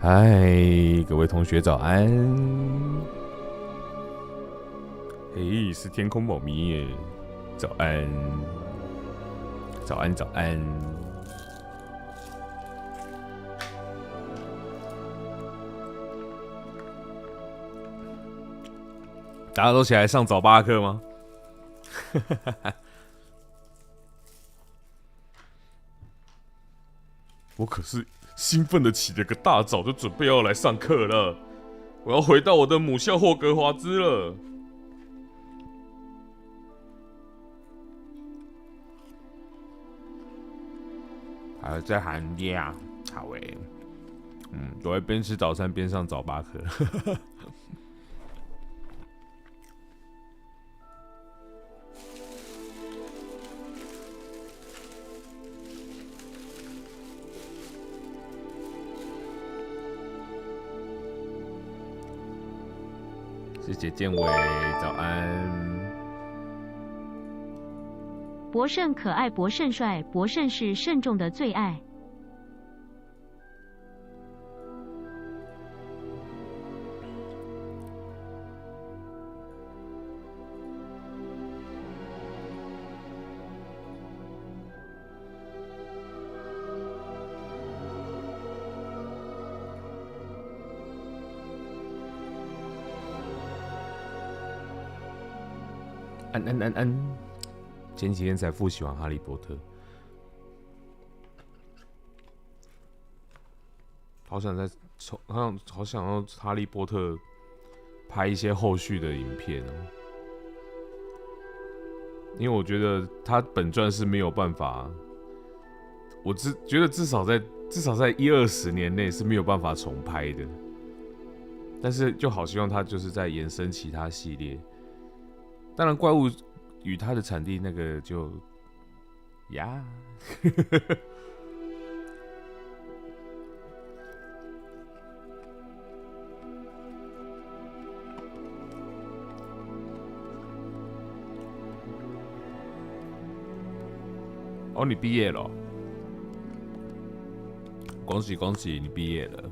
嗨，各位同学早安！嘿，是天空猫咪耶，早安，早安，早安！大家都起来上早八课吗？我可是兴奋的起了个大早，就准备要来上课了。我要回到我的母校霍格华兹了。还在寒假，好诶。我会边吃早餐边上早八课。谢谢建伟，早安。柏慎可爱，柏慎帅，柏慎是慎重的最爱。安，前几天才复习完《哈利波特》，好想要《哈利波特》拍一些后续的影片哦，因为我觉得他本传是没有办法，我觉得至少在10-20年内是没有办法重拍的，但是就好希望他就是在延伸其他系列。当然，怪物与它的产地那个就呀，哦，你毕业了，恭喜恭喜，你毕业了。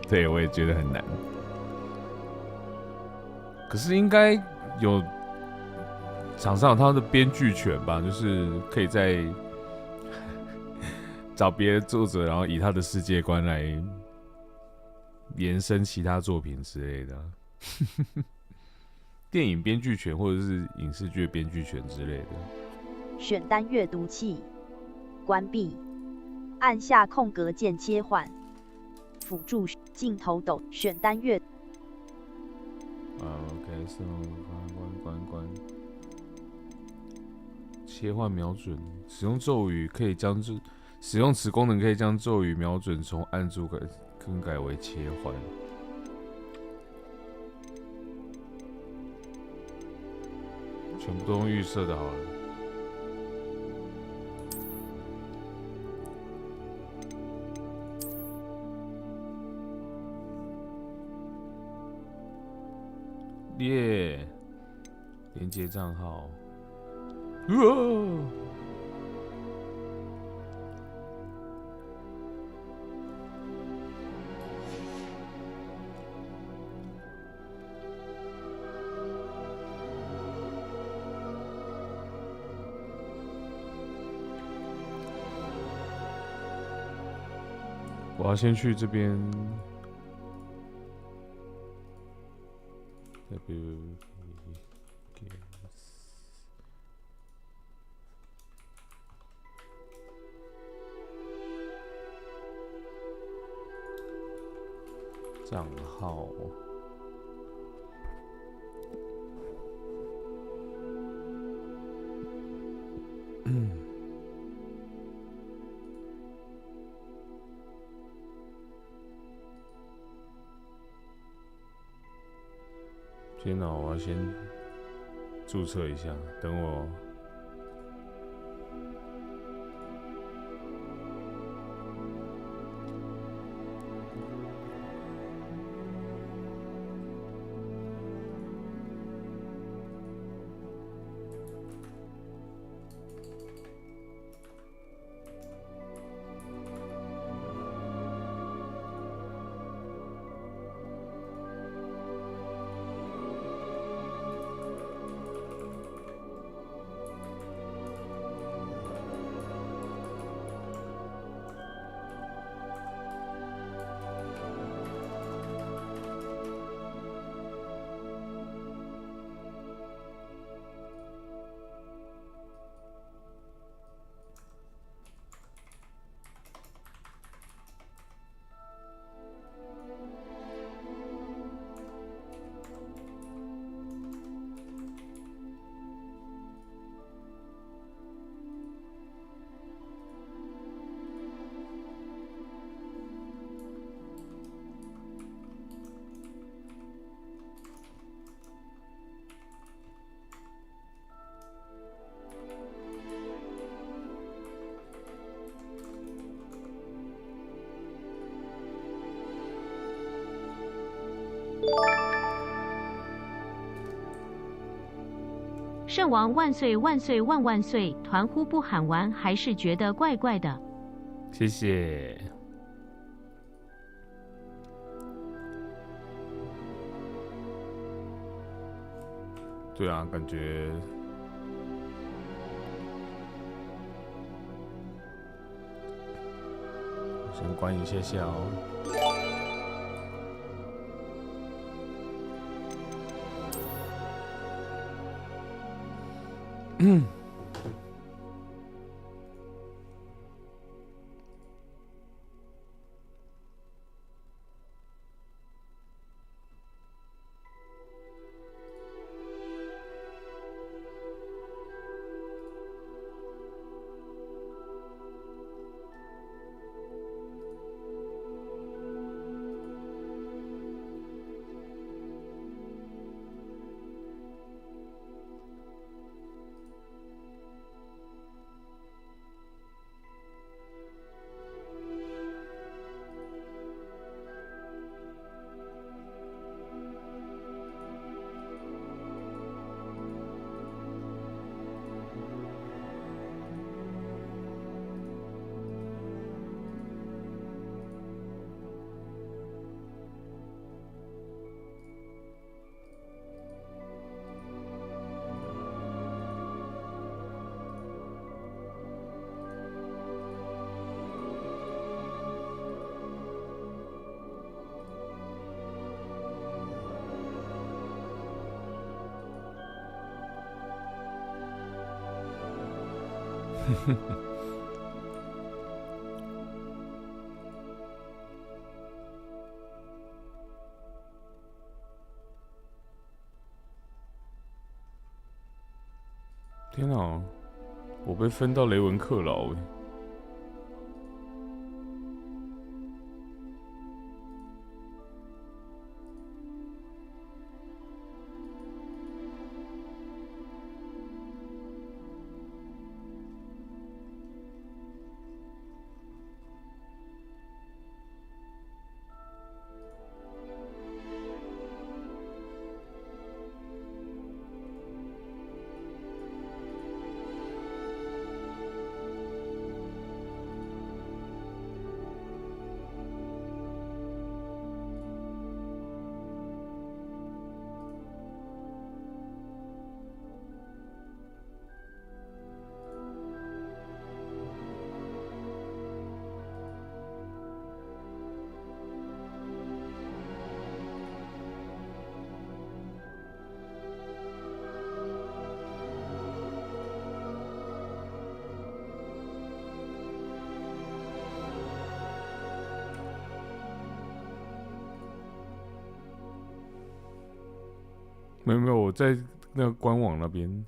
对，我也觉得很难。可是应该有厂商有他的编剧权吧，就是可以在找别的作者，然后以他的世界观来延伸其他作品之类的。电影编剧权或者是影视剧编剧权之类的。选单阅读器，关闭，按下空格键切换。辅助镜头抖选单阅。OK， 关。切换瞄准，使用咒语可以将使用此功能可以将咒语瞄准从按住更改为切换。全部都用预设的好了。耶！连接账号。我要先去这边。账号，天哪！我要先注册一下，等我。圣王万岁万岁万万岁！团呼不喊完，还是觉得怪怪的。谢谢。对啊，感觉先关一下下哦。天啊，我被分到雷文克劳欸。没有，我在那个官网那边。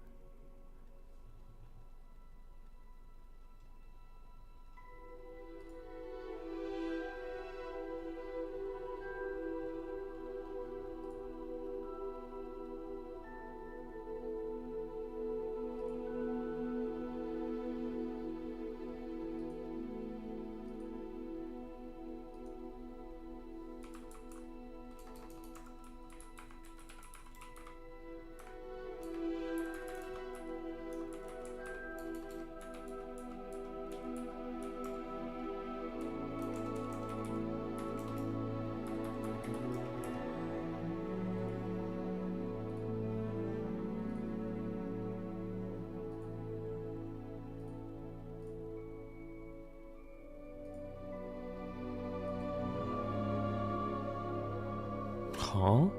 啊！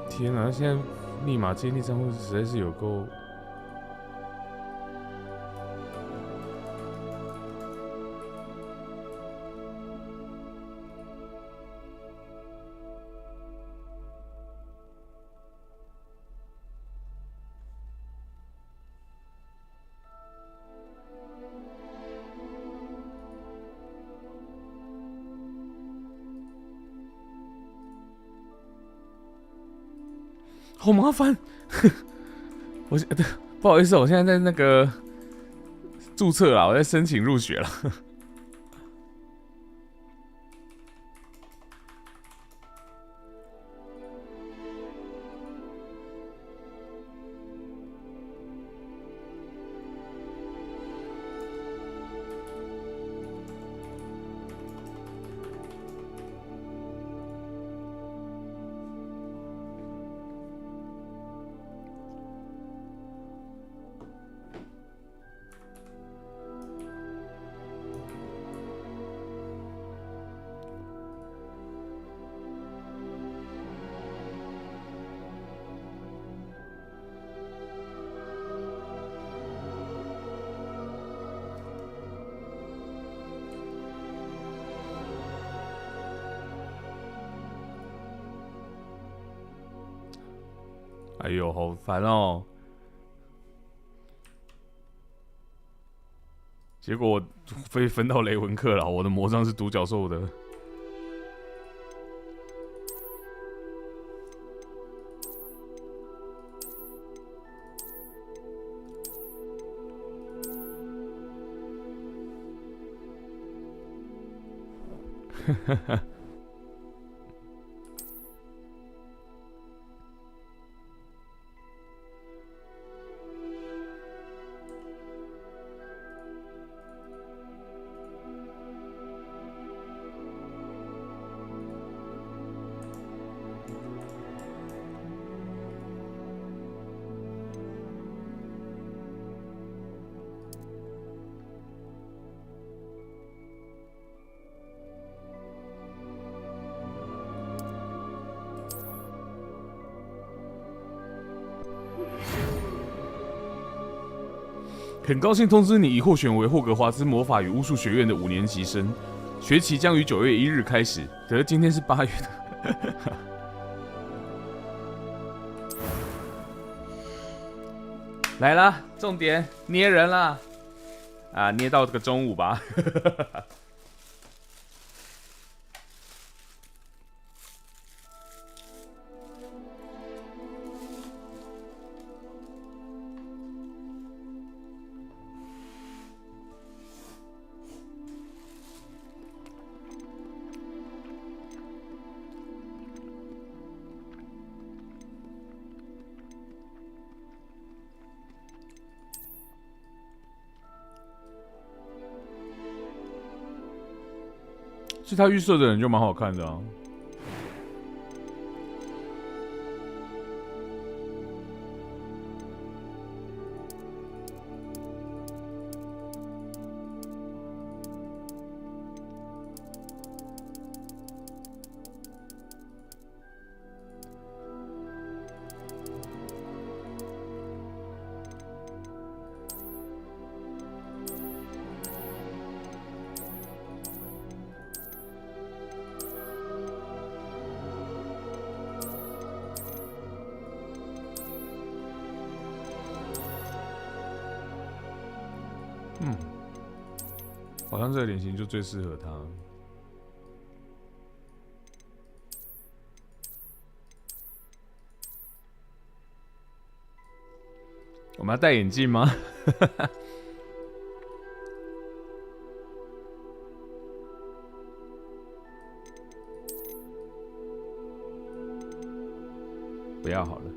天啊！现在密码建立账户实在是有够……好麻烦，不好意思，我现在在那个注册啦，我在申请入学了。哎呦，好烦哦！结果被分到雷文克了，我的魔杖是独角兽的。哈哈。很高兴通知你已获选为霍格华兹魔法与巫术学院的5年级生，学期将于9月1日开始。可是今天是8月的。来啦，重点捏人啦！啊，捏到这个中午吧。是他预设的人就蛮好看的啊。好像这个脸型就最适合他。我们要戴眼镜吗？不要好了。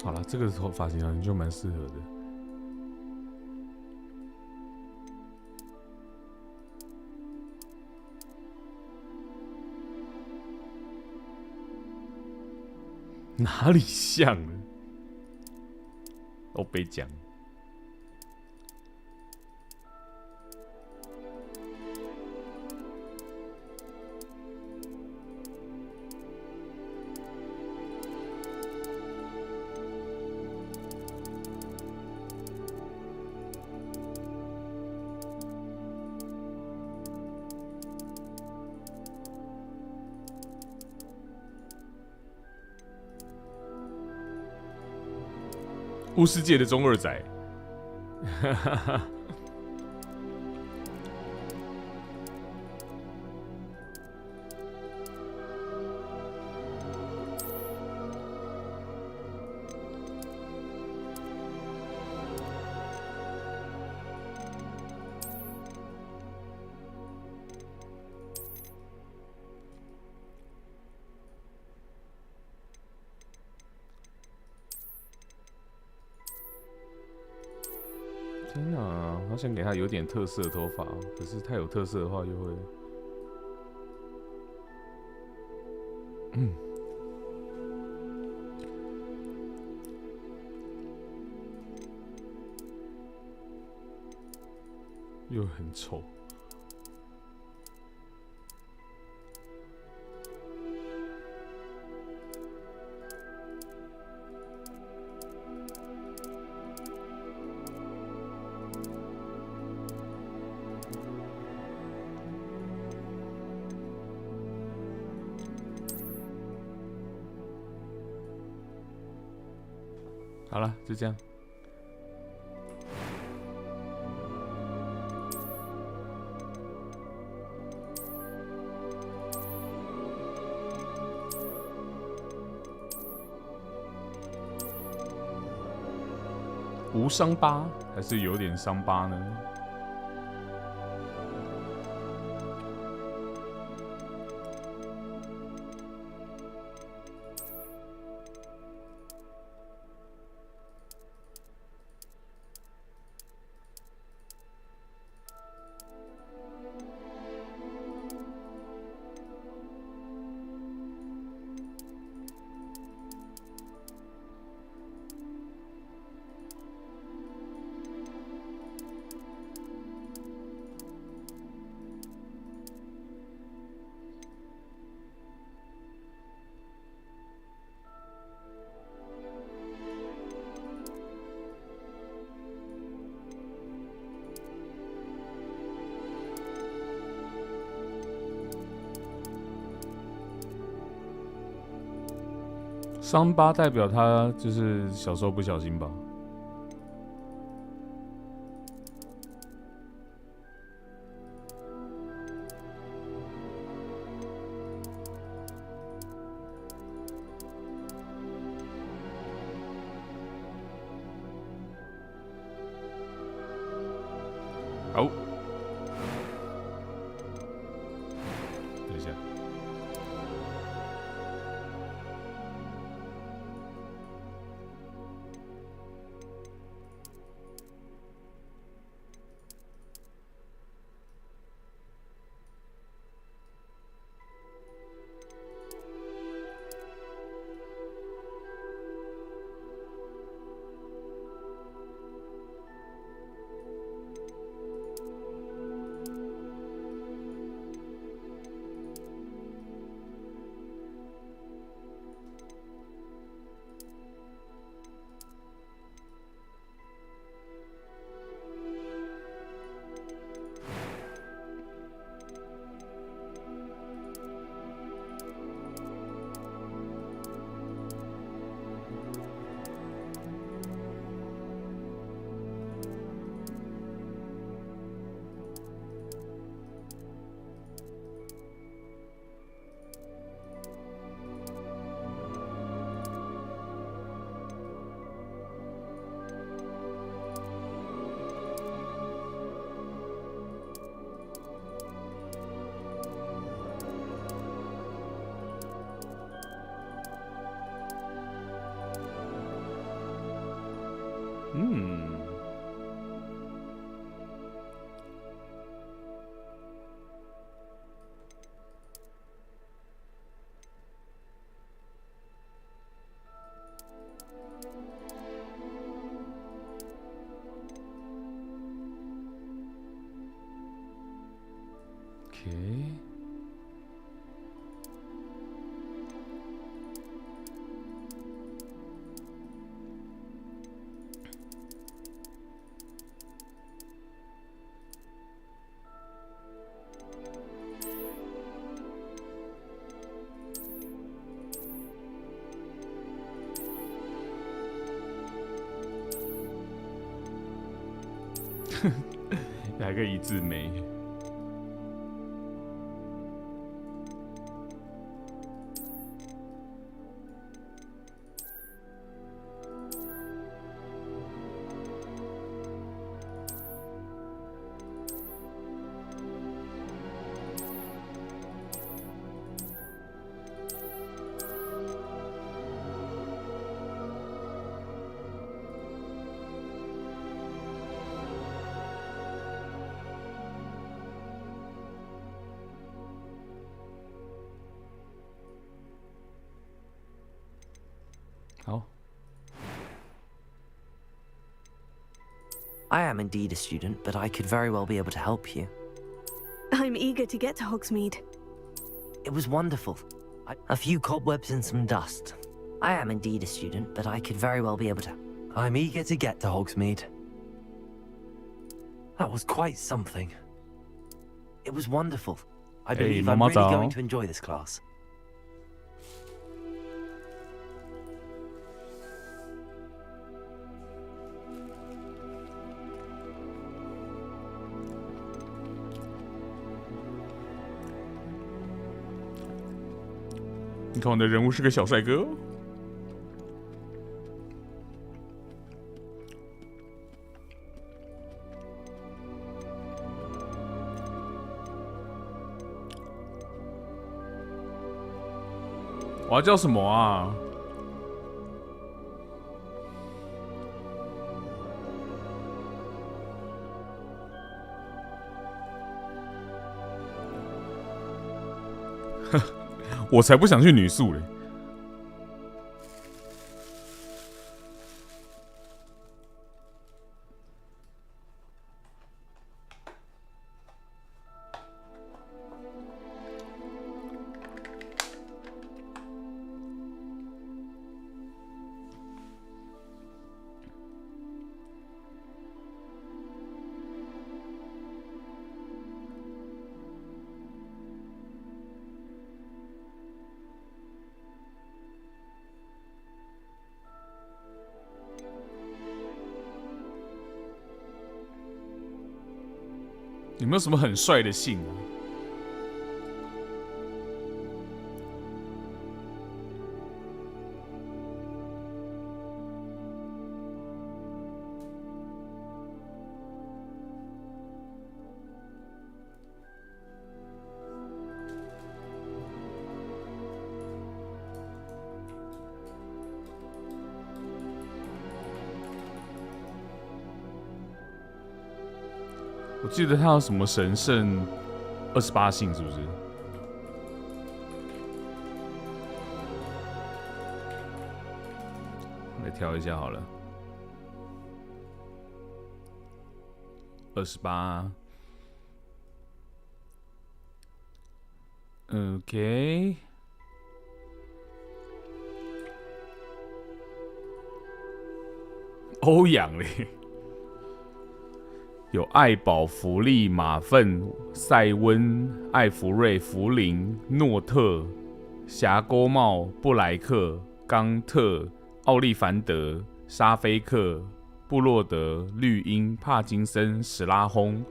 好了，这个头发型好像就蛮适合的。哪里像了？都被讲。巫师界的中二仔，天哪，好想给他有点特色的头发，可是太有特色的话又会，又很丑。好了，就这样。无伤疤还是有点伤疤呢？伤疤代表他就是小时候不小心吧。好，等一下。OK。来个一字眉。好。I am indeed a student, but I could very well be able to help you. I'm eager to get to Hogsmeade. It was wonderful. A few cobwebs and some dust. I am indeed a student, but I could very well be able to... I'm eager to get to Hogsmeade. That was quite something. It was wonderful. I believe I'm really going to enjoy this class. 你看我的人物是个小帅哥哦。我要叫什么啊？我才不想去女宿嘞！有没有什么很帅的姓啊？我记得他有什么神圣28姓，是不是？来挑一下好了。28。OK。欧阳嘞。有艾宝、弗利、马粪、塞温、艾弗瑞、弗林、诺特、峡沟茂、布莱克、冈特、奥利凡德、沙菲克、布洛德、绿茵、帕金森、史拉轰、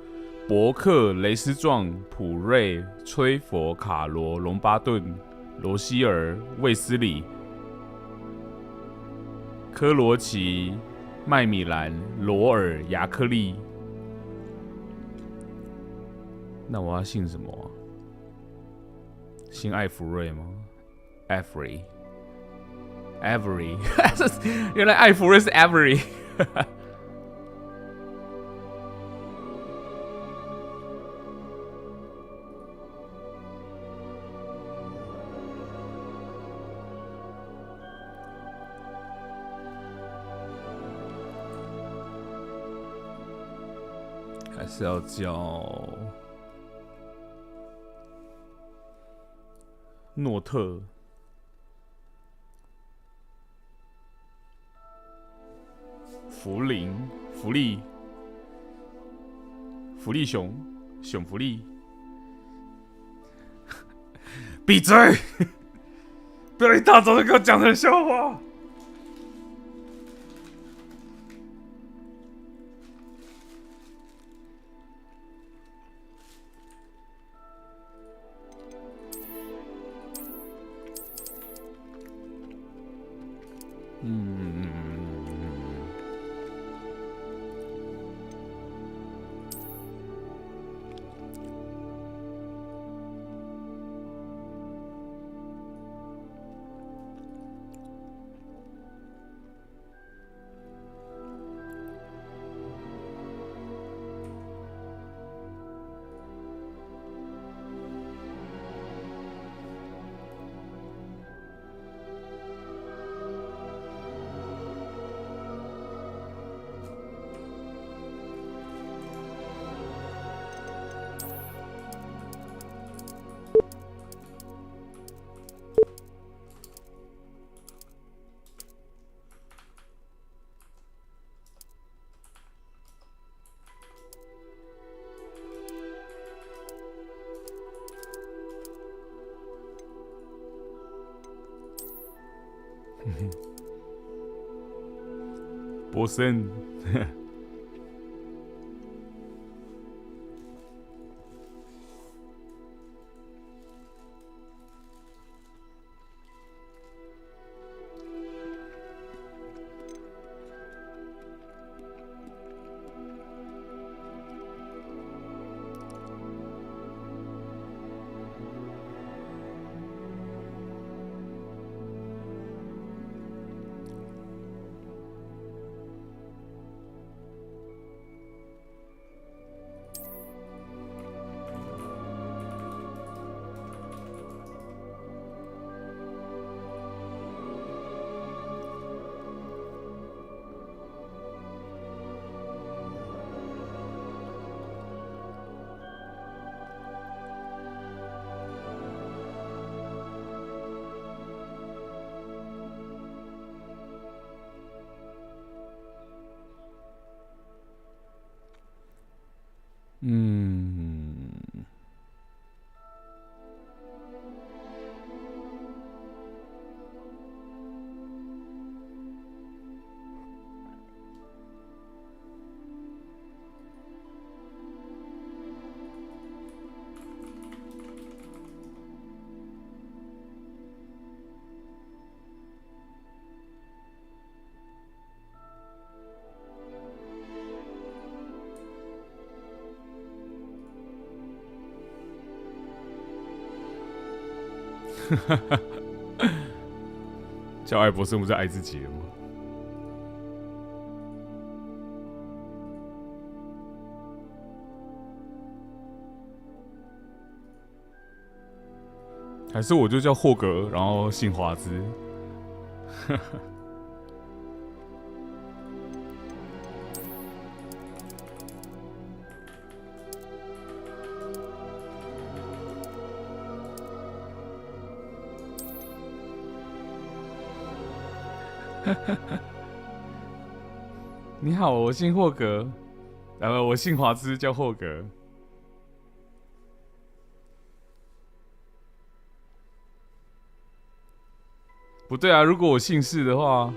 伯克、雷斯壮、普瑞、崔佛、卡罗、隆巴顿、罗希尔、卫斯理、科罗奇、麦米兰、罗尔、亚克利。那我要姓什么啊？姓艾弗瑞吗 ？Avery， 原来艾弗瑞是 Avery 。还是要叫诺特、福林、福利、福利熊、熊福利，闭嘴！不要一大早就给我讲成笑话。柏慎。叫爱柏慎不是爱自己了吗？还是我就叫霍格，然后姓华兹？你好，我姓霍格，我姓华兹，叫霍格。不对啊，如果我姓氏的话，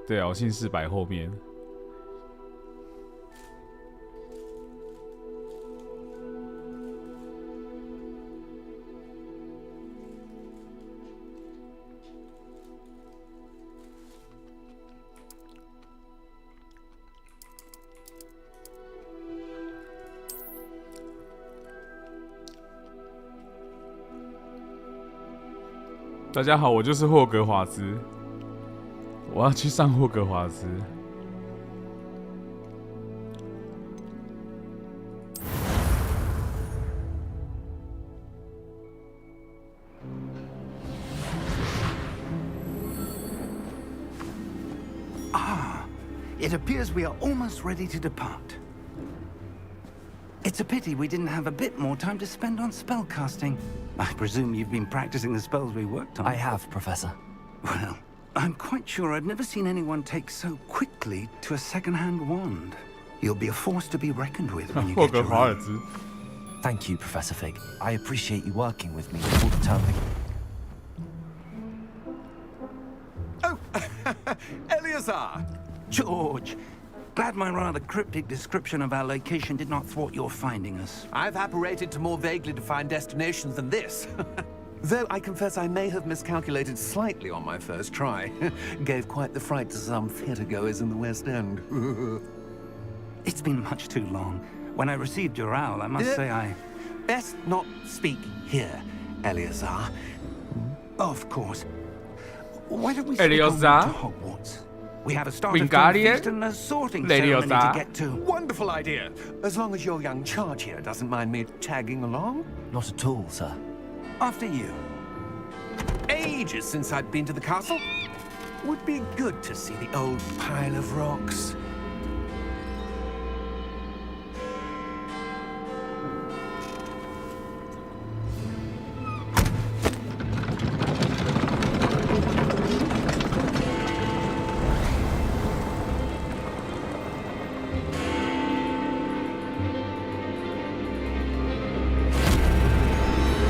对啊，我姓氏摆后面。大家好，我就是霍格华兹，我要去上霍格华兹。It appears we are almost ready to depart. It's a pity we didn't have a bit more time to spend on spellcasting. I presume you've been practicing the spells we worked on. I have, Professor. Well, I'm quite sure I've never seen anyone take so quickly to a second-hand wand. You'll be a force to be reckoned with when you get your own. Thank you, Professor Fig. I appreciate you working with me all the time. Oh, Eleazar! George! Glad my rather cryptic description of our location did not thwart your finding us. I've apparated to more vaguely defined destinations than this. Though I confess I may have miscalculated slightly on my first try. Gave quite the fright to some theatergoers in the West End. It's been much too long. When I received your owl, I must say I... Best not speak here, Eleazar. Of course. Why don't we stick on to Hogwarts? We have a starter feast and a sorting ceremony to get to. Wonderful idea. As long as your young charge here doesn't mind me tagging along. Not at all, sir. After you. Ages since I'd been to the castle. Would be good to see the old pile of rocks.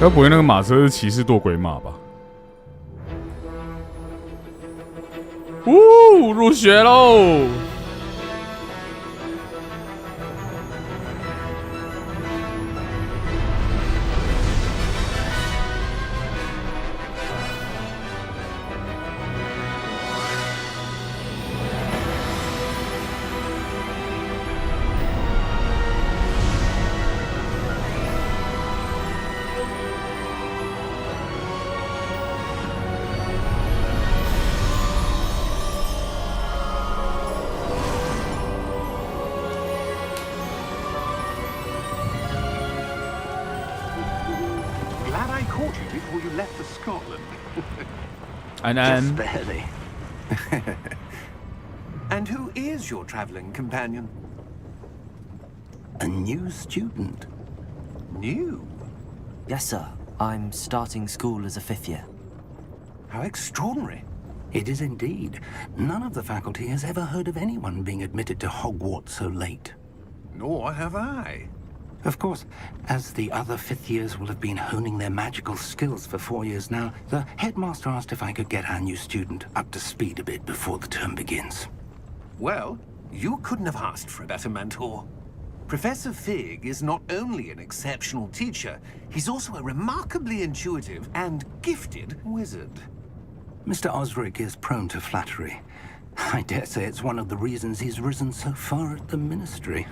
该不会那个马车是骑士堕鬼马吧？入学喽！安安 Just barely. And who is your traveling companion? A new student. New? Yes, sir. I'm starting school as a 5th year. How extraordinary. It is indeed. None of the faculty has ever heard of anyone being admitted to Hogwarts so late. Nor have I. Of course, as the other 5th years will have been honing their magical skills for 4 years now, the headmaster asked if I could get our new student up to speed a bit before the term begins. Well, you couldn't have asked for a better mentor. Professor Fig is not only an exceptional teacher, he's also a remarkably intuitive and gifted wizard. Mr. Osric is prone to flattery. I dare say it's one of the reasons he's risen so far at the ministry.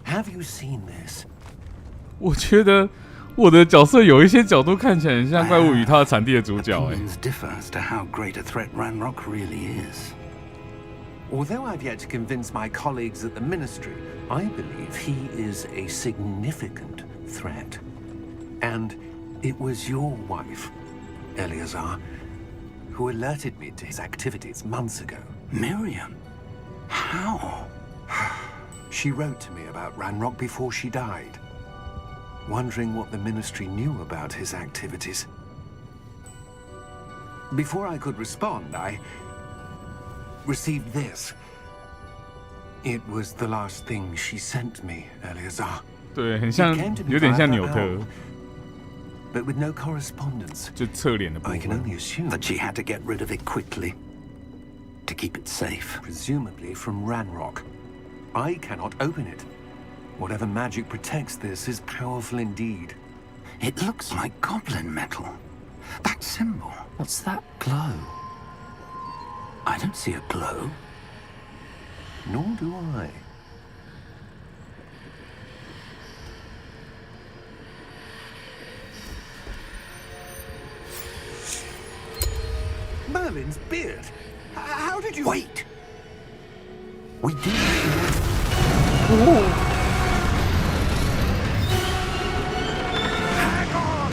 Have you seen this? 我觉得我的角色有一些角度看起来很像怪物与它的产地的主角。Opinions differ as to how great a threat Ranrock really is. Although I've yet to convince my colleagues at the Ministry, I believe he is a significant threat. And it was your wife, Eleazar, who alerted me to his activities months ago. Miriam? How? She wrote to me about Ranrock before she died, wondering what the Ministry knew about his activities. Before I could respond, I received this. It was the last thing she sent me, Eleazar. 对，很像，有点像纽特。 But with no correspondence, 就侧脸的部 I can 分。 only assume That she had to get rid of it quickly to keep it safe. presumably from Ranrock. I cannot open it. Whatever magic protects this is powerful indeed. It looks like goblin metal. That symbol. What's that glow? I don't see a glow. Nor do I. Merlin's beard. How did you... Wait! We did. Hang on!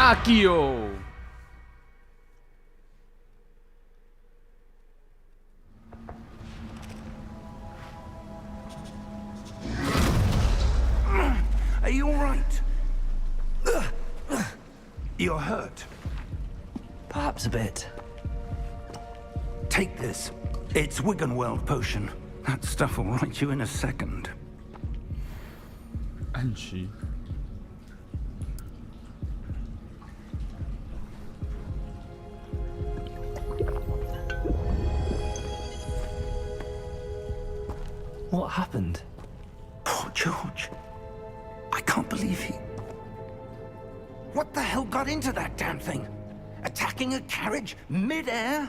Akio。Are you all right? You're hurt. Perhaps a bit. Take this. It's Wiggenweld potion. That stuff will right you in a second. 暗区。 What happened? Poor George. I can't believe he... What the hell got into that damn thing? Attacking a carriage mid-air?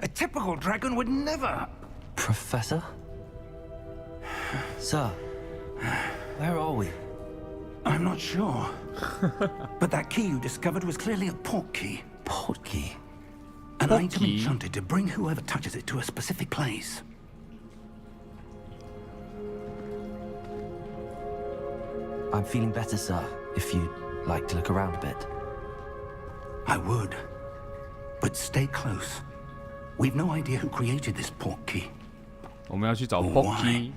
A typical dragon would never... Professor? Sir, where are we? I'm not sure. But that key you discovered was clearly a port key. Port key? An item enchanted to bring whoever touches it to a specific place. I'm feeling better, sir, if you'd like to look around a bit. I would. But stay close. We've no idea who created this port key. 我们要去找 Porky。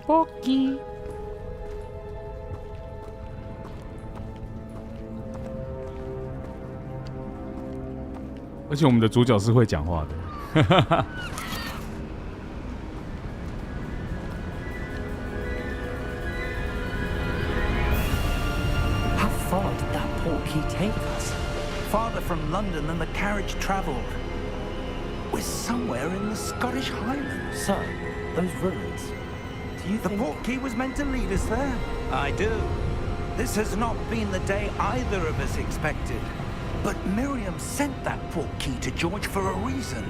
Porky。而且我们的主角是会讲话的，哈哈哈。How far did that portkey take us? Farther from London than the carriage travelled. We're somewhere in the Scottish Highlands. Sir, those ruins. Do you The think... port key was meant to lead us there? I do. This has not been the day either of us expected. But Miriam sent that port key to George for a reason.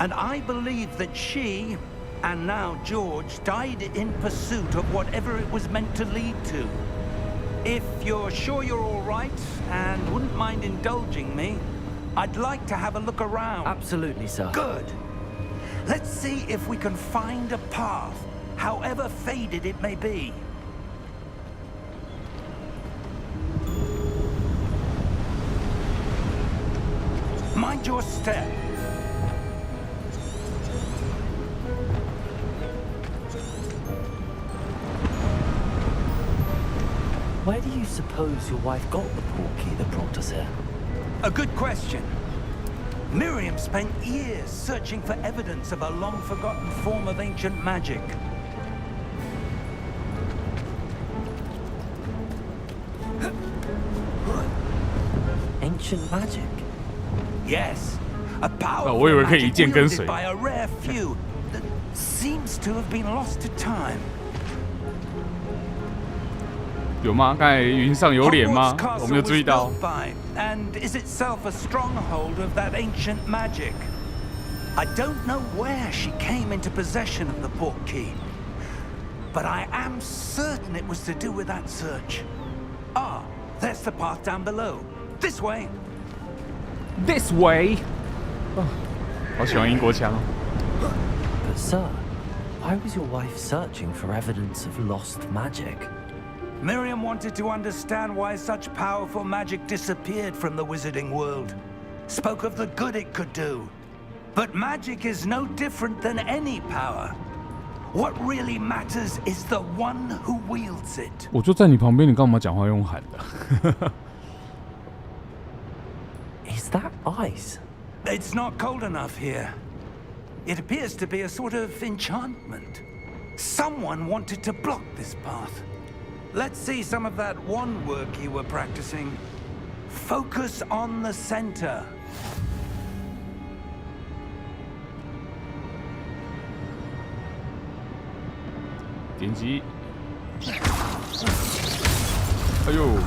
And I believe that she, and now George, died in pursuit of whatever it was meant to lead to. If you're sure you're all right, and wouldn't mind indulging me, I'd like to have a look around. Absolutely, sir. Good. Let's see if we can find a path, however faded it may be. Mind your step. Where do you suppose your wife got the portkey that brought us here? A good question. Miriam spent years searching for evidence of a long-forgotten form of ancient magic. Ancient magic? Yes, a powerful 我以为可以一 magic 剑跟水。 wielded by a rare few that seems to have been lost to time. 有吗？刚才云上有脸吗 Hogwarts？ 我没有 Castle 注意 was 到。 built by, and is itself a stronghold of that ancient magic. I don't know where she came into possession of the portkey, but I am certain it was to do with that search. Ah, there's the path down below. This way. This way。好喜欢英国腔哦。 But sir, why was your wife searching for evidence of lost magic? Miriam wanted to understand why such powerful magic disappeared from the wizarding world. Spoke of the good it could do. But magic is no different than any power. What really matters is the one who wields it. 我就在你旁边，你干嘛讲话用喊的？ Is that ice? It's not cold enough here. It appears to be a sort of enchantment. Someone wanted to block this path. Let's see some of that wand work you were practicing. Focus on the center. 点击。哎呦！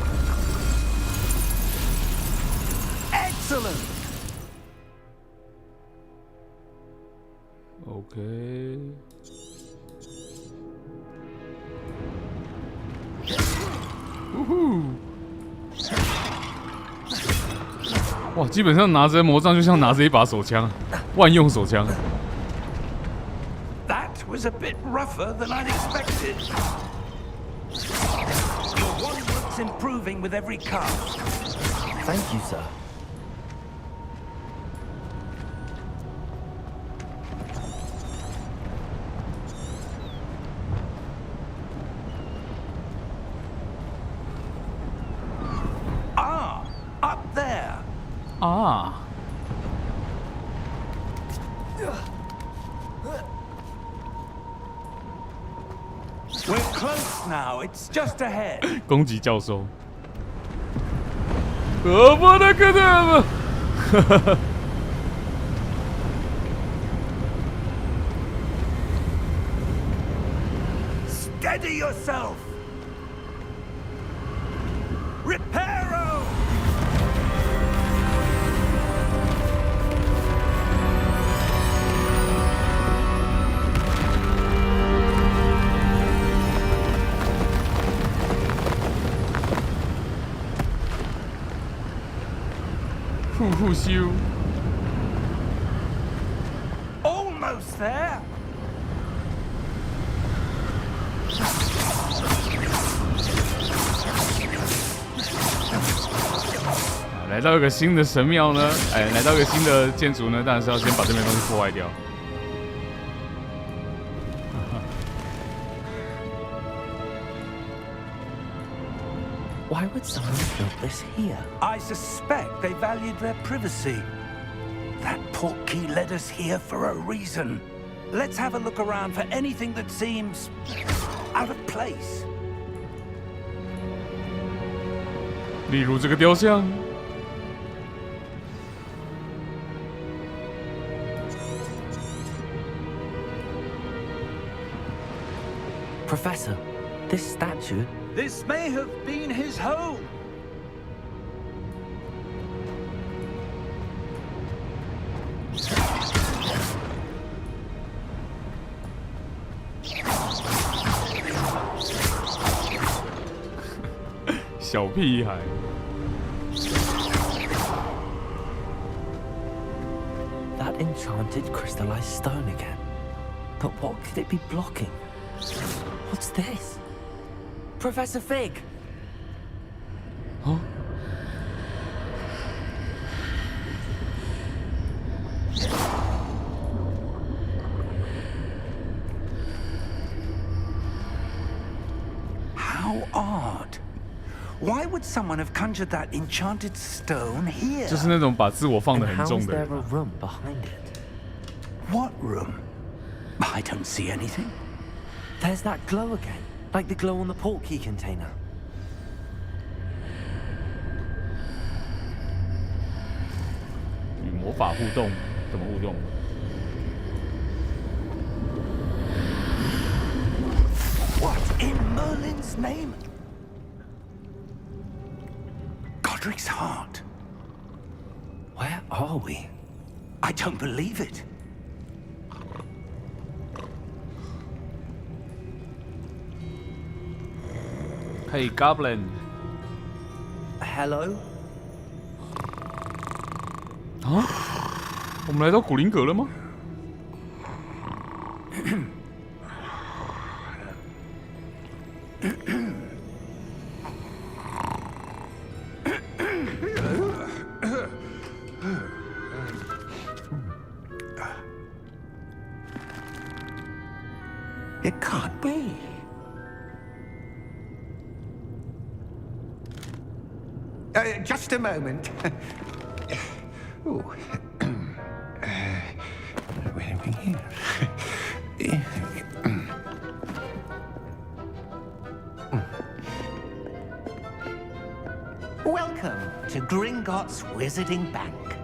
Excellent. OK。呜呼！哇，基本上拿着魔杖就像拿着一把手枪，万用手枪。 That was a bit rougher than I'd expected. Your wand work's improving with every cast. Thank you, sir. Ah, up there. 啊！ We're close now. It's just ahead. 攻击教授。我的个的！ Steady yourself. Reparo. 酷酷咻 Almost there. 来到一个新的神庙呢，来到一个新的建筑呢，当然是要先把这边东西破坏掉。Why would someone have built this here? I suspect they valued their privacy. That portkey led us here for a reason. Let's have a look around for anything that seems out of place. 例如这个雕像。 Professor, this statue... This may have been his home.小屁孩。 That enchanted crystallized stone again. But what could it be blocking? What's this? Professor Fig! Huh? How odd. Why would someone have conjured that enchanted stone here? 就是那种把自我放得很重 How's 的 there 人。 a room behind it? What room? I don't see anything. There's that glow again, like the glow on the portkey container. 与魔法互动，怎么互动？ What in Merlin's name? Godric's heart. Where are we? I don't believe it. Hey Goblin. Hello? 啊？我们来到古灵阁了吗？ It can't be. Just a moment. Ooh. Where are we here? Welcome to Gringotts Wizarding Bank.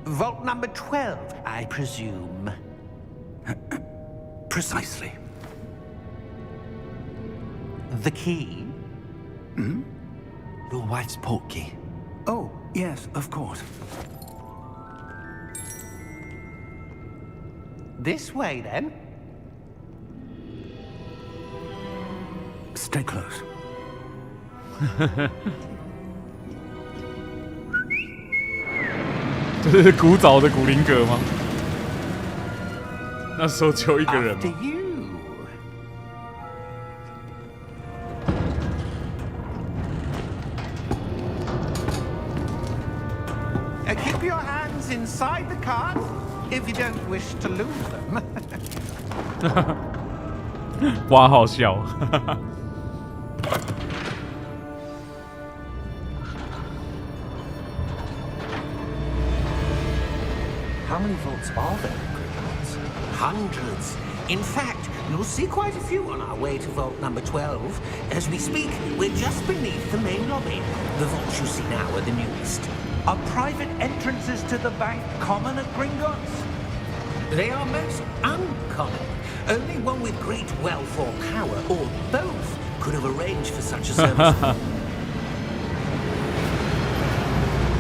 Vault number 12, I presume. Precisely. The key? Hmm? Your wife's portkey. Oh, yes, of course. This way, then. Stay close. 这是古早的古灵阁吗？那时候只有一个人吗？ After you. Keep your hands inside the cart if you don't wish to lose them. 哇，好笑。 How many vaults are there in Gringotts? Hundreds. In fact, you'll see quite a few on our way to vault number 12. As we speak, we're just beneath the main lobby. The vaults you see now are the newest. Are private entrances to the bank common at Gringotts? They are most uncommon. Only one with great wealth or power, or both, could have arranged for such a service.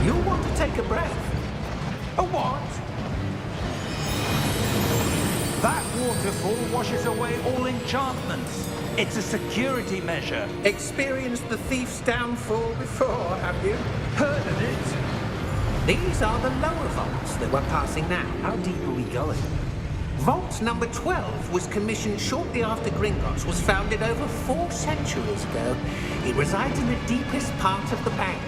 You'll want to take a breath. A what? That waterfall washes away all enchantments. It's a security measure. Experienced the thief's downfall before, have you? Heard of it? These are the lower vaults that we're passing now. How deep are we going? Vault number 12 was commissioned shortly after Gringotts was founded over 4 centuries ago. It resides in the deepest part of the bank.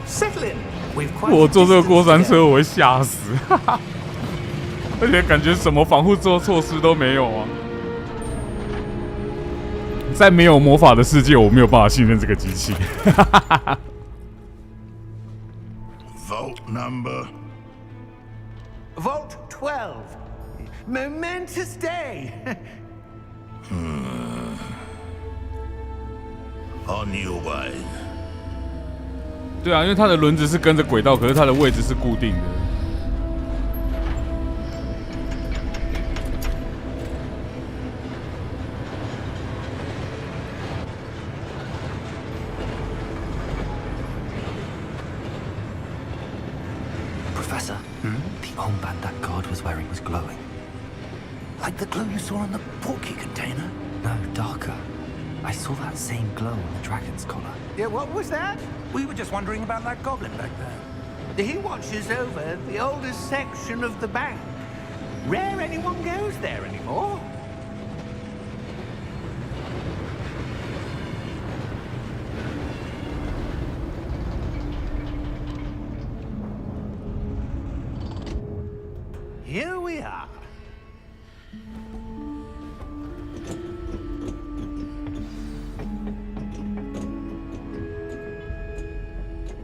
Settle in. We've quite 我坐这个过山车，我会吓死，而且感觉什么防护措施都没有啊！在没有魔法的世界，我没有办法信任这个机器。Vault number. Vault 12. Momentous day. On your way. 对啊，因为它的轮子是跟着轨道，可是它的位置是固定的。Professor, the armband that guard was wearing was glowing. Like the glow you saw on the porky container? No, darker. I saw that same glow on the dragon's collar. Yeah, what was that? We were just wondering about that goblin back there. He watches over the oldest section of the bank. Rare anyone goes there anymore. Here we are.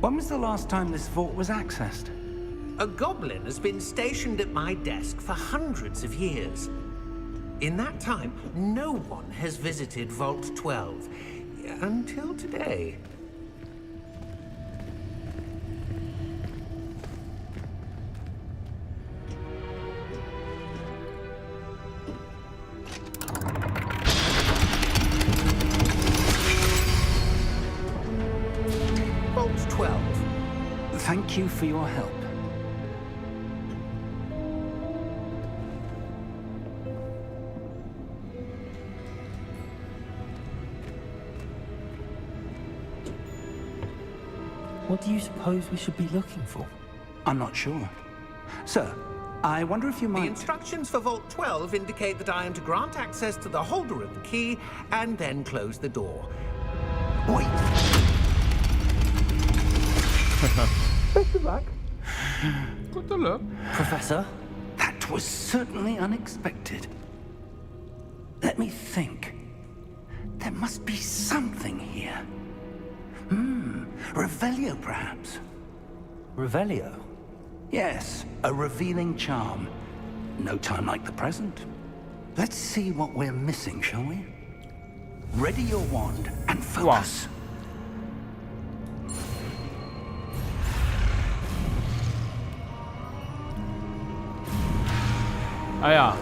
When was the last time this vault was accessed? A goblin has been stationed at my desk for hundreds of years. In that time, no one has visited Vault 12 until today. Vault 12. Thank you for your help. What do you suppose we should be looking for? I'm not sure. Sir, I wonder if you The might... instructions for Vault 12 indicate that I am to grant access to the holder of the key and then close the door. Wait. Best of luck. Good luck. Professor? That was certainly unexpected. Let me think. There must be something here. Revelio, perhaps? Revelio? Yes, a revealing charm. No time like the present. Let's see what we're missing, shall we? Ready your wand and focus. Wow. 哎呀！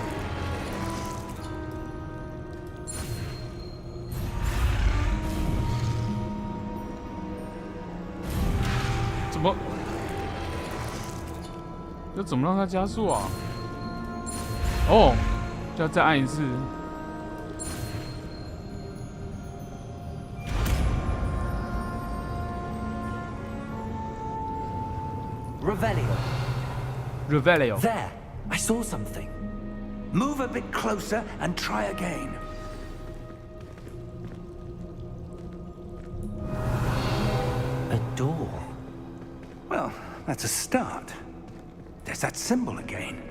怎么？要怎么让它加速啊？哦，要再按一次。Revelio. Revelio. There! I saw something. Move a bit closer and try again. A door. Well, that's a start. There's that symbol again.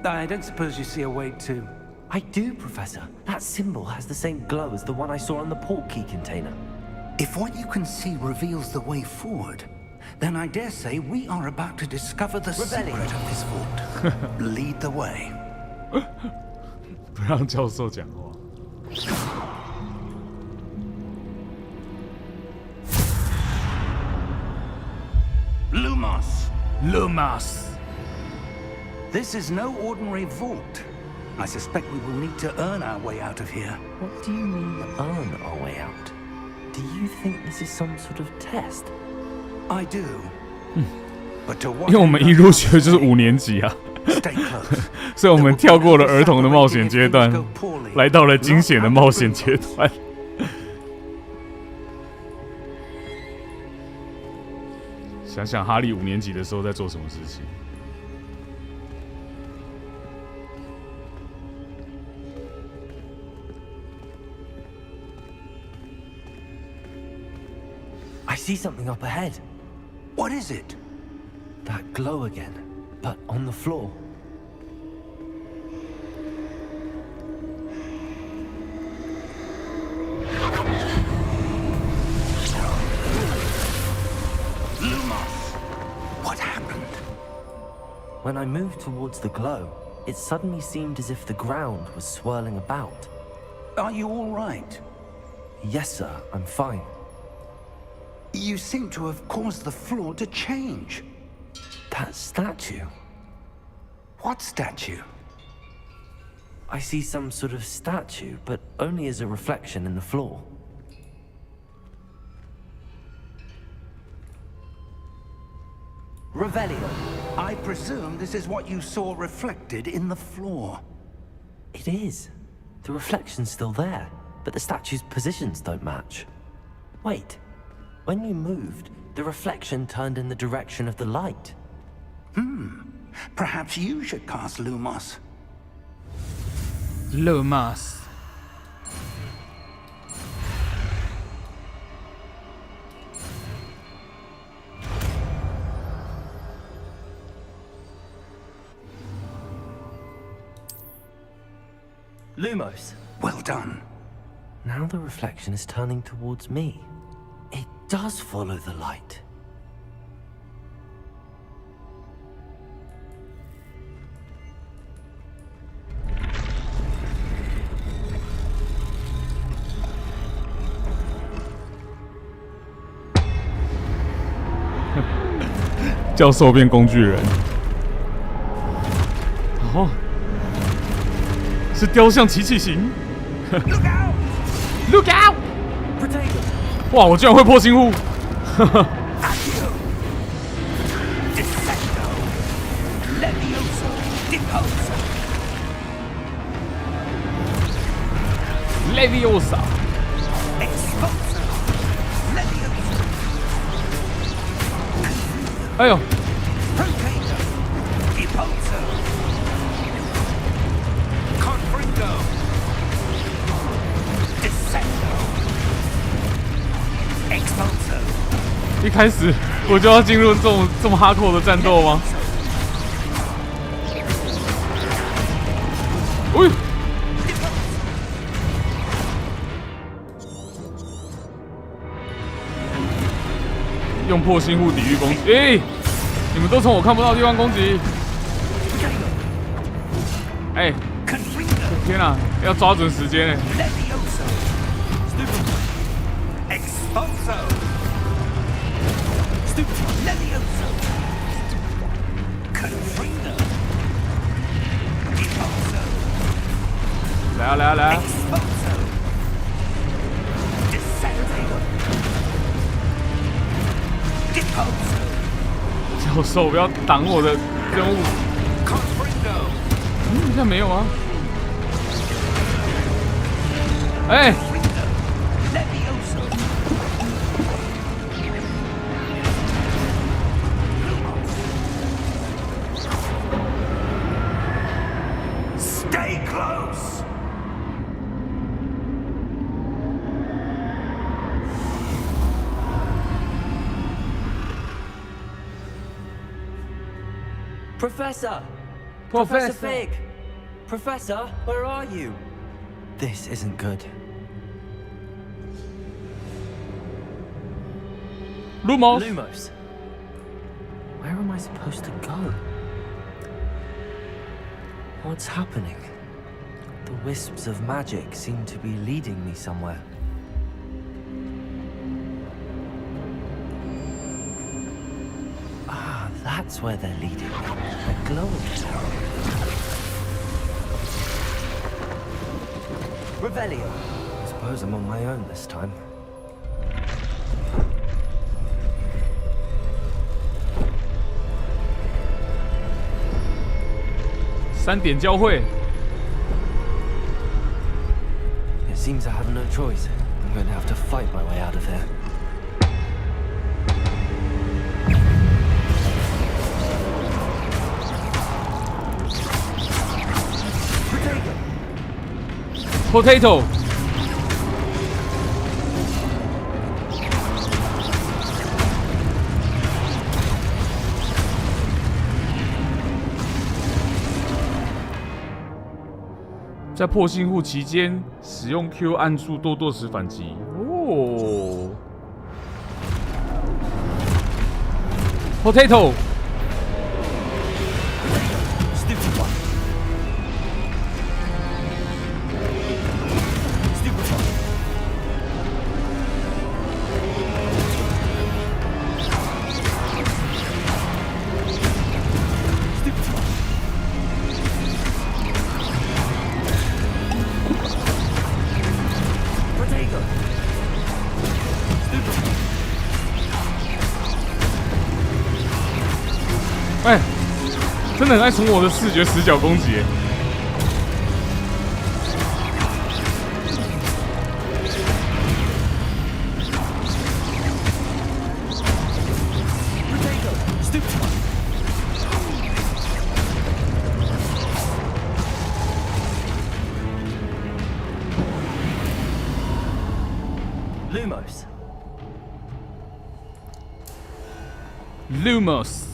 I don't suppose you see a way to... I do, Professor. That symbol has the same glow as the one I saw on the port key container. If what you can see reveals the way forward, then I dare say we are about to discover the secret of this vault. Lead the way. 不让教授讲话。Lumos! Lumos. This is no ordinary vault. I suspect we will need to earn our way out of here. What do you mean, earn our way out? Do you think this is some sort of test? I do. But to what 因为我们一入学就是5年级啊。所以我们跳过了儿童的冒险阶段，来到了惊险的冒险阶段。想想哈利5年级的时候在做什么事情。I see something up ahead. What is it? That glow again, but on the floor. What happened? When I moved towards the glow, it suddenly seemed as if the ground was swirling about. Are you all right? Yes, sir, I'm fine. You seem to have caused the floor to change. That statue. What statue? I see some sort of statue, but only as a reflection in the floor. Revelio. I presume this is what you saw reflected in the floor. It is. The reflection's still there, but the statue's positions don't match. Wait. When you moved, the reflection turned in the direction of the light. Perhaps you should cast Lumos. Lumos. Lumos. Well done. Now the reflection is turning towards me. It does follow the light. "教授变工具人。哦，是雕像奇奇形。Look out！ 哇，我居然会破新户！Leviosa。哎呦！一开始我就要进入这么哈扣的战斗吗？喂！用破心户抵御攻击！哎，你们都从我看不到的地方攻击！哎，天哪，要抓准时间哎！来啊来啊来啊！教授，不要挡我的任务。现在没有啊？哎！Professor! Professor Fig! Professor, where are you? This isn't good. Lumos! Lumos! Where am I supposed to go? What's happening? The wisps of magic seem to be leading me somewhere. That's where they're leading me. They're glowing. Revelio. I suppose I'm on my own this time. 3点交汇。It seems I have no choice. I'm going to have to fight my way out of here. Potato。在破信户期间，使用 Q 按住多时反击。哦 ，Potato。哎，真的很爱从我的视觉死角攻击。Lumos。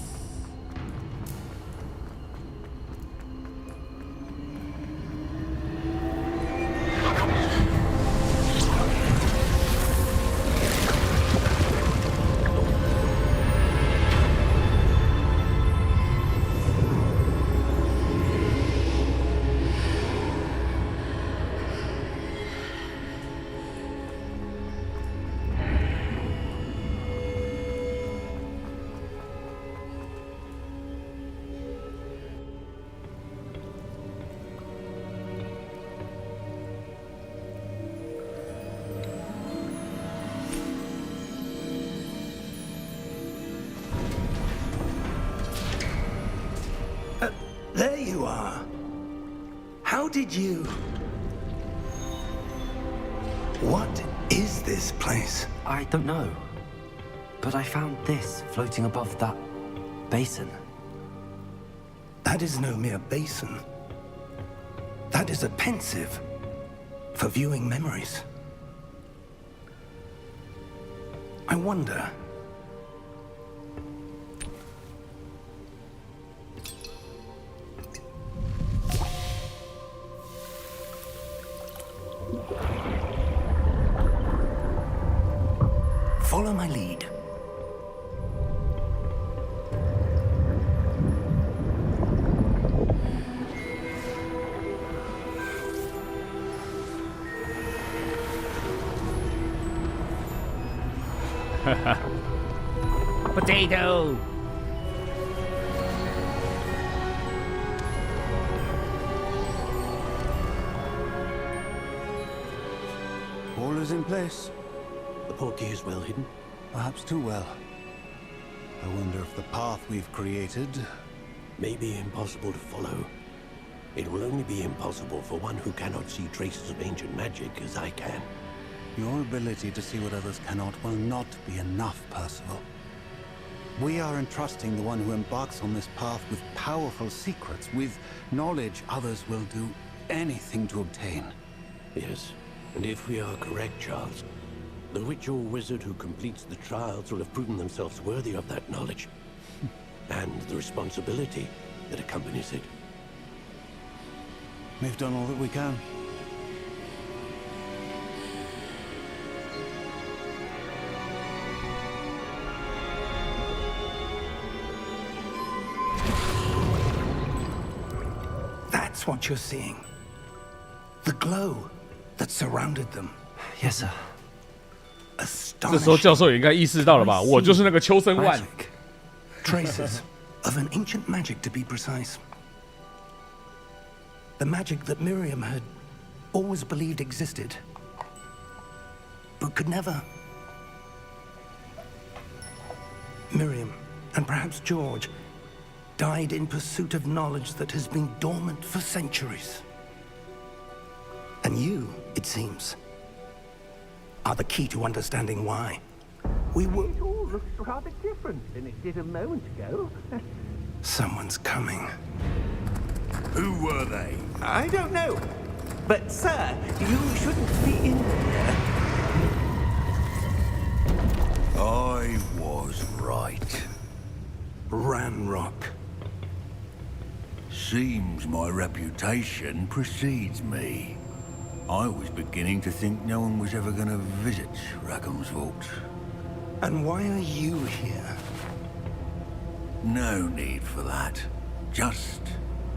There you are. How did you... What is this place? I don't know. But I found this floating above that basin. That is no mere basin. That is a pensive for viewing memories. I wonder... Follow my lead. Potato. All is in place. The portkey is well hidden? Perhaps too well. I wonder if the path we've created... may be impossible to follow. It will only be impossible for one who cannot see traces of ancient magic as I can. Your ability to see what others cannot will not be enough, Percival. We are entrusting the one who embarks on this path with powerful secrets, with knowledge others will do anything to obtain. Yes, and if we are correct, Charles, the witch or wizard who completes the trials will have proven themselves worthy of that knowledge. And the responsibility that accompanies it. We've done all that we can. That's what you're seeing. The glow that surrounded them. Yes, sir. 这时候教授也应该意识到了吧？我就是那个秋生万。Traces of an ancient magic, to be precise. The magic that Miriam had always believed existed, but could never. Miriam, and perhaps George, died in pursuit of knowledge that has been dormant for centuries. And you, it seems, are the key to understanding why. We were... It all looks rather different than it did a moment ago. Someone's coming. Who were they? I don't know. But, sir, you shouldn't be in here. I was right. Ranrock. Seems my reputation precedes me. I was beginning to think no one was ever gonna visit Rackham's vault. And why are you here? No need for that. Just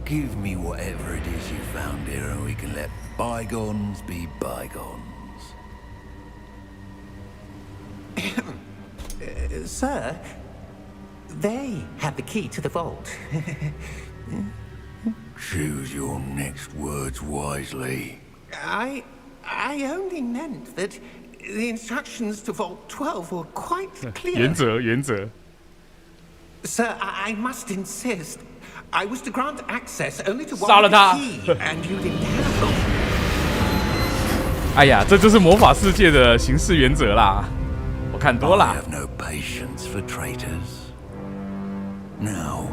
give me whatever it is you found here and we can let bygones be bygones. Sir, they have the key to the vault. Choose your next words wisely. I only meant that the instructions to Vault 12 were quite clear. 原则. Sir, I must insist. I was to grant access only to one key, and you didn't have them. 哎呀，这就是魔法世界的行事原则啦，我看多了。I have no patience for traitors. Now,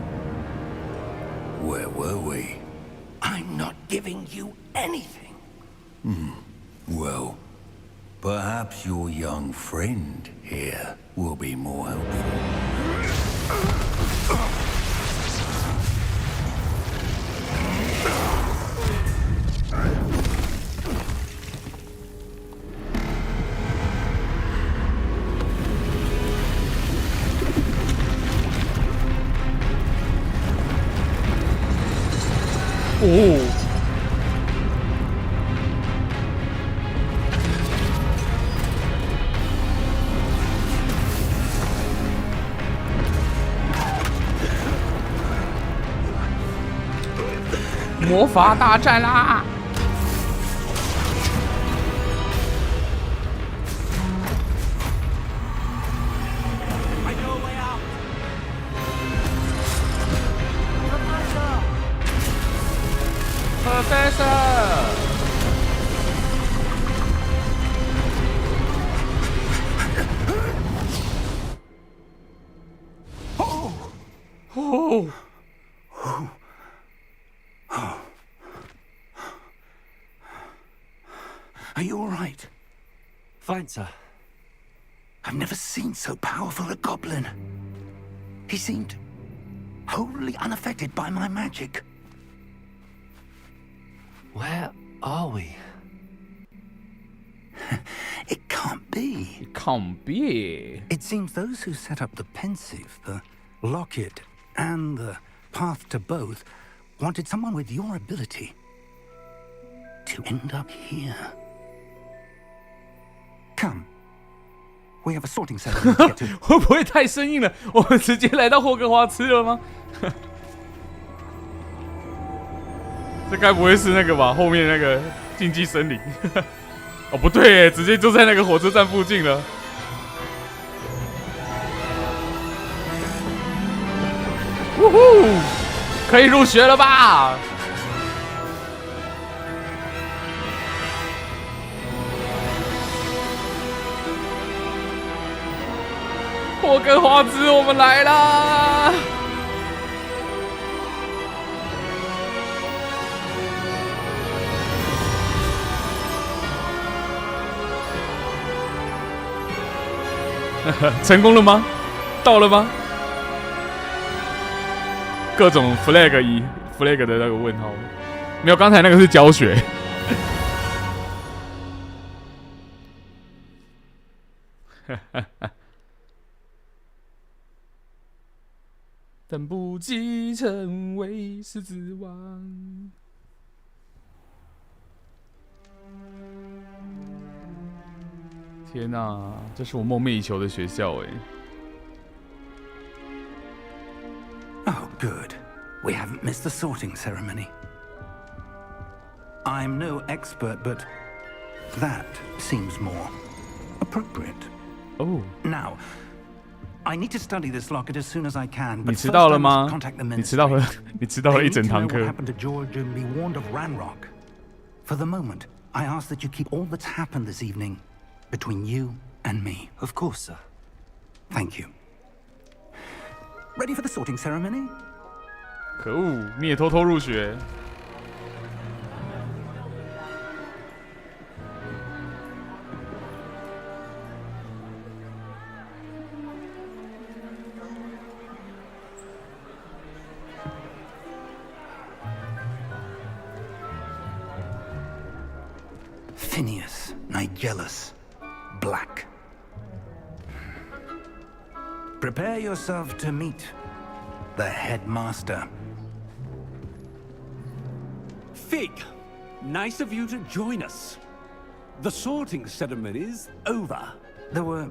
where were we? I'm not giving you anything. Well, perhaps your young friend here will be more helpful. Oh. 魔法大战啦！Are you all right? Fine, sir. I've never seen so powerful a goblin. He seemed wholly unaffected by my magic. Where are we? It can't be. It can't be. It seems those who set up the pensive, the locket, and the path to both wanted someone with your ability to end up here. Come. We have a sorting ceremony to get to. 会不会太生硬了？我们直接来到霍格华兹了吗？这该不会是那个吧？后面那个禁忌森林？哦，不对，直接就在那个火车站附近了。呜呼，可以入学了吧？霍格华兹，我们来啦！成功了吗？到了吗？各种 flag 以 flag 的那个问号，没有，刚才那个是教学。等不及成为狮子王。天哪，这是我梦寐以求的学校哎。Oh, good. We haven't missed the sorting ceremony. I'm no expert, but that seems more appropriate. Oh. Now, I need to study this locket as soon as I can. 你 But 迟 first 到 I 了 must 吗？ contact the 你迟到 ministry. 了，你迟到了 They 一 need 整 to know 堂 what 课。 happened to George and be warned of Ranrock. For the moment, I ask that you keep all that's happened this evening between you and me. Of course, sir. Thank you. Ready for the sorting ceremony? 可恶，你也偷偷入学。Phineas, Nigellus, Black. Prepare yourself to meet the headmaster. Fig, nice of you to join us. The sorting ceremony's over. There were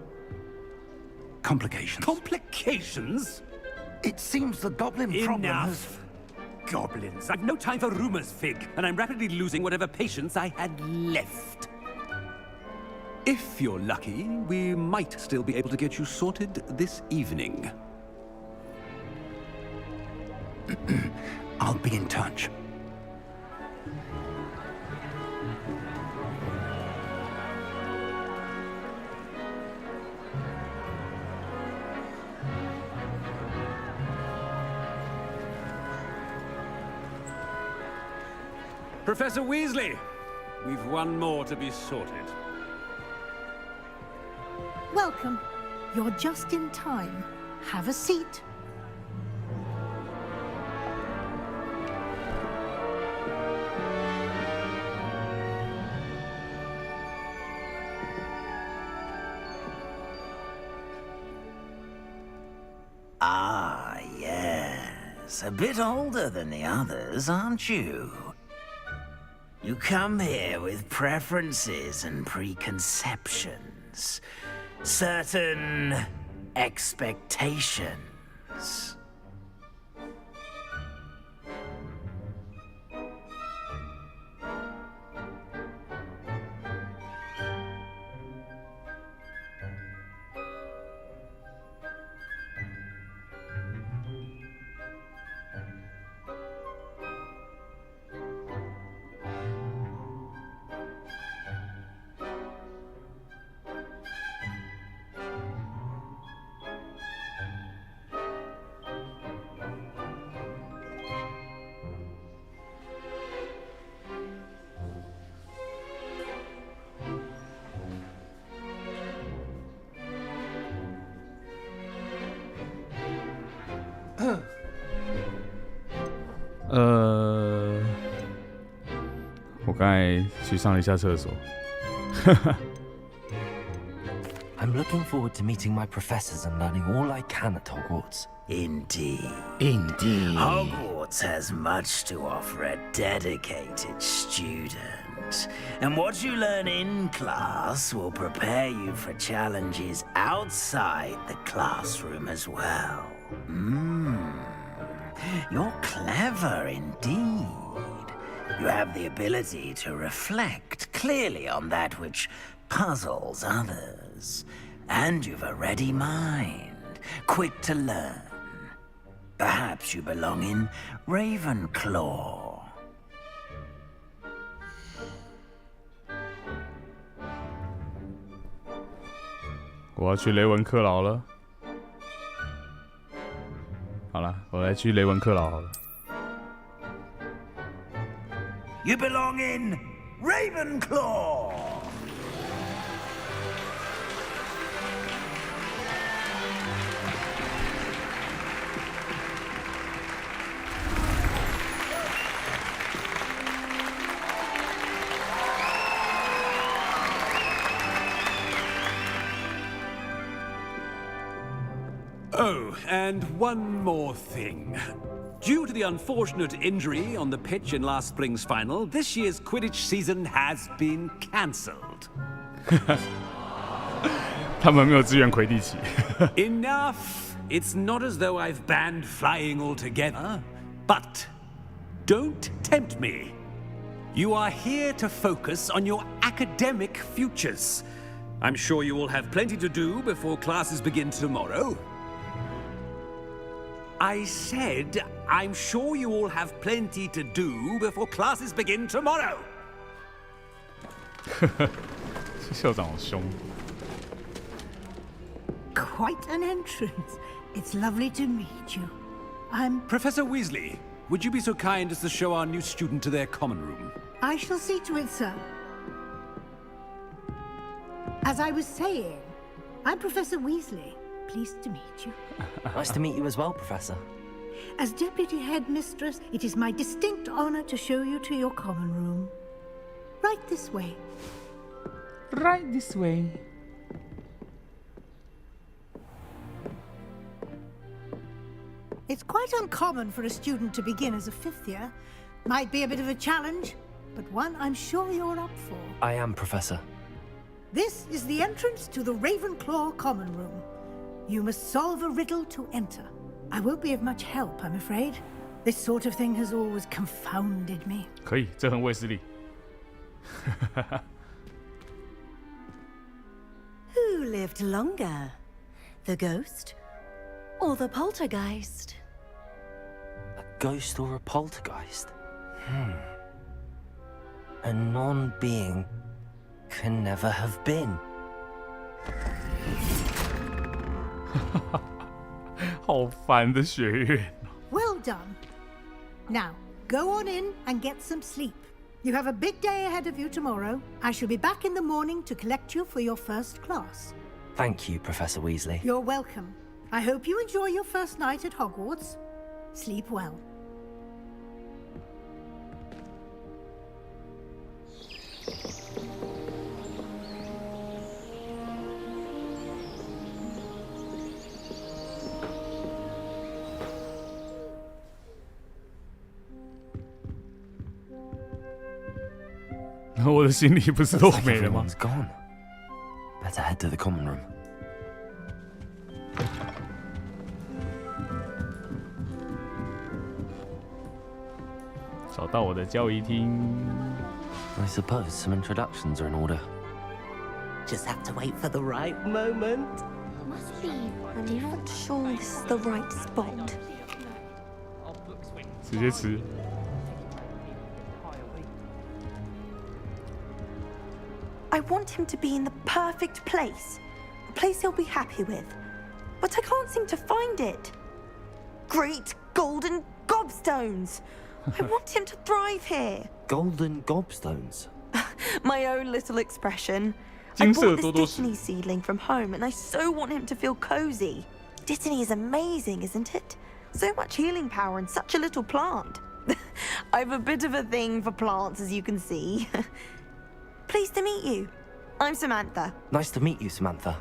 complications. Complications? It seems the goblin problem has... Enough. Goblins. I've no time for rumors, Fig, and I'm rapidly losing whatever patience I had left. If you're lucky, we might still be able to get you sorted this evening. I'll be in touch. Professor Weasley, we've one more to be sorted. Welcome. You're just in time. Have a seat. Ah, yes. A bit older than the others, aren't you? You come here with preferences and preconceptions. Certain expectations.我刚才去上了一下厕所。I'm looking forward to meeting my professors and learning all I can at Hogwarts. Indeed. Indeed. Hogwarts has much to offer a dedicated student. And what you learn in class will prepare you for challenges outside the classroom as well. You're clever indeed. You have the ability to reflect clearly on that which puzzles others. And you've a ready mind, quick to learn. Perhaps you belong in Ravenclaw. 我要去雷文克劳了。好了，我来去雷文克劳好了。You belong in Ravenclaw. Oh, and one more thing. Due to the unfortunate injury on the pitch in last spring's final, this year's Quidditch season has been cancelled. 他们没有支援魁地奇。Enough! It's not as though I've banned flying altogether. But don't tempt me. You are here to focus on your academic futures. I'm sure you will have plenty to do before classes begin tomorrow. I said I'm sure you all have plenty to do before classes begin tomorrow. 校长好凶。 Quite an entrance. It's lovely to meet you. I'm... Professor Weasley, would you be so kind as to show our new student to their common room? I shall see to it, sir. As I was saying, I'm Professor Weasley. Pleased to meet you. Nice to meet you as well, Professor. As Deputy Headmistress, it is my distinct honor to show you to your common room. Right this way. Right this way. It's quite uncommon for a student to begin as a 5th year. Might be a bit of a challenge, but one I'm sure you're up for. I am, Professor. This is the entrance to the Ravenclaw common room. You must solve a riddle to enter. I won't be of much help, I'm afraid. This sort of thing has always confounded me. 可以，这很卫斯理。Who lived longer? The ghost or the poltergeist? A ghost or a poltergeist? A non-being can never have been. 好烦的学院。 Well done. Now, go on in and get some sleep. You have a big day ahead of you tomorrow. I shall be back in the morning to collect you for your first class. Thank you, Professor Weasley. You're welcome. I hope you enjoy your first night at Hogwarts. Sleep well. "我的行李不是都没了吗？ Everyone's gone. Better head to the common room. 找到我的交易厅。 I suppose some introductions are in order. Just have to wait for the right moment. Must be. I'm not sure this is the right spot. 直接吃。 I want him to be in the perfect place. A place he'll be happy with. But I can't seem to find it. Great golden gobstones! I want him to thrive here. Golden gobstones. My own little expression. I 金色 bought 多 this 多石。 Dittany seedling from home and I so want him to feel cozy. Dittany is amazing, isn't it? So much healing power in such a little plant. I've a bit of a thing for plants, as you can see. Pleased to meet you. I'm Samantha. Nice to meet you, Samantha.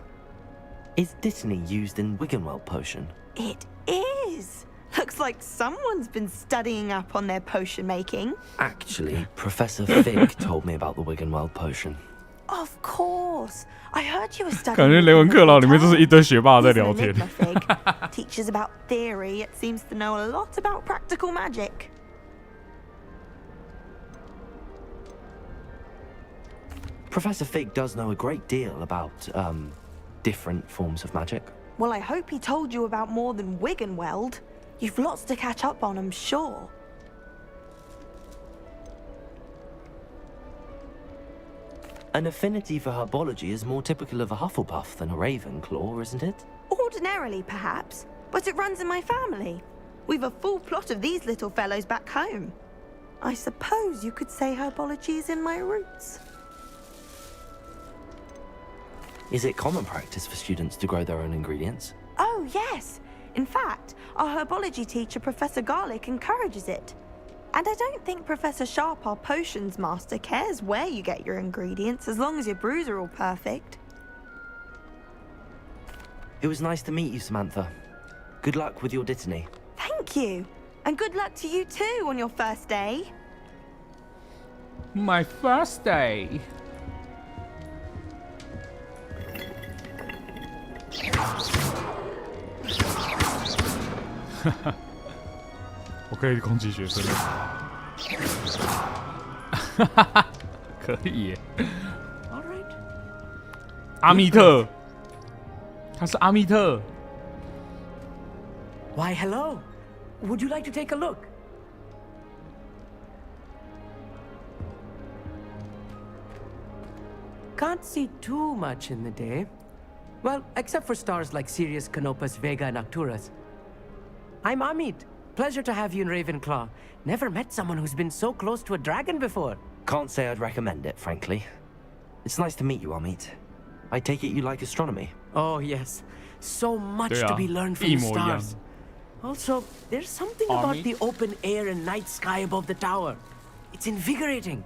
Is Dittany used in Wiggenweld potion? It is. Looks like someone's been studying up on their potion making. Actually, Professor Fig told me about the Wiggenweld potion. Of course. I heard you were studying. 感觉雷文克劳里面就是一堆学霸在聊天。 Teaches about theory. It seems to know a lot about practical magic. Professor Fig does know a great deal about, different forms of magic. Well, I hope he told you about more than Wiggenweld. You've lots to catch up on, I'm sure. An affinity for herbology is more typical of a Hufflepuff than a Ravenclaw, isn't it? Ordinarily, perhaps, but it runs in my family. We've a full plot of these little fellows back home. I suppose you could say herbology is in my roots. Is it common practice for students to grow their own ingredients? Oh, yes. In fact, our herbology teacher, Professor Garlick, encourages it. And I don't think Professor Sharp, our potions master, cares where you get your ingredients, as long as your brews are all perfect. It was nice to meet you, Samantha. Good luck with your Dittany. Thank you. And good luck to you too on your first day. My first day. 我可以攻击学生了。可以耶。阿密特，他是阿密特。 Why, hello. would you like to take a look? Can't see too much in the day. Well, except for stars like Sirius, Canopus, Vega, and Arcturus. I'm Amit. Pleasure to have you in Ravenclaw. Never met someone who's been so close to a dragon before. Can't say I'd recommend it, frankly. It's nice to meet you, Amit. I take it you like astronomy? Oh, yes. So much to be learned from the stars. Also, there's something about the open air and night sky above the tower. It's invigorating.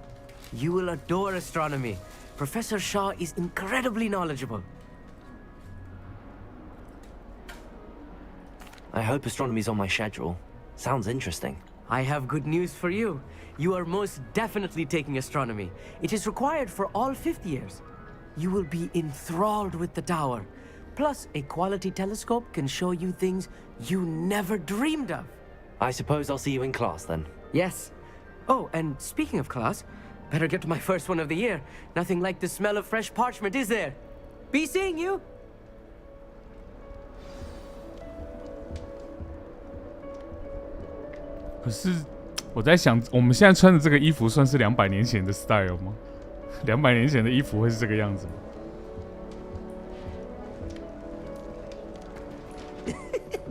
You will adore astronomy. Professor Shaw is incredibly knowledgeable. I hope astronomy's on my schedule. Sounds interesting. I have good news for you. You are most definitely taking astronomy. It is required for all 5th years. You will be enthralled with the tower. Plus, a quality telescope can show you things you never dreamed of. I suppose I'll see you in class then. Yes. Oh, and speaking of class, better get to my first one of the year. Nothing like the smell of fresh parchment, is there? Be seeing you! 可是我在想，我们现在穿的这个衣服算是200年前的 style 吗？200年前的衣服会是这个样子吗？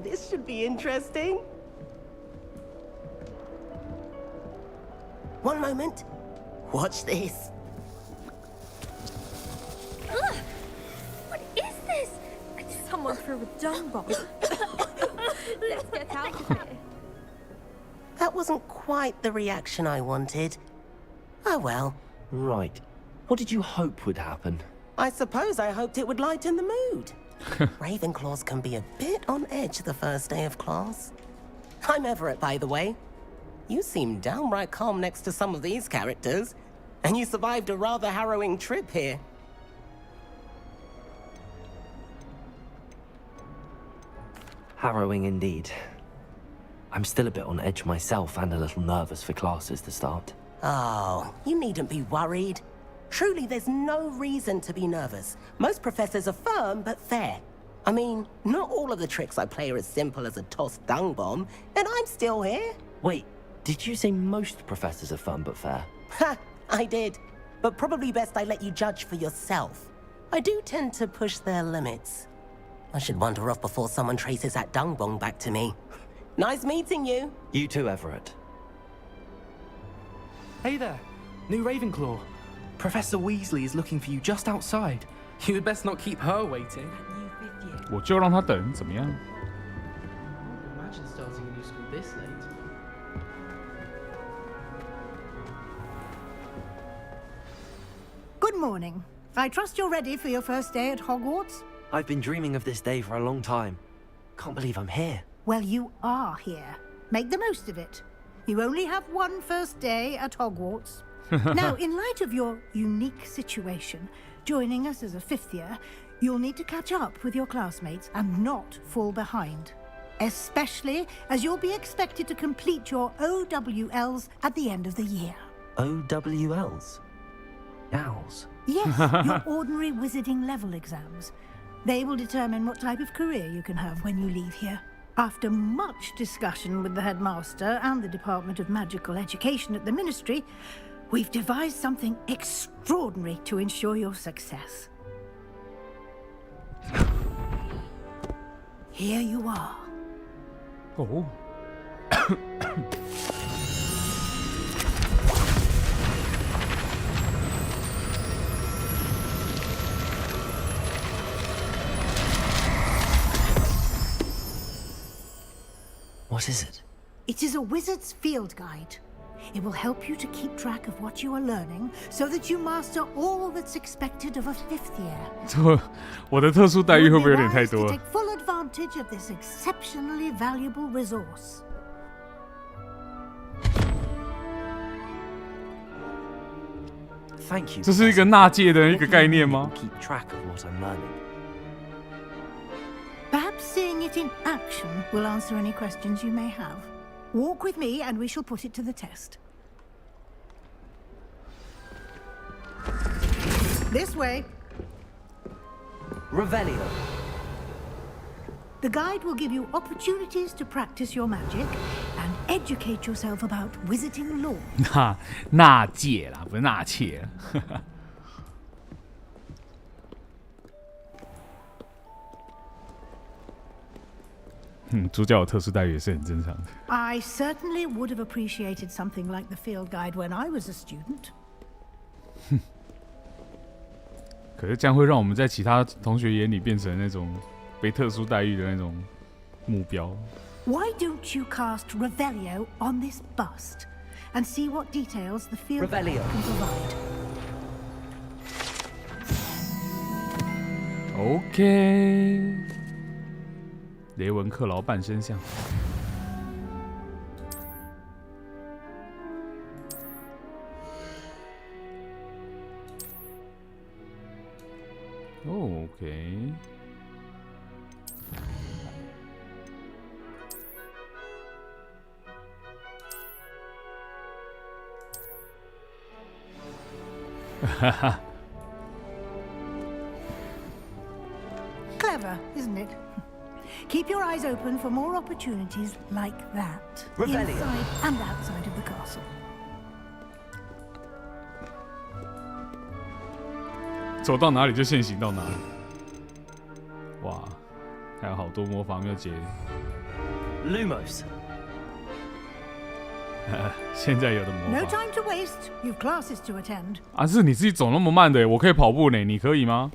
This should be interesting. One moment. Watch this. Ugh! What is this? Someone threw a dung bomb. Let's get out of here. That wasn't quite the reaction I wanted. Oh well. Right. What did you hope would happen? I suppose I hoped it would lighten the mood. Ravenclaws can be a bit on edge the first day of class. I'm Everett, by the way. You seem downright calm next to some of these characters. And you survived a rather harrowing trip here. Harrowing indeed. I'm still a bit on edge myself and a little nervous for classes to start. Oh, you needn't be worried. Truly, there's no reason to be nervous. Most professors are firm but fair. I mean, not all of the tricks I play are as simple as a tossed dung bomb, and I'm still here. Wait, did you say most professors are firm but fair? Ha, I did. But probably best I let you judge for yourself. I do tend to push their limits. I should wander off before someone traces that dung bomb back to me. Nice meeting you. You too, Everett. Hey there, new Ravenclaw. Professor Weasley is looking for you just outside. You had best not keep her waiting. 我就让他等，怎么样？ Imagine starting a new school this late. Good morning. I trust you're ready for your first day at Hogwarts? I've been dreaming of this day for a long time. Can't believe I'm here. Well, you are here. Make the most of it. You only have one first day at Hogwarts. Now, in light of your unique situation, joining us as a 5th year, you'll need to catch up with your classmates and not fall behind. Especially as you'll be expected to complete your OWLs at the end of the year. OWLs? Owls? Yes, your ordinary wizarding level exams. They will determine what type of career you can have when you leave here. After much discussion with the headmaster and the Department of Magical Education at the Ministry, we've devised something extraordinary to ensure your success. Here you are. Oh. What is it? It is a wizard's field guide. It will help you to keep track of what you are learning so that you master all that's expected of a 5th year. 我的特殊待遇会不会有点太 To 多？ take full advantage of this exceptionally valuable resource. Thank you. 这是一个纳戒的一个概念吗？ Keep track of what I'm learning. Perhaps seeing it in action will answer any questions you may have. Walk with me and we shall put it to the test. This way. Revelio. The guide will give you opportunities to practice your magic and educate yourself about wizarding lore. 纳戒啦，不是纳妾。主角有特殊待遇也是很正常的。I certainly would have appreciated something like the field guide when I was a student. 可是这样会让我们在其他同学眼里变成那种被特殊待遇的那种目标。Why don't you cast Revelio on this bust and see what details the field guide can provide? OK， 雷文克劳半身像。OK。哈哈。Clever, isn't it? Keep your eyes open for more opportunities like that, inside and outside of the castle. 走到哪里就现行到哪里。哇，还有好多魔法没有解。Lumos。现在有的魔法。 No time to waste. You've classes to attend. 啊，是你自己走那么慢的，我可以跑步呢，你可以吗？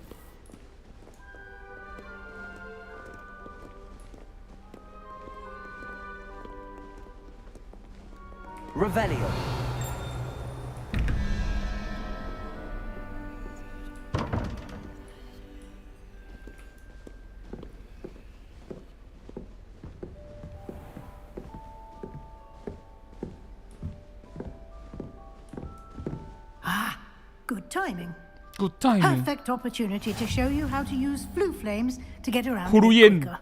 Revelio. Ah, good timing. Good timing. Perfect opportunity to show you how to use flue flames to get around Huruyen. quicker.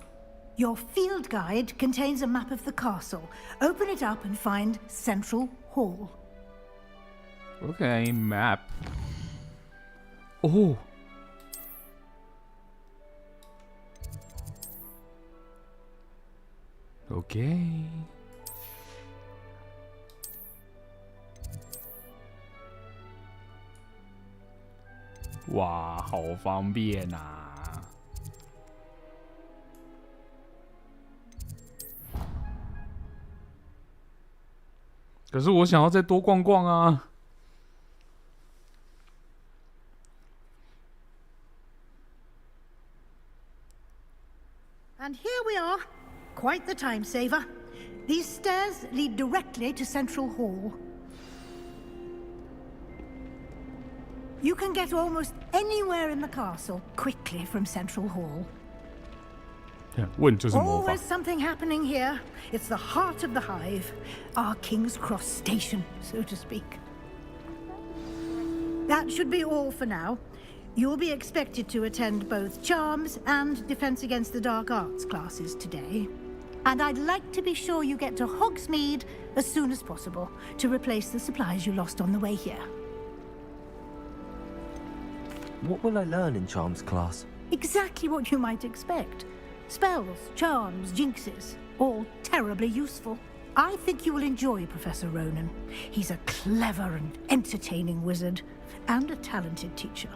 Your field guide contains a map of the castle. Open it up and find Central Hall. Okay, map. Oh. Okay. 哇，好方便啊！可是我想要再多逛逛啊。 And here we are. Quite the time saver. These stairs lead directly to Central Hall. You can get almost anywhere in the castle quickly from Central Hall. 问就是魔法。 Always something happening here. It's the heart of the hive, our King's Cross station, so to speak. That should be all for now. You'll be expected to attend both Charms and Defense Against the Dark Arts classes today. And I'd like to be sure you get to Hogsmeade as soon as possible to replace the supplies you lost on the way here. What will I learn in Charms class? Exactly what you might expect. Spells, charms, jinxes, all terribly useful. I think you will enjoy Professor Ronan. He's a clever and entertaining wizard, and a talented teacher.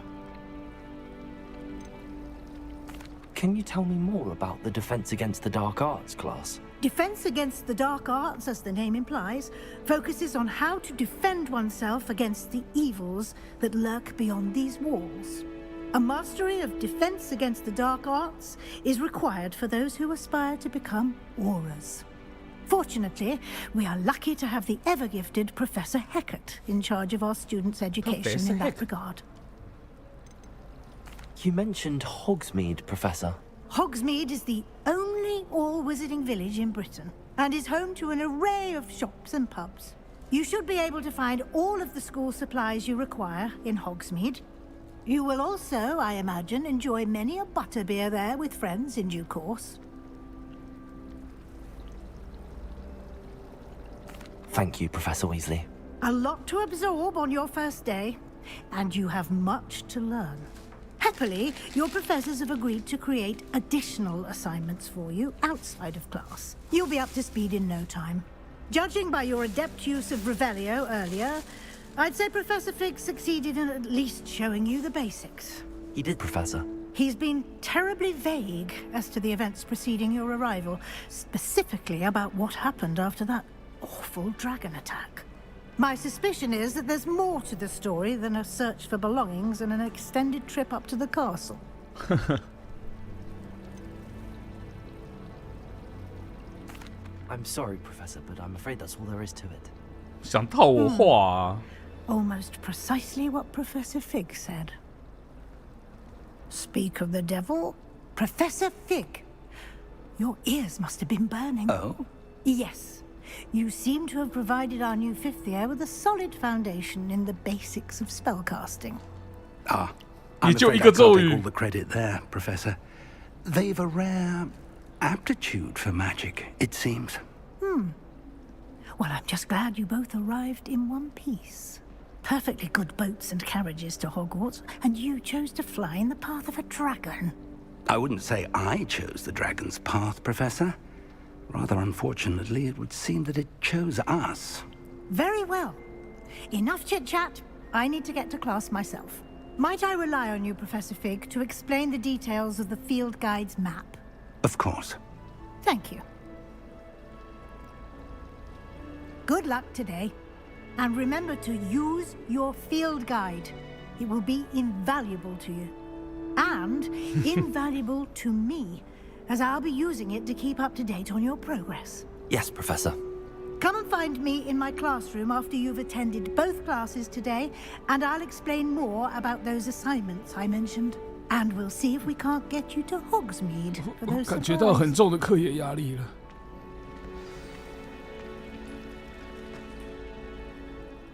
Can you tell me more about the Defense Against the Dark Arts class? Defense Against the Dark Arts, as the name implies, focuses on how to defend oneself against the evils that lurk beyond these walls. A mastery of Defense Against the Dark Arts is required for those who aspire to become auras. Fortunately, we are lucky to have the ever-gifted Professor Hecat in charge of our students' education in that regard. You mentioned Hogsmeade, Professor. Hogsmeade is the only all-wizarding village in Britain, and is home to an array of shops and pubs. You should be able to find all of the school supplies you require in Hogsmeade. You will also, I imagine, enjoy many a butterbeer there with friends in due course. Thank you, Professor Weasley. A lot to absorb on your first day, and you have much to learn. Happily, your professors have agreed to create additional assignments for you outside of class. You'll be up to speed in no time. Judging by your adept use of Revelio earlier, I'd say Professor Fig succeeded in at least showing you the basics. He did, Professor. He's been terribly vague as to the events preceding your arrival, specifically about what happened after that awful dragon attack. My suspicion is that there's more to the story than a search for belongings and an extended trip up to the castle. I'm sorry, Professor, but I'm afraid that's all there is to it. 想套我话啊 Almost precisely what Professor Fig said. Speak of the devil, Professor Fig. Your ears must have been burning. Oh? Yes. You seem to have provided our new fifth year with a solid foundation in the basics of spellcasting. Ah, I'm afraid I can't take all the credit there, Professor. They've a rare aptitude for magic, it seems. Well, I'm just glad you both arrived in one piece. Perfectly good boats and carriages to Hogwarts, and you chose to fly in the path of a dragon. I wouldn't say I chose the dragon's path, Professor. Rather unfortunately, it would seem that it chose us. Very well. Enough chit-chat. I need to get to class myself. Might I rely on you, Professor Fig, to explain the details of the field guide's map? Of course. Thank you. Good luck today. And remember to use your field guide. It will be invaluable to you. And invaluable to me, as I'll be using it to keep up to date on your progress. Yes, Professor. Come and find me in my classroom after you've attended both classes today, and I'll explain more about those assignments I mentioned. And we'll see if we can't get you to Hogsmeade for those 感觉到很重的课业压力了。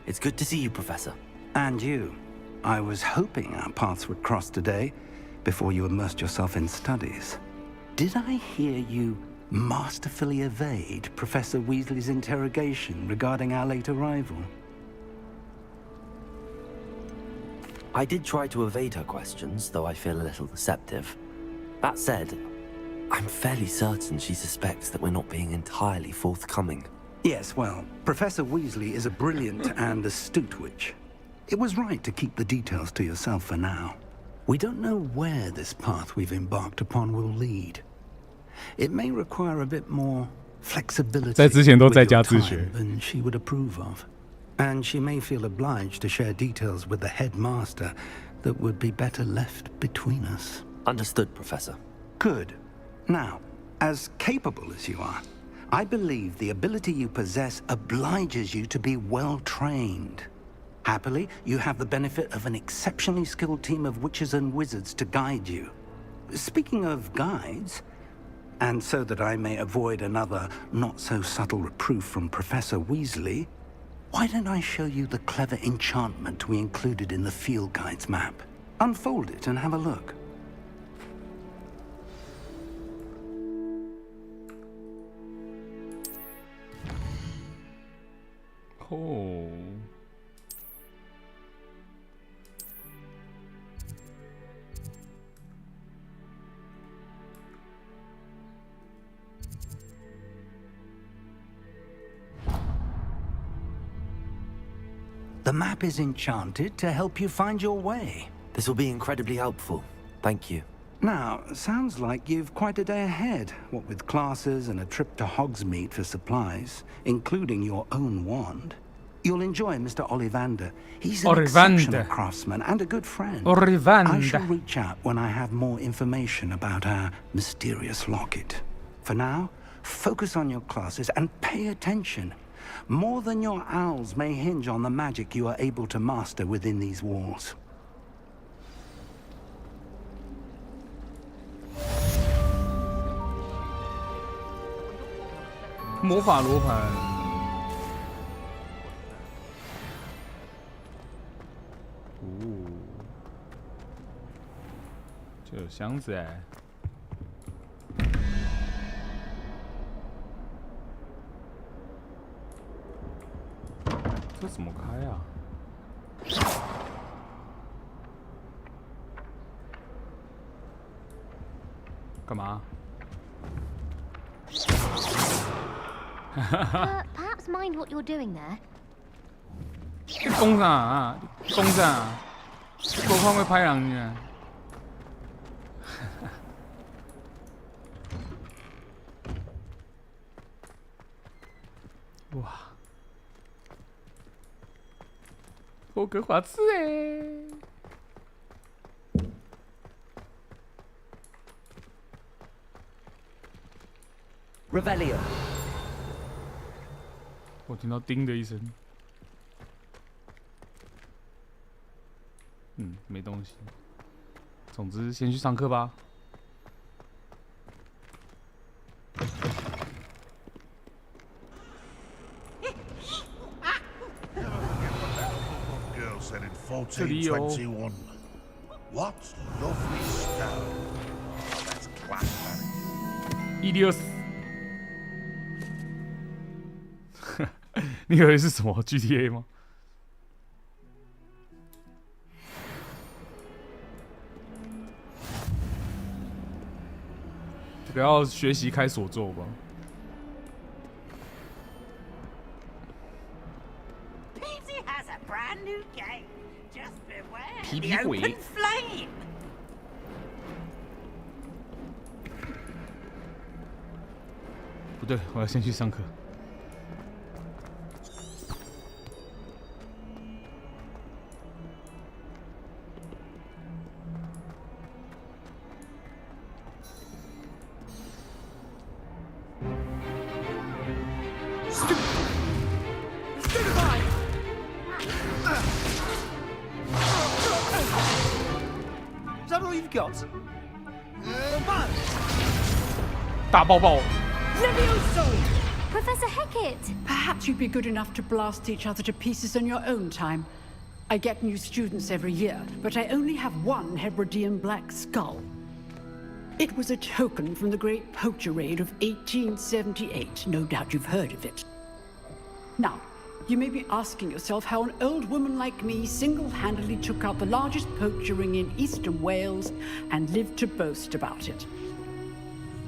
It's good to see you, Professor. And you. I was hoping our paths would cross today, before you immersed yourself in studies. Did I hear you masterfully evade Professor Weasley's interrogation regarding our late arrival? I did try to evade her questions, though I feel a little deceptive. That said, I'm fairly certain she suspects that we're not being entirely forthcoming. Yes, well, Professor Weasley is a brilliant and astute witch. It was right to keep the details to yourself for now. We don't know where this path we've embarked upon will lead. It may require a bit more flexibility 在之前都在 with 家 your 自学 time than she would approve of. And she may feel obliged to share details with the headmaster that would be better left between us. Understood, Professor. Good. Now, as capable as you are, I believe the ability you possess obliges you to be well trained. Happily, you have the benefit of an exceptionally skilled team of witches and wizards to guide you. Speaking of guides, and so that I may avoid another not-so-subtle reproof from Professor Weasley, why don't I show you the clever enchantment we included in the field guide's map? Unfold it and have a look. Oh. The map is enchanted to help you find your way. This will be incredibly helpful. Thank you. Now, sounds like you've quite a day ahead, what with classes and a trip to Hogsmeade for supplies, including your own wand. You'll enjoy Mr. Ollivander. He's an exceptional craftsman and a good friend. I shall reach out when I have more information about our mysterious locket. For now, focus on your classes and pay attention. More than your owls may hinge on the magic you are able to master within these walls. Ooh. 这有箱子哎。这怎么开啊？干嘛？Perhaps mind what you're doing there. 你讲啥啊？讲啥？我看会拍人呢。哇！霍格华兹哎！ Revelio。我听到叮的一声。没东西。总之，先去上课吧。这里有。What lovely stone! That's class. 164。你以为是什么 GTA 吗？这个要学习开锁座吧。皮皮鬼。不对，我要先去上课。 大爆爆 Levioso! Professor Hecat! Perhaps you'd be good enough to blast each other to pieces on your own time. I get new students every year, but I only have one Hebridean black skull. It was a token from the Great Poacher Raid of 1878. No doubt you've heard of it. Now, you may be asking yourself how an old woman like me single-handedly took out the largest poacher ring in eastern Wales and lived to boast about it.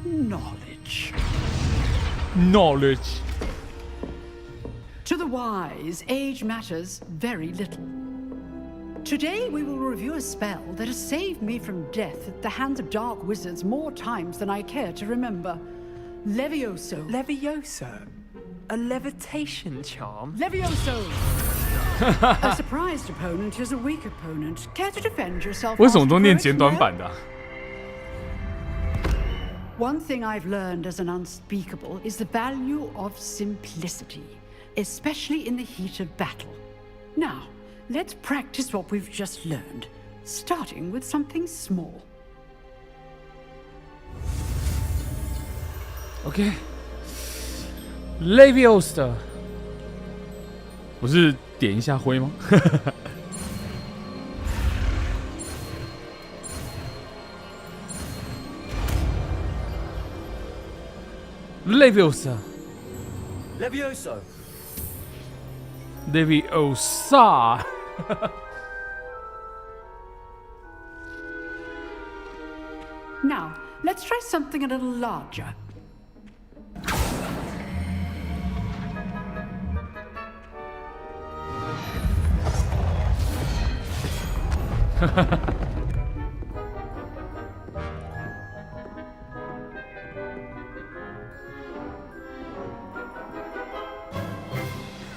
Knowledge. Knowledge. To the wise, age matters very little. Today we will review a spell that has saved me from death at the hands of dark wizards more times than I care to remember. Levioso. Levioso? A levitation charm? Levioso! A surprised opponent is a weak opponent. Care to defend yourself? 为什么都念简短版的啊？ One thing I've learned as an unspeakable is the value of simplicity, especially in the heat of battle. Now, let's practice what we've just learned, starting with something small. OK. Leviosa 不是点一下灰吗？Leviosa. Levioso. Leviosa. Now, let's try something a little larger.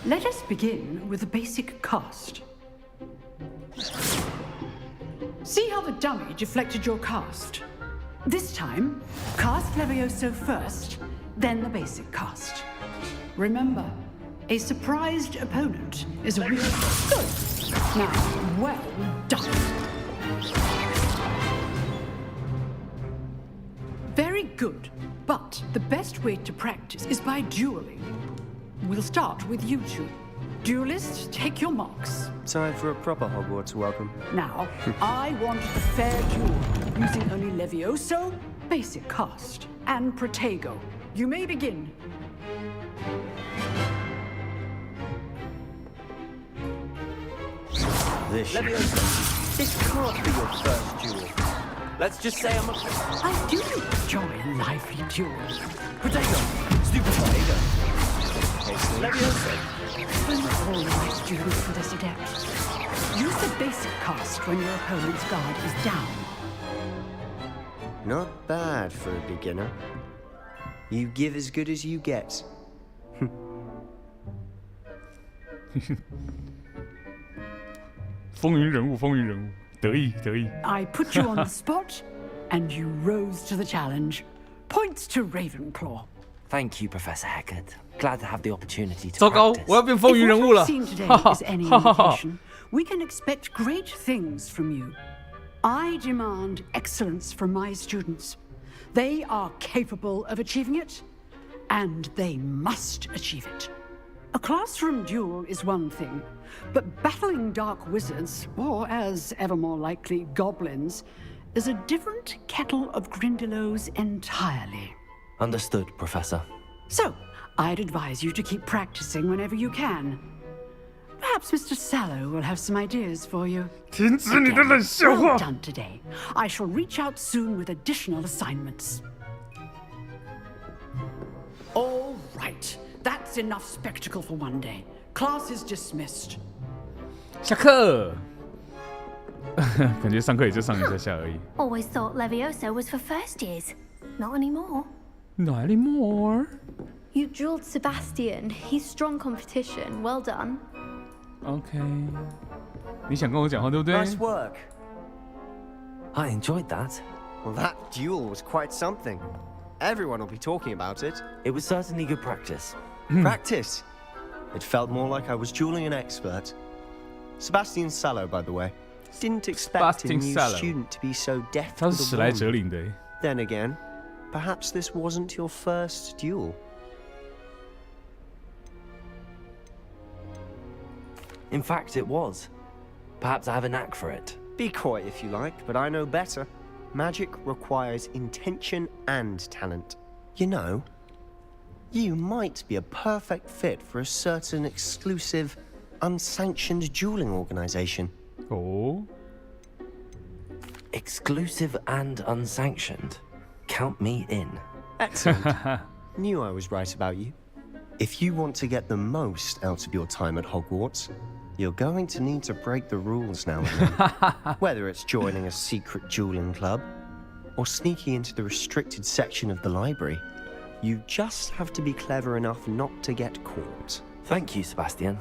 Let us begin with the basic cast. See how the dummy deflected your cast? This time, cast Levioso first, then the basic cast. Remember, a surprised opponent is a real... Good! Now, well done. Very good, but the best way to practice is by dueling. We'll start with you two. Duelists, take your marks. Time for a proper Hogwarts welcome. Now, I want a fair duel, using only Levioso, basic cast, and Protego. You may begin. Levioso, this can't be your first duel. Let's just say I'm a... I do enjoy lively duels. Potato! Stupid potato! Leviosa! When all the right students for this adept. Use the basic cast when your opponent's guard is down. Not bad for a beginner. You give as good as you get. 风云人物，风云人物，得意得意。I put you on the spot, and you rose to the challenge. Points to Ravenclaw. Thank you, Professor Hackett. Glad to have the opportunity to 糟糕， practice. 我要变风云人物了！ If what I've seen today is any indication, we can expect great things from you. I demand excellence from my students. They are capable of achieving it, and they must achieve it. A classroom duel is one thing, but battling dark wizards, or as ever more likely, goblins, is a different kettle of Grindylows entirely. Understood, Professor. So, I'd advise you to keep practicing whenever you can. Perhaps Mr. Sallow will have some ideas for you. 停止你的冷笑话。 Well done today. I shall reach out soon with additional assignments. All right. That's enough spectacle for one day. Class is dismissed. 下课。感觉上课也就上一下下而已。 Always thought Leviosa was for first years. Not anymore. Not anymore. You drilled Sebastian. He's strong competition. Well done. OK， 你想跟我讲话对不对 Nice work. I enjoyed that. Well, that duel was quite something. Everyone will be talking about it. It was certainly good practice. Practice? It felt more like I was dueling an expert. Sebastian Sallow, by the way. Didn't expect a new student to be so deft 他 with 是 a 史莱哲 wand. 林的。 Then again, perhaps this wasn't your first duel. In fact, it was. Perhaps I have a knack for it. Be coy if you like, but I know better. Magic requires intention and talent. You know, you might be a perfect fit for a certain exclusive, unsanctioned dueling organization. Oh? Exclusive and unsanctioned. Count me in. Excellent. Knew I was right about you. If you want to get the most out of your time at Hogwarts, you're going to need to break the rules now and then. Whether it's joining a secret dueling club or sneaking into the restricted section of the library, you just have to be clever enough not to get caught. Thank you, Sebastian.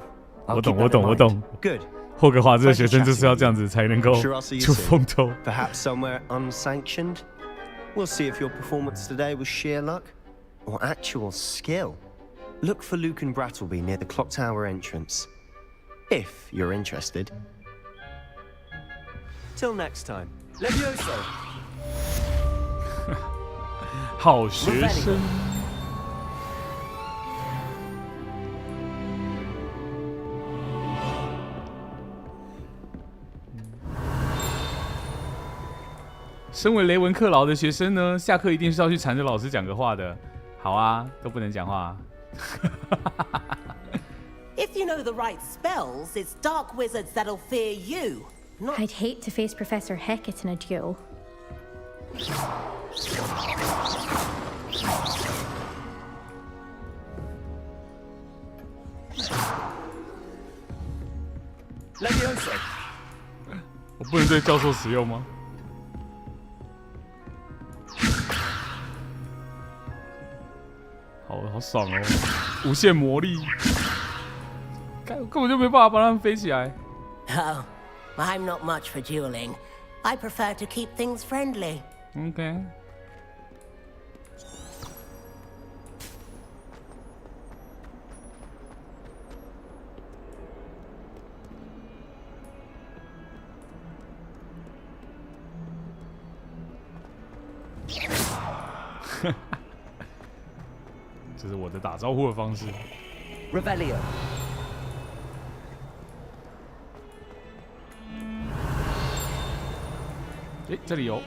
我懂，我懂，我懂。 Good. 霍格华兹的学生就是要这样子才能够 Sure, I'll see you 出 soon. 风头。 Perhaps somewhere unsanctioned. We'll see if your performance today was sheer luck or actual skill. Look for Luke and Brattleby near the clock tower entrance. If you're interested. Till next time. Levioso. 好学生。身为雷文克劳的学生呢，下课一定是要去缠着老师讲个话的。好啊，都不能讲话。If you know the right spells, it's dark wizards that'll fear you. I'd hate to face Professor Hackett in a duel. Levioso. 我不能对教授使用吗？好爽哦！无限魔力，根本就没办法把他们飞起来。 Oh, I'm not much for dueling. I prefer to keep things friendly. OK。这是我的打招呼的方式。Revelio。哎，这里有。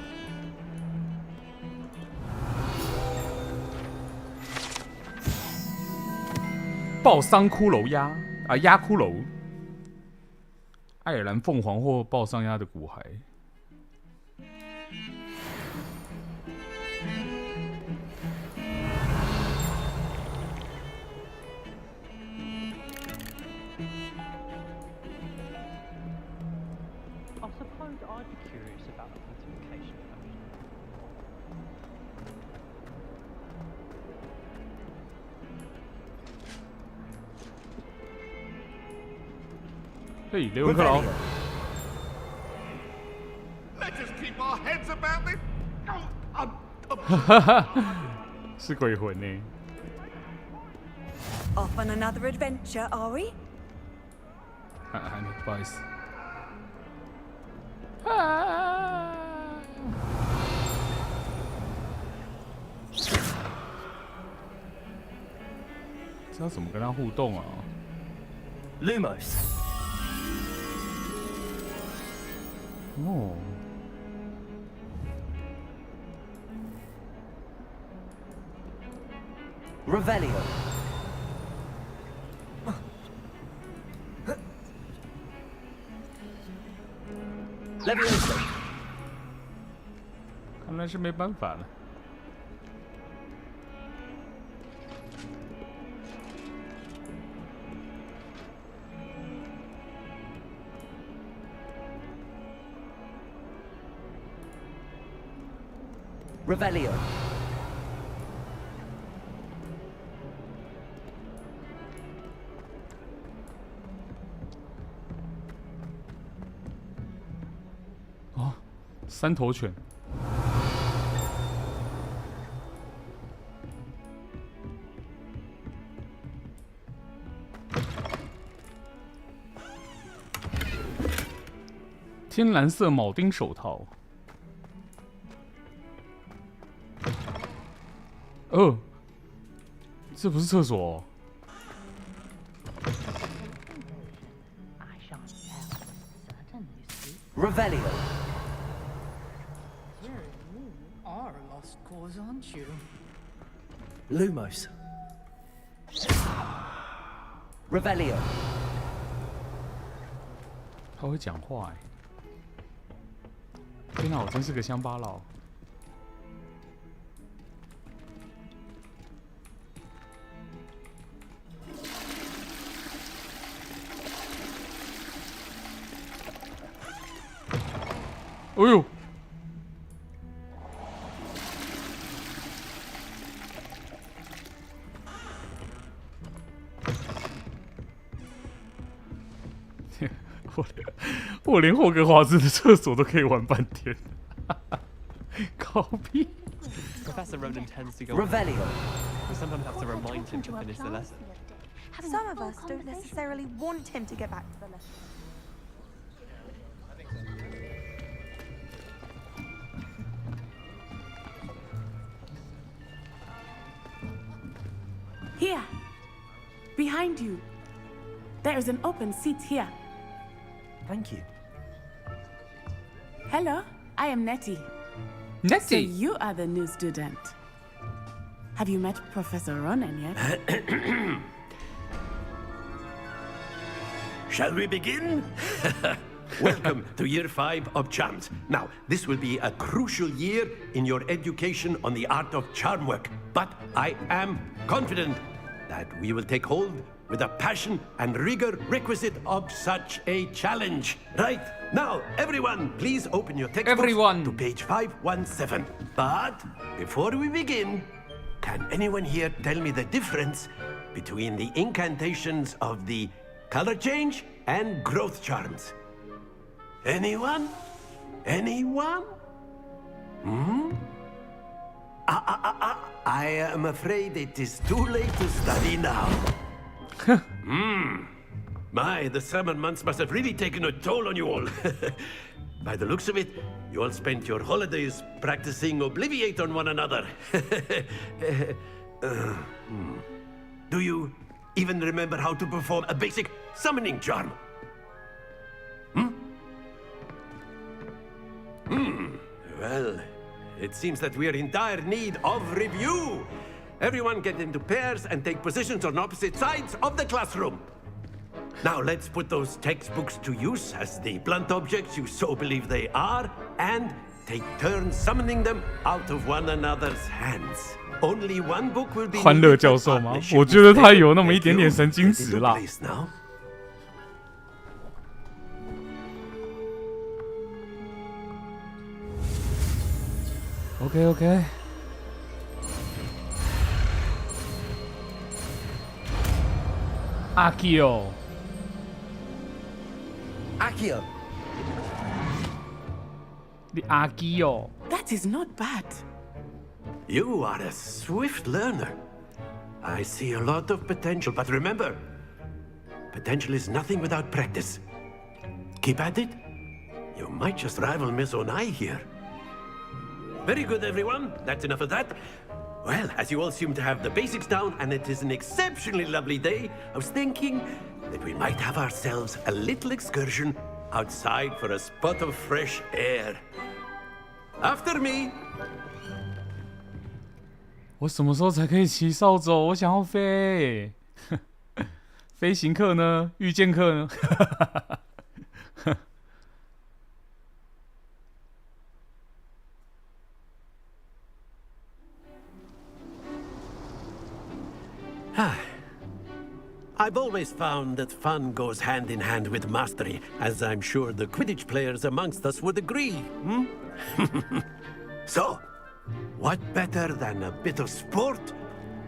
爆伤骷髅鸭啊，鸭骷髅。爱尔兰凤凰或爆伤鸭的骨骸。嘿，雷文克劳。哈哈，是鬼魂呢。Off on another adventure, are we? 不好意思。这要怎么跟他互动啊 ？Lumos。哦。Revelio。Leviosa。看来是没办法了。Revelio。哦，三头犬。天蓝色铆钉手套。这不是厕所哦。Revelio. You are a lost cause, aren't you? Lumos. Revelio. 他会讲话哎！天哪，我真是个乡巴佬。哎呦！我连霍格华兹的厕所都可以玩半天，靠屁 ！Professor Ronan tends to go. Revelio. We sometimes have to remind him to finish the lesson. Some of us don't necessarily want him to get back to the lesson. Here, behind you. There is an open seat here. Thank you. Hello, I am Nettie. Nettie? So you are the new student. Have you met Professor Ronan yet? Shall we begin? Welcome to Year 5 of Charms. Now, this will be a crucial year in your education on the art of charm work. But I am confident that we will take hold with the passion and rigor requisite of such a challenge. Right, now, everyone, please open your textbooks to page 517. But before we begin, can anyone here tell me the difference between the incantations of the color change and growth charms? Anyone? Anyone? I am afraid it is too late to study now. My, the summer months must have really taken a toll on you all. By the looks of it, you all spent your holidays practicing Obliviate on one another. Do you even remember how to perform a basic summoning charm? Well, it seems that we are in dire need of review. Everyone get into pairs and take positions on opposite sides of the classroom. Now let's put those textbooks to use as the blunt objects you so believe they are, and take turns summoning them out of one another's hands. Only one book will be 欢乐教授吗？我觉得他有那么一点点神经质啦。OK。阿基哦， Accio. 你阿基哦。That is not bad. You are a swift learner. I see a lot of potential, but remember, potential is nothing without practice. Keep at it. You might just rival Miss Onai here. Very good, everyone. That's enough of that. Well, as you all seem to have the basics down, and it is an exceptionally lovely day, I was thinking that we might have ourselves a little excursion outside for a spot of fresh air. After me. 我什么时候才可以骑扫帚？我想要飞。飞行课呢？御剑课呢？I've always found that fun goes hand in hand with mastery, as I'm sure the Quidditch players amongst us would agree. So, what better than a bit of sport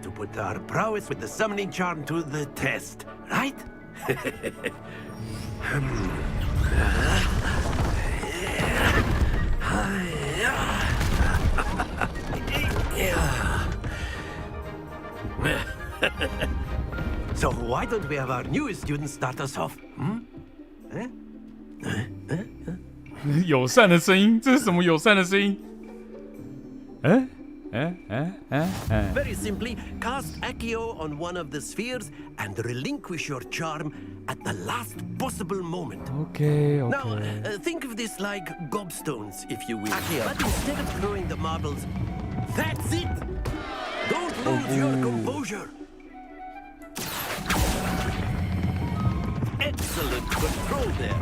to put our prowess with the summoning charm to the test, right? So why don't we have our newest student start us off? 友善的声音，这是什么友善的声音？Very simply, cast Accio on one of the spheres and relinquish your charm at the last possible moment. Okay. Now, think of this like gobstones, if you will. But instead of throwing the marbles, that's it! Don't lose your composure! Excellent control there.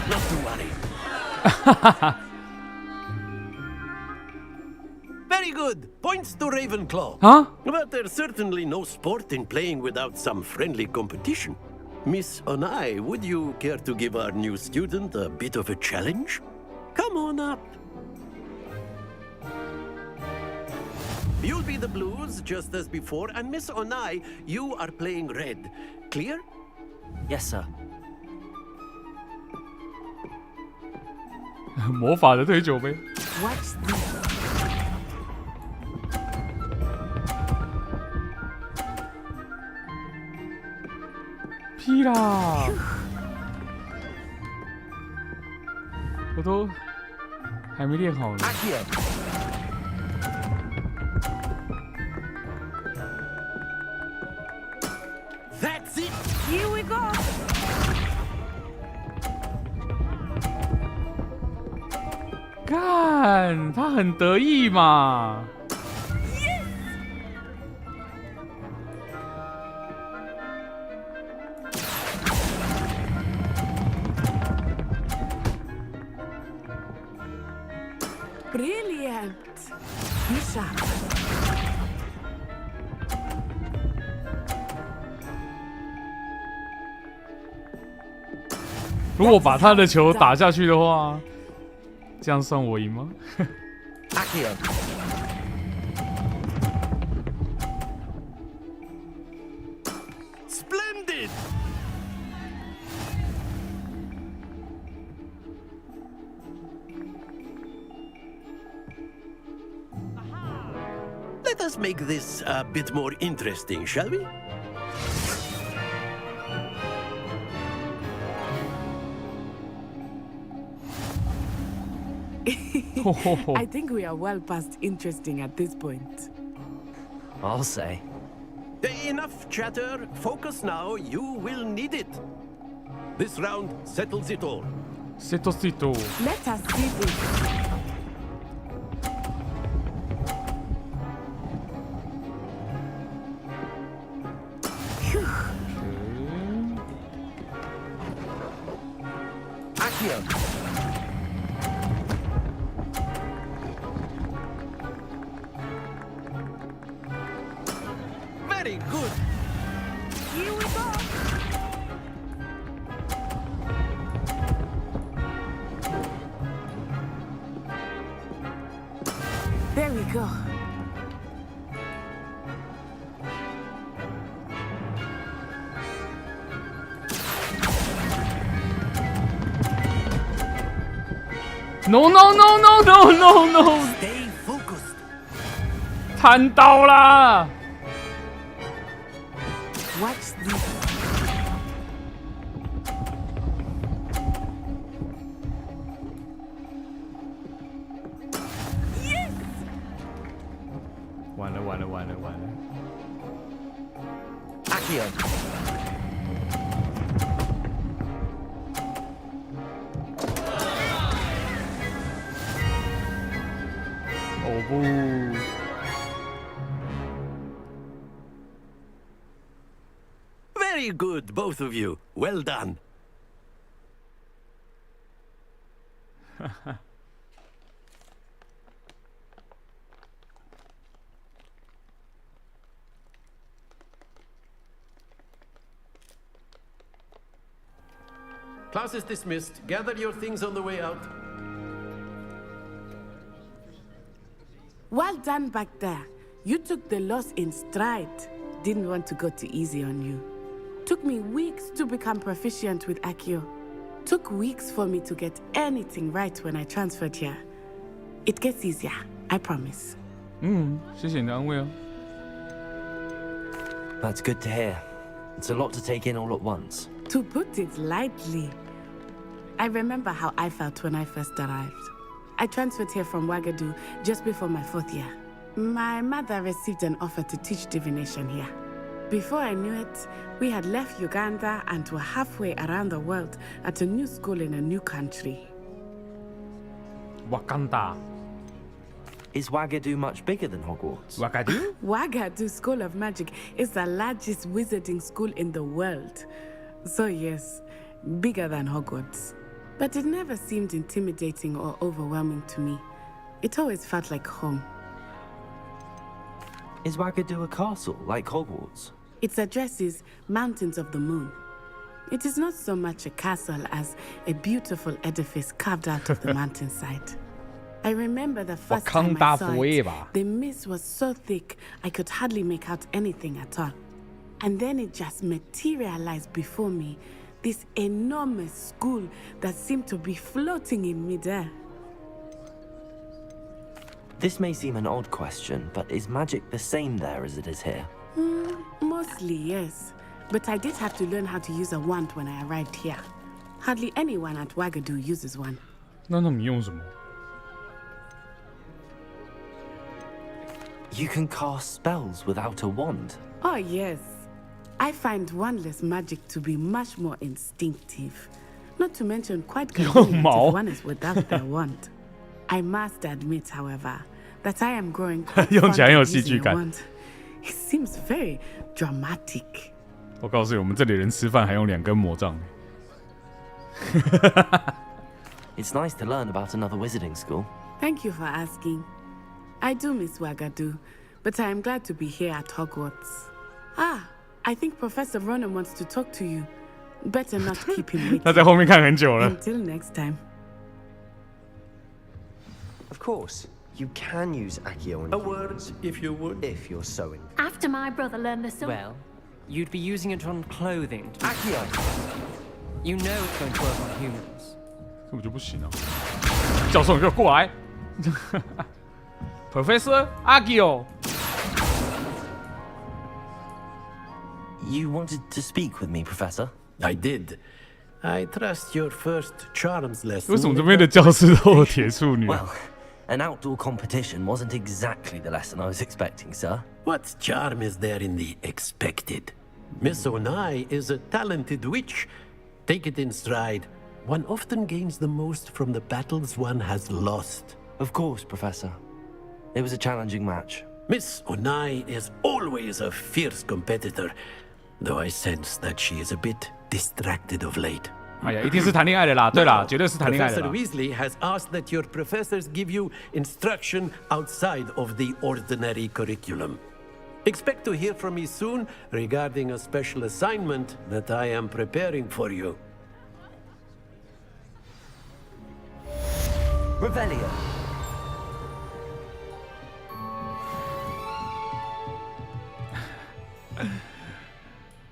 Not to worry. Very good. Points to Ravenclaw. Huh? But there's certainly no sport in playing without some friendly competition. Miss Onai, would you care to give our new student a bit of a challenge? Come on up. You'll be the blues, just as before, and Miss Onai, you are playing red. Clear? Yes, sir. 魔法的推酒杯。What's this? 屁啦！我都还没练好呢。That's it. Here we go. 干，他很得意嘛。Brilliant. Misha. 如果把他的球打下去的话，这样算我赢吗？Splendid. Let us make this a bit more interesting, shall we? I think we are well past interesting at this point. I'll say. Enough chatter. Focus now. You will need it. This round settles it all. Settles it all. Let us see this. Very good. Here we go. There we go. No no no no no no no！ 看到啦 Watch this. 完了完了完了完了 Accio. 哦不 Very good, both of you. Well done. Class is dismissed. Gather your things on the way out. Well done back there. You took the loss in stride. Didn't want to go too easy on you. Took me weeks to become proficient with Accio. Took weeks for me to get anything right when I transferred here. It gets easier, I promise. 谢谢你的安慰哦。 That's good to hear. It's a lot to take in all at once. To put it lightly, I remember how I felt when I first arrived. I transferred here from Ouagadougou just before my 4th year. My mother received an offer to teach divination here. Before I knew it, we had left Uganda and were halfway around the world at a new school in a new country. Wakanda. Is Ouagadougou much bigger than Hogwarts? Ouagadougou? Ouagadougou School of Magic is the largest wizarding school in the world. So yes, bigger than Hogwarts. But it never seemed intimidating or overwhelming to me. It always felt like home. Is Ouagadougou a castle, like Hogwarts? Its address is Mountains of the Moon. It is not so much a castle as a beautiful edifice carved out of the mountainside. I remember the first time I saw it, the mist was so thick I could hardly make out anything at all. And then it just materialized before me, this enormous school that seemed to be floating in midair. This may seem an odd question, but is magic the same there as it is here? Mostly, yes. But I did have to learn how to use a wand when I arrived here. Hardly anyone at Ouagadougou uses one. 那他们用什么 You can cast spells without a wand. Oh, yes. I find wandless magic to be much more instinctive. Not to mention quite convenient if one is without their wand. I must admit, however, that I am growing quite fond of using a wand. It seems very dramatic. 我告诉你，我们这里人吃饭还用2根魔杖。It's nice to learn about another wizarding school. Thank you for asking. I do miss Ouagadougou, but I am glad to be here at Hogwarts. Ah, I think Professor Ronan wants to talk to you. Better not keep him waiting. 他在后面看很久了。 Until next time. Of course, you can use Accio on A word, if you would. If you're so in. After my brother learned the Well, you'd be using it on clothing. Accio! You know it's going to work on humans. 根本就不行啊！教授，你给我过来！Professor Accio. You wanted to speak with me, Professor? I did. I trust your first charms lesson. 为什么这边的教室都有铁处女 Well, an outdoor competition wasn't exactly the lesson I was expecting, sir. What charm is there in the expected? Miss Onai is a talented witch. Take it in stride. One often gains the most from the battles one has lost. Of course, Professor. It was a challenging match. Miss Onai is always a fierce competitor, though I sense that she is a bit distracted of late. 哎呀，一定是谈恋爱的啦！对啦，绝对是谈恋爱的 Professor 啦。 Weasley has asked that your professors give you instruction outside of the ordinary curriculum. Expect to hear from me soon regarding a special assignment that I am preparing for you. Revelio.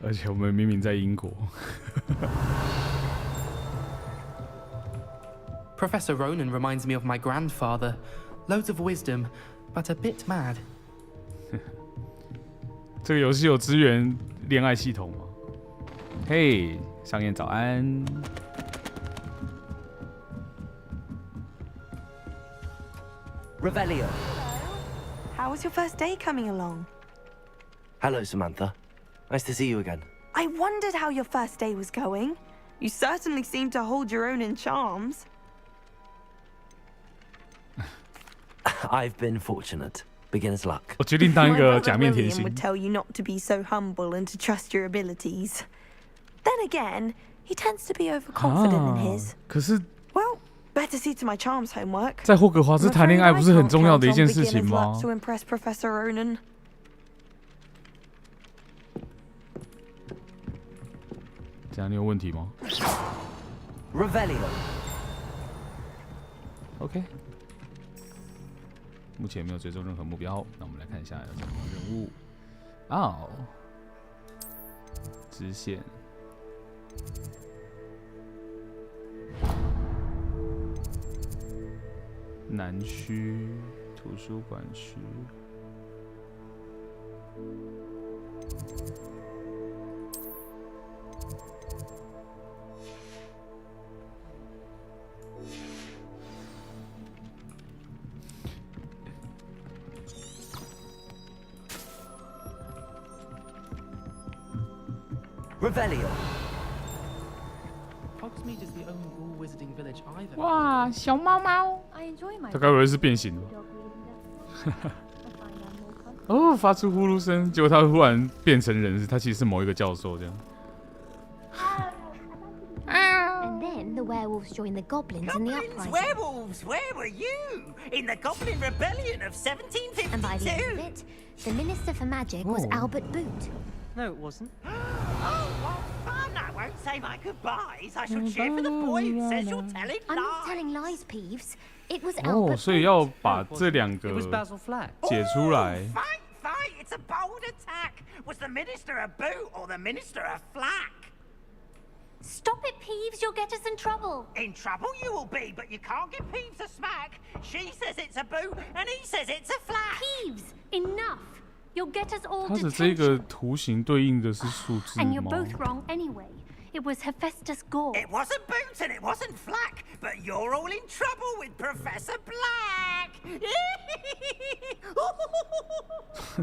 而且我们明明在英国。Professor Ronan reminds me of my grandfather. Loads of wisdom, but a bit mad. 这个游戏有支援恋爱系统吗？嘿，上燕早安。Revelio. How was your first day coming along? Hello, Samantha. Nice to see you again. I wondered how your first day was going. You certainly seem to hold your own in charms. I've been fortunate. Beginner's luck. 我决定当一个假面甜 William 心。 would tell you not to be so humble and to trust your abilities. Then again, he tends to be overconfident in his. 可是 Well, better see to my charms homework. 在霍格华兹谈恋爱不是很重要的一件事情吗？ To impress Professor Ronan. 这样你有问题吗 Revelio. OK， 目前没有追踪任何目标。那我们来看一下有什么任务。哦，支线。南区图书馆区。Revelio. Hogsmeade is the only all wizarding village I've ever. 哇，小猫猫。 I enjoy my. 它该不会是变形的吧？哦，发出呼噜声，结果它忽然变成人，它其实是某一个教授这样。 And then the werewolves joined the goblins in the uprising. Werewolves, where were you? In the Goblin Rebellion of 1752? And by the end of it, the Minister for Magic was Albert Boot. No, it wasn't. Oh, what fun! I won't say my goodbyes. I shall cheer for the boy who says you're telling I'm not lies. telling lies, Peeves. It was 哦， Albert 所以要把这两个 It was Basil Flack. 解出来。 Fight, fight! It's a bold attack. Was the Minister a boot or the Minister a flack? Stop it, Peeves. You'll get us in trouble. In trouble you will be, but you can't give Peeves a smack. She says it's a boot, and he says it's a flack. Peeves, enough. You'll get us all 它的这 detention. 个图形对应的是数字 And you're 吗？ both wrong anyway. It was Hephaestus Gore. It wasn't boot and it wasn't flack, but you're all in trouble with Professor Black.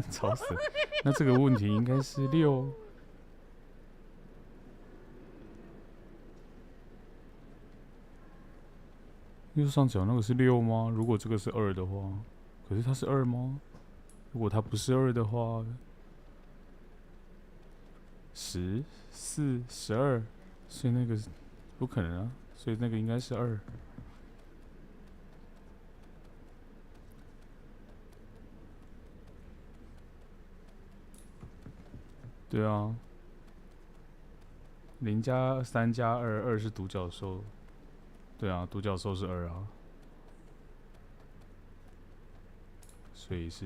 吵死了！那这个问题应该是6。右上角那个是6吗？如果这个是2的话，可是它是2吗？如果它不是2的话，10、4、12，所以那个不可能啊，所以那个应该是2。对啊，0加3加2，2是独角兽。对啊，独角兽是2啊，所以是。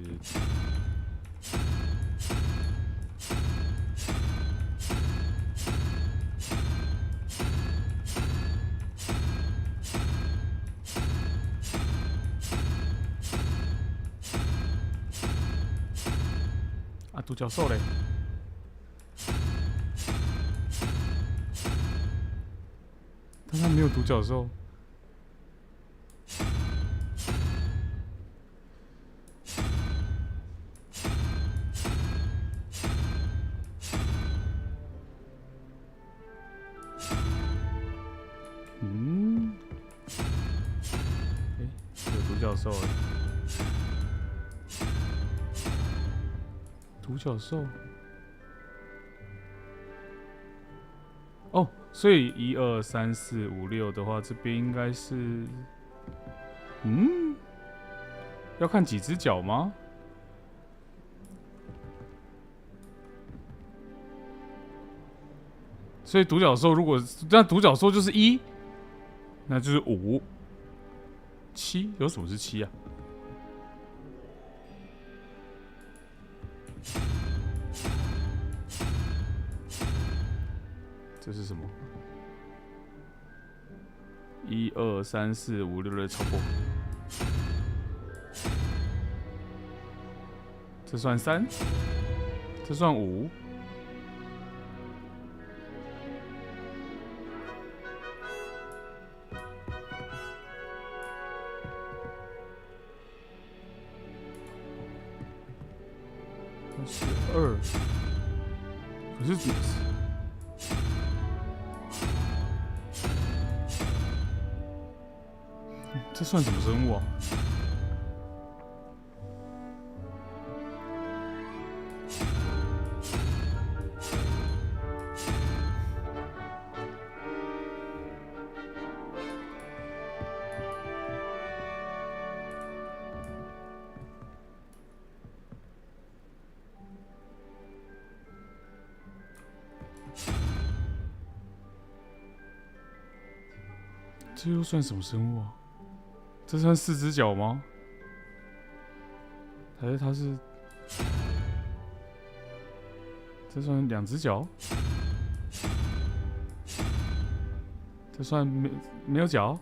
啊，独角兽嘞！但它没有独角兽。嗯，哎，有独角兽了。独角兽。哦，所以1、2、3、4、5、6的话，这边应该是，要看几只脚吗？所以独角兽如果那独角兽就是1，那就是5、7，有什么是7啊？这是什么1、2、3、4、5、6、超过。这算3，这算5。是2，可是怎么？这算什么生物啊？这又算什么生物啊？这算4只脚吗？还是它是？这算2只脚？这算没有脚？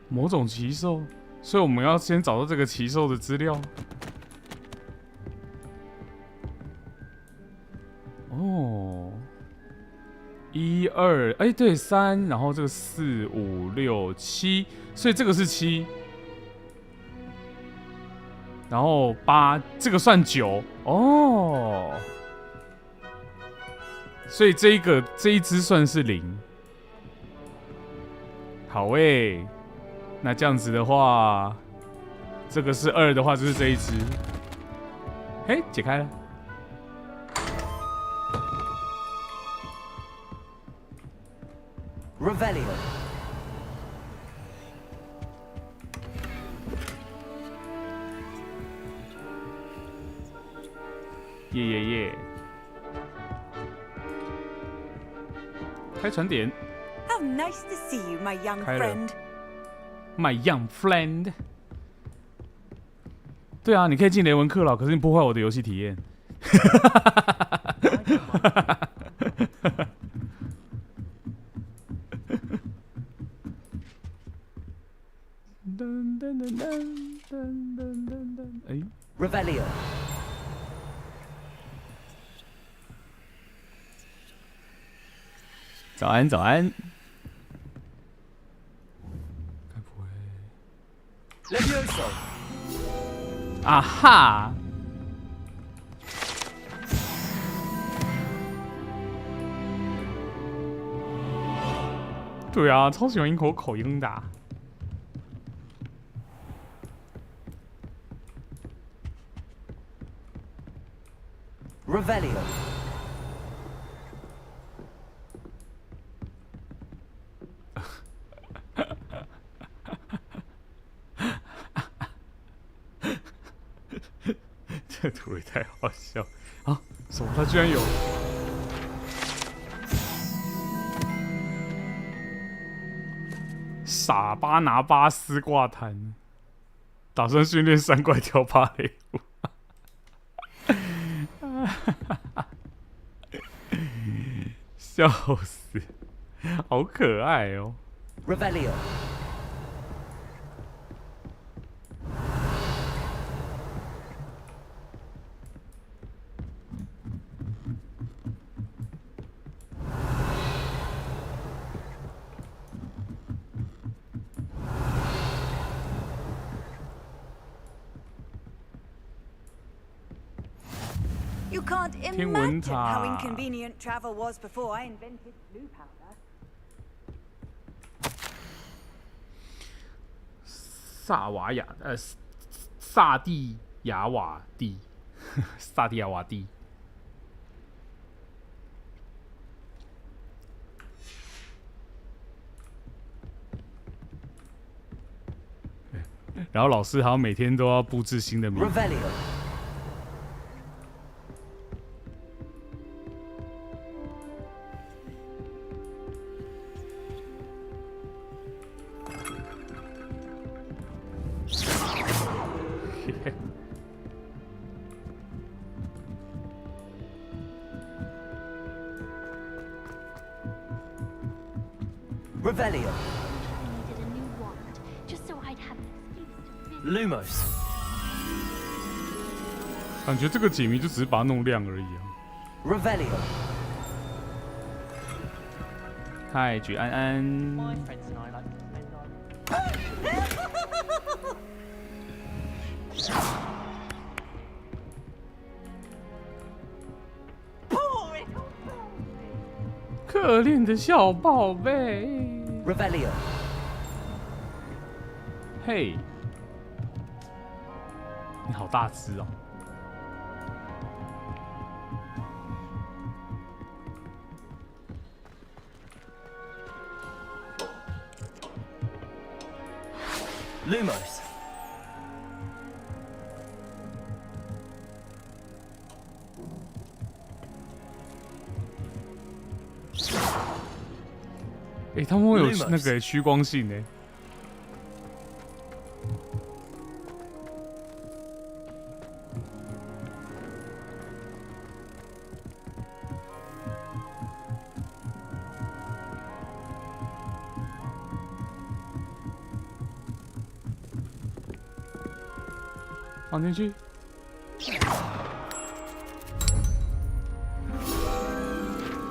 某种奇兽，所以我们要先找到这个奇兽的资料。哦，1、2，哎，对，3，然后这个4、5、6、7，所以这个是7，然后8，这个算9，哦，所以这一只算是0。好诶。那这样子的话，这个是2的话，就是这一只。嘿，解开了。Revelio。耶耶耶！开船点。How nice to see you, my young 开了 friend.My young friend， 对啊，你可以进雷文克劳，可是你破坏我的游戏体验。哎 ，Revelio。早安，早安。啊哈！对啊，超喜欢英口音的啊。Revelio。这图也太好笑啊！什么？他居然有傻巴拿巴斯挂弹，打算训练3怪跳芭蕾舞。笑死，好可爱哦。Revelio。You can't 天文 imagine how 塔 inconvenient travel was before I invented blue powder. 萨蒂亚瓦蒂，萨蒂亚瓦蒂。然后老师好像每天都要布置新的名字。Revelio. Needed a new wand, just so I'd have an excuse to Lumos. 感觉这个解谜就只是把它弄亮而已啊。Revelio. 嗨，举安安。可怜的小宝贝。Revelio. 嘿，你好大只哦。Lumos.哎，他们会有那个趋光性呢。放进去。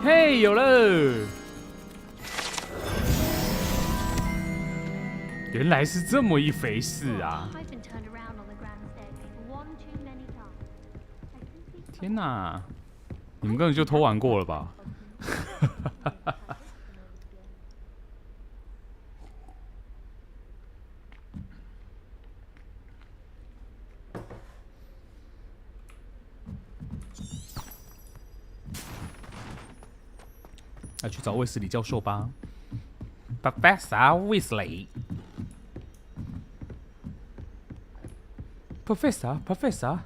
嘿，有了！原来是这么一回事啊！天哪，你们根本就偷玩过了吧？来去找卫斯理教授吧 ，Professor Weasley。Professor。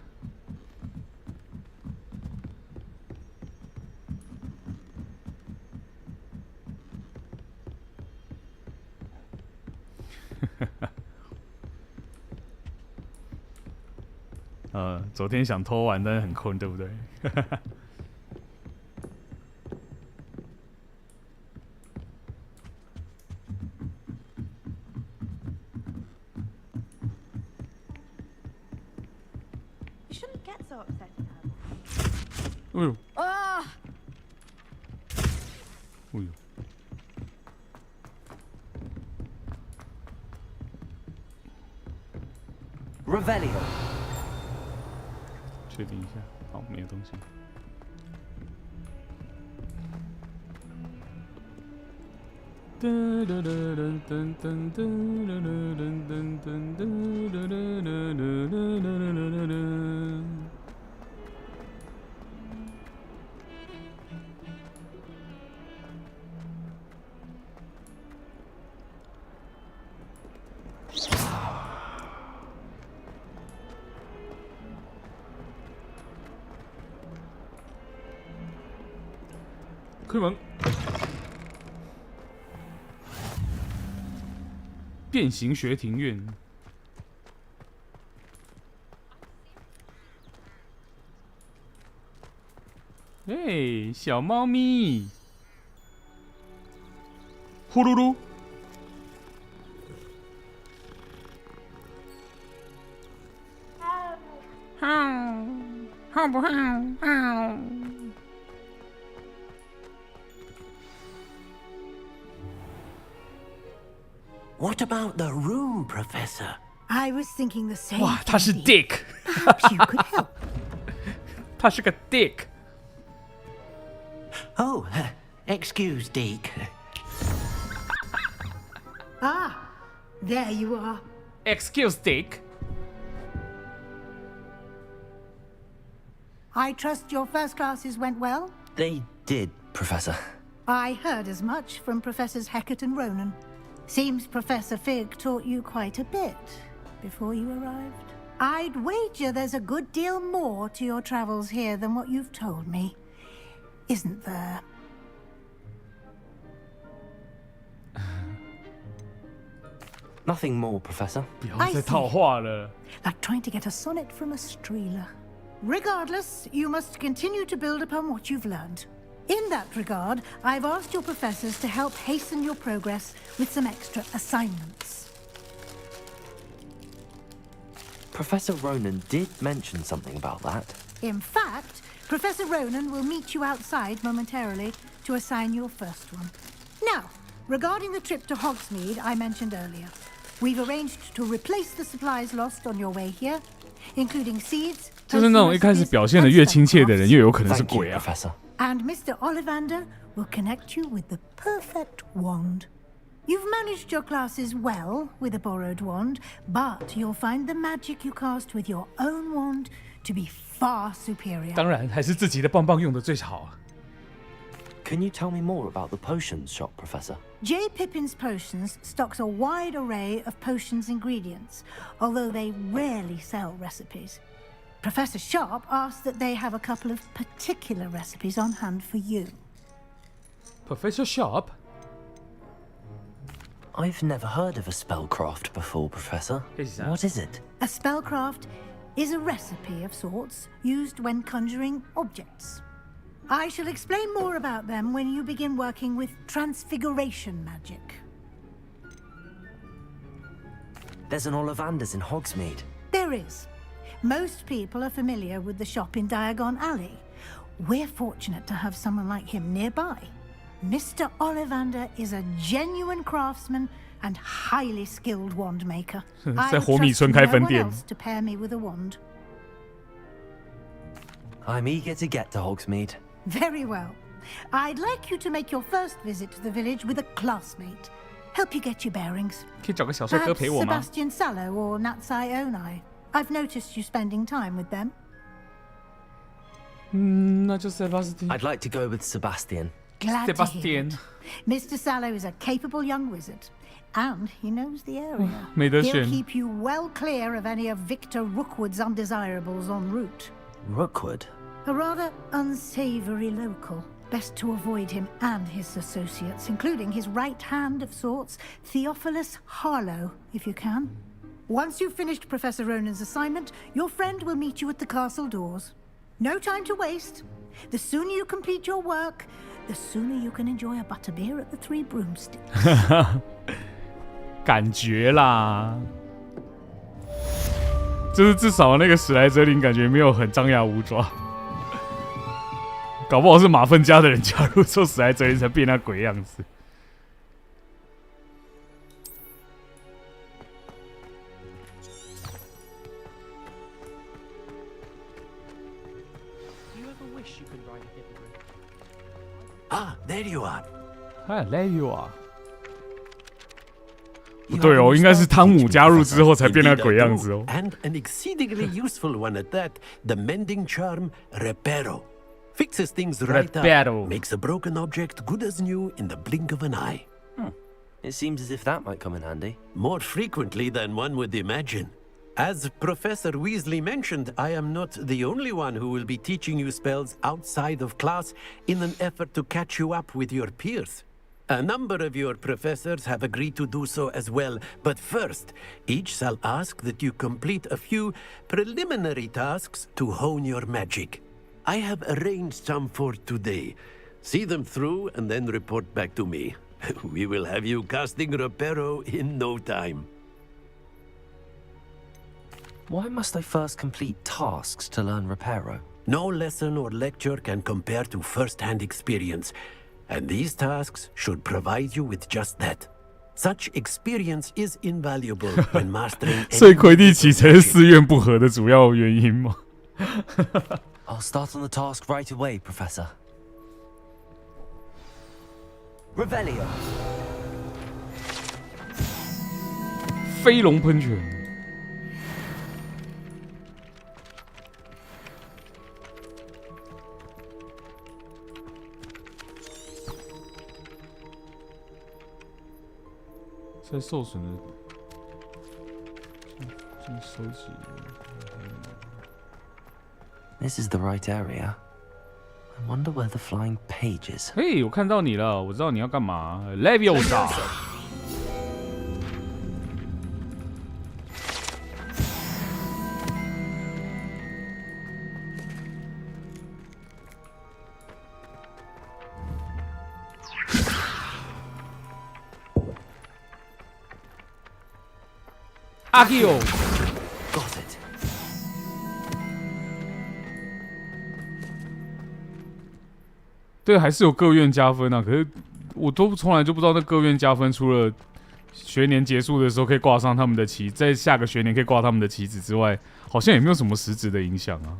昨天想偷玩，但是很困，对不对？哎呦！啊！哎呦！ Revelio. 确定一下，好，没有东西。开门！变形学庭院。哎，小猫咪，呼噜噜。好不好？好。 What about the room, Professor? I was thinking the same. 哇，他是 Dick。 Perhaps you could help. 他是个 Dick。 Oh, excuse, Dick. Ah, there you are. Excuse, Dick. I trust your first classes went well? They did, Professor. I heard as much from Professors Hecat and Ronan. Seems Professor Fig taught you quite a bit before you arrived. I'd wager there's a good deal more to your travels here than what you've told me. Isn't there? Nothing more, Professor. 不要再套话了。 Like trying to get a sonnet from a streeler. Regardless, you must continue to build upon what you've learned. In that regard, I've asked your professors to help hasten your progress with some extra assignments. Professor Ronan did mention something about that. In fact, Professor Ronan will meet you outside momentarily to assign your first one. Now, regarding the trip to Hogsmeade I mentioned earlier, we've arranged to replace the supplies lost on your way here, including seeds. 就是那种一开始表现得越亲切的人，越有可能是鬼啊。And Mr. Ollivander will connect you with the perfect wand. You've managed your classes well with a borrowed wand, but you'll find the magic you cast with your own wand to be far superior. 当然，还是自己的棒棒用的最好。Can you tell me more about the potions shop, Professor? J. Pippin's Potions stocks a wide array of potions ingredients, although they rarely sell recipes. Professor Sharp asked that they have a couple of particular recipes on hand for you. Professor Sharp? I've never heard of a spellcraft before, Professor. What is it? A spellcraft is a recipe of sorts used when conjuring objects. I shall explain more about them when you begin working with transfiguration magic. There's an Ollivander's in Hogsmeade. There is. Most people are familiar with the shop in Diagon Alley. We're fortunate to have someone like him nearby. Mr. Ollivander is a genuine craftsman and highly skilled wand maker. I would trust no one else to pair me with a wand. I'm eager to get to Hogsmeade. Very well. I'd like you to make your first visit to the village with a classmate. Help you get your bearings. 可以找个小帅哥陪我吗？ Sebastian Sallow or Natsai Onai. I've noticed you spending time with them. 那就 Sebastian. I'd like to go with Sebastian. Glad Sebastian. to hear it. Mr. Sallow is a capable young wizard, and he knows the area. 没得 He'll 选。 keep you well clear of any of Victor Rookwood's undesirables en route. Rookwood? A rather unsavory local. Best to avoid him and his associates, including his right hand of sorts, Theophilus Harlow, if you can. Once you've finished Professor Ronan's assignment, your friend will meet you at the castle doors. No time to waste. The sooner you complete your work, the sooner you can enjoy a butterbeer at the Three Broomsticks. 感觉啦，就是至少那个史莱哲林感觉没有很张牙舞爪，搞不好是马粪家的人加入之后，史莱哲林才变那鬼样子。Ah, there you are. There you are. 不对哦，应该是汤姆加入之后才变那鬼样子哦。And an exceedingly useful one at that. The mending charm Reparo fixes things right up, makes a broken object good as new in the blink of an eye. It seems as if that might come in handy. More frequently than one would imagine. As Professor Weasley mentioned, I am not the only one who will be teaching you spells outside of class in an effort to catch you up with your peers. A number of your professors have agreed to do so as well, but first, each shall ask that you complete a few preliminary tasks to hone your magic. I have arranged some for today. See them through and then report back to me. We will have you casting Reparo in no time. Why must I first complete tasks to learn Reparo? No lesson or lecture can compare to first-hand experience, and these tasks should provide you with just that. Such experience is invaluable when mastering. 所以魁地奇才是寺院不合的主要原因吗？ I'll start on the task right away, Professor. Revelio. 飞龙喷泉。在受损的，收集。This is the right area. I wonder where the flying page is. 嘿，我看到你了，我知道你要干嘛。Leviosa。阿 Q。Got it. 对，还是有各院加分啊。可是我都从来就不知道那各院加分，除了学年结束的时候可以挂上他们的旗，在下个学年可以挂他们的旗子之外，好像也没有什么实质的影响啊。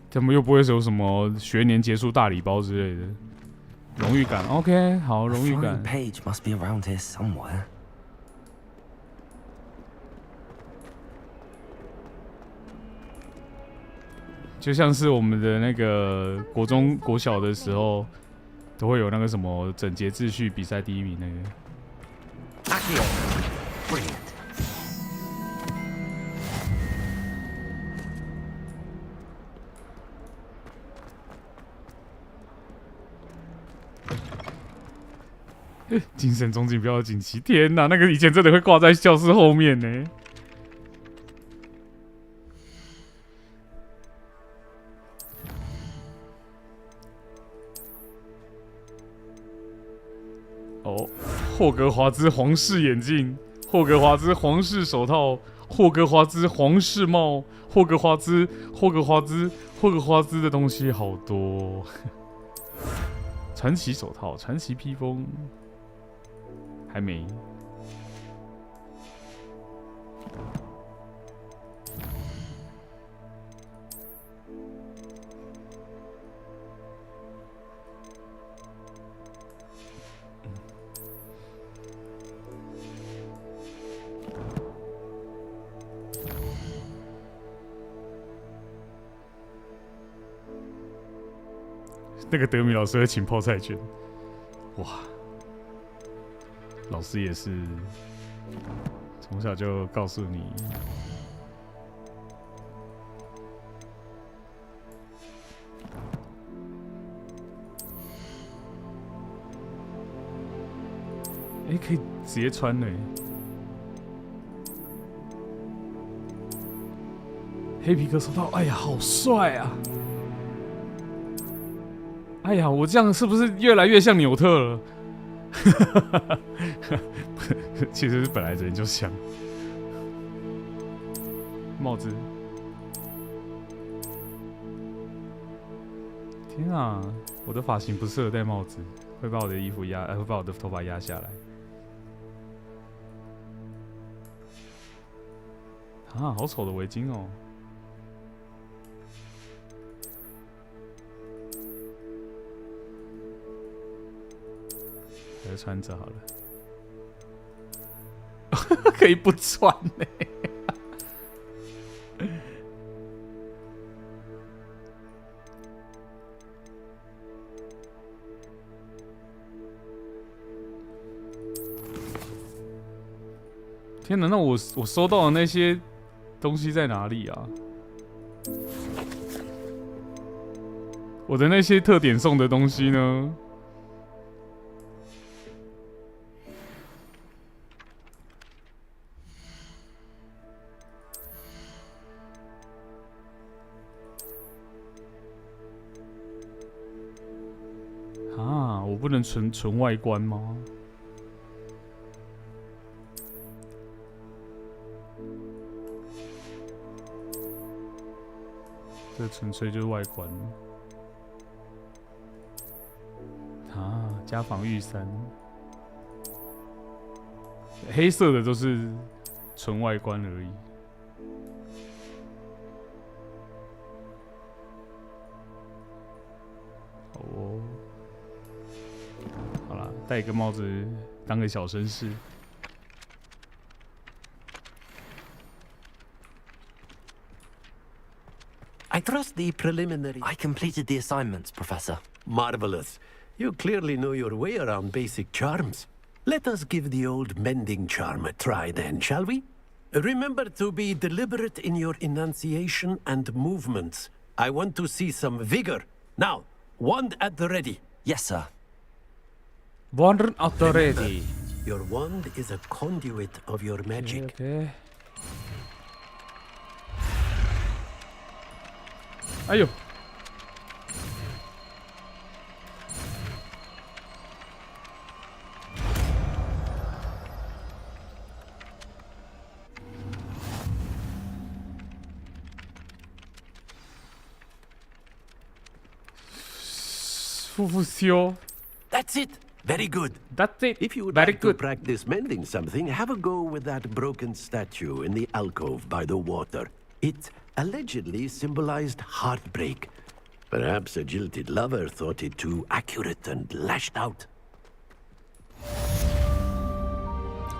他们又不会有什么学年结束大礼包之类的荣誉感。OK， 好，荣誉感。Page must be around here somewhere. 就像是我们的那个国中、国小的时候，都会有那个什么整洁秩序比赛第一名那个。Brilliant. 精神终极标的锦旗，天哪，那个以前真的会挂在教室后面呢。哦，霍格华兹皇室眼镜，霍格华兹皇室手套，霍格华兹皇室帽，霍格华兹的东西好多。传奇手套，传奇披风。还没。那个德米老师会请泡菜卷，哇！老师也是从小就告诉你，可以直接穿嘞。黑皮革手套，哎呀，好帅啊！哎呀，我这样是不是越来越像纽特了？其实本来人就像。帽子，天啊，我的发型不适合戴帽子，会把我的衣服压，会把我的头发压下来。啊，好丑的围巾哦！还是穿着好了。可以不穿呢、天哪，那我收到的那些东西在哪里啊？我的那些特点送的东西呢？啊，我不能纯外观吗？这纯粹就是外观。啊，加防御3，黑色的都是纯外观而已。好哦，好啦，戴一个帽子当个小绅士。I trust the preliminary. I completed the assignments, Professor. Marvelous. You clearly know your way around basic charms. Let us give the old mending charm a try then, shall we? Remember to be deliberate in your enunciation and movements. I want to see some vigor. Now, wand at the ready. Yes, sir. Wand at the ready. Your wand is a conduit of your magic. Okay. 哎呦！复复修。 That's it. Very good. That's it. If you would Very like good. to practice mending something, have a go with that broken statue in the alcove by the water. It allegedly symbolized heartbreak. Perhaps a jilted lover thought it too accurate and lashed out.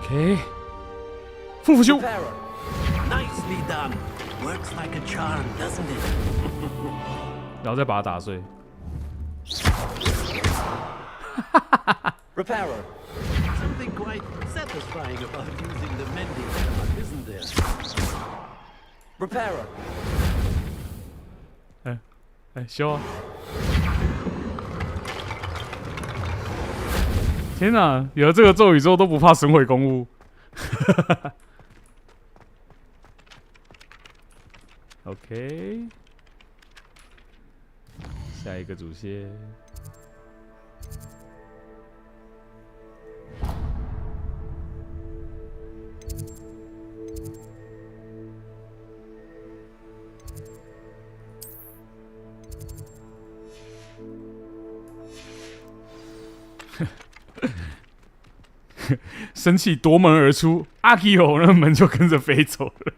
OK， 复复修。 Nicely done. Works like a charm, doesn't it? 然后再把它打碎。 Repairer. Something quite satisfying about using the mending hammer, isn't there? Repairer. 修啊！天哪，有了这个咒语之后都不怕损毁公物。OK， 下一个主线。生气夺门而出，阿基欧那门就跟着飞走了。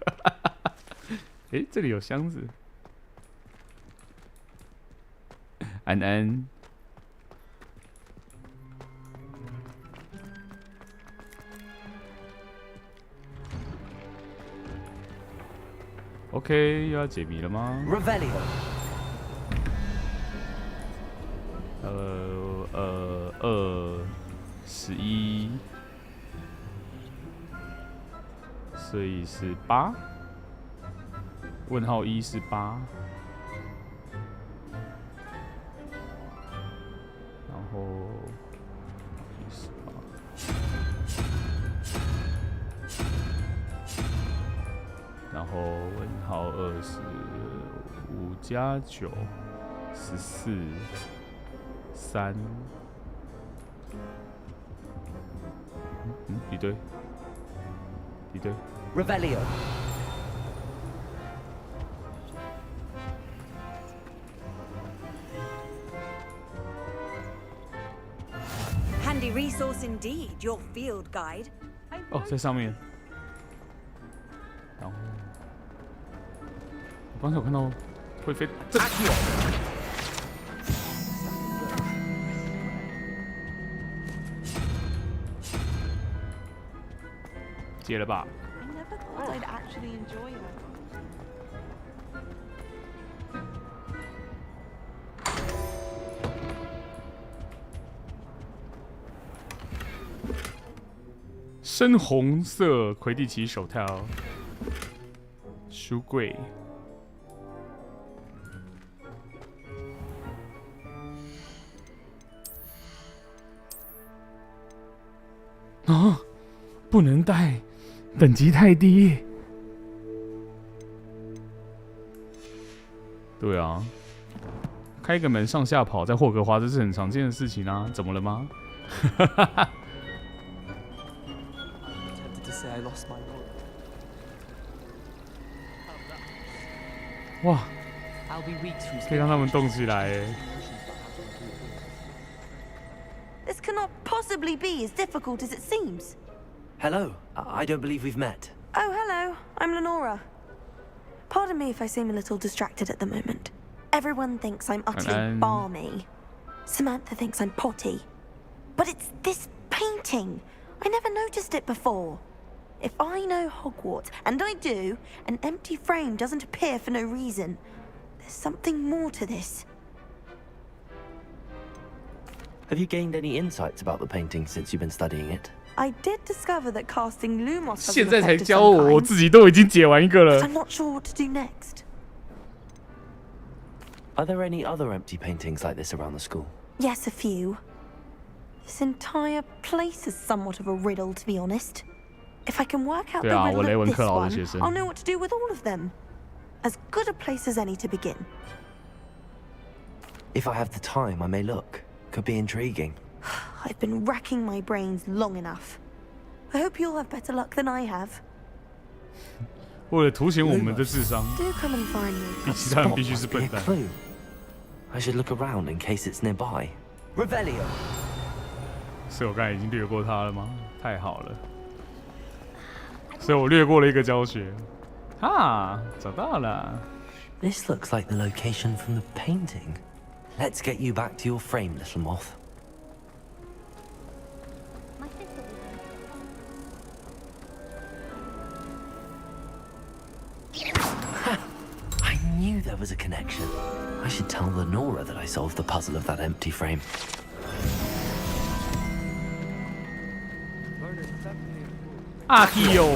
哎，这里有箱子。安安。OK， 又要解谜了吗 ？Revelio。11，所以是8。问号1是8，然后然后问号2是5加9 14 3。 比对，比对。Revelio。 Handy resource indeed, your field guide. 哦，在上面。然后，我刚才有看到会飞。这。 解了吧？ I never thought I'd actually enjoy them. 深红色魁地奇手套，书柜。啊，不能带。 等级太低。对啊，开个门上下跑，在霍格华兹是很常见的事情啊，怎么了吗？哇，可以让他们动起来耶。 This cannot possibly be as difficult as it seems. Hello. I don't believe we've met. Oh, hello. I'm Lenora. Pardon me if I seem a little distracted at the moment. Everyone thinks I'm utterly balmy. Samantha thinks I'm potty. But it's this painting. I never noticed it before. If I know Hogwarts, and I do, an empty frame doesn't appear for no reason. There's something more to this. Have you gained any insights about the painting since you've been studying it? I did discover that casting Lumos has 现 an 在才 effect of 教 some 我， kind, 我自己都已经解完一个 but 了。 I'm not sure what to do next. Are there any other empty paintings like this around the school? Yes, a few. This entire place is somewhat of a riddle, to be honest. If I can work out the 对啊， riddle 我雷 of 文 this 克劳的 one, 学生。 I'll know what to do with all of them. As good a place as any to begin. If I have the time, I may look. Could be intriguing. I've been racking my brains long enough. I hope you'll have better luck than I have. 为了凸显我们的智商， Do come and find me. 比其他人必须是笨蛋。 I should look around in case it's nearby. Revelio. 所以我刚才已经略过它了吗？太好了。所以我略过了一个教学。啊，找到了。 This looks like the location from the painting. Let's get you back to your frame, little moth. I knew there was a connection. I should tell Lenora that I solved the puzzle of that empty frame. Akio.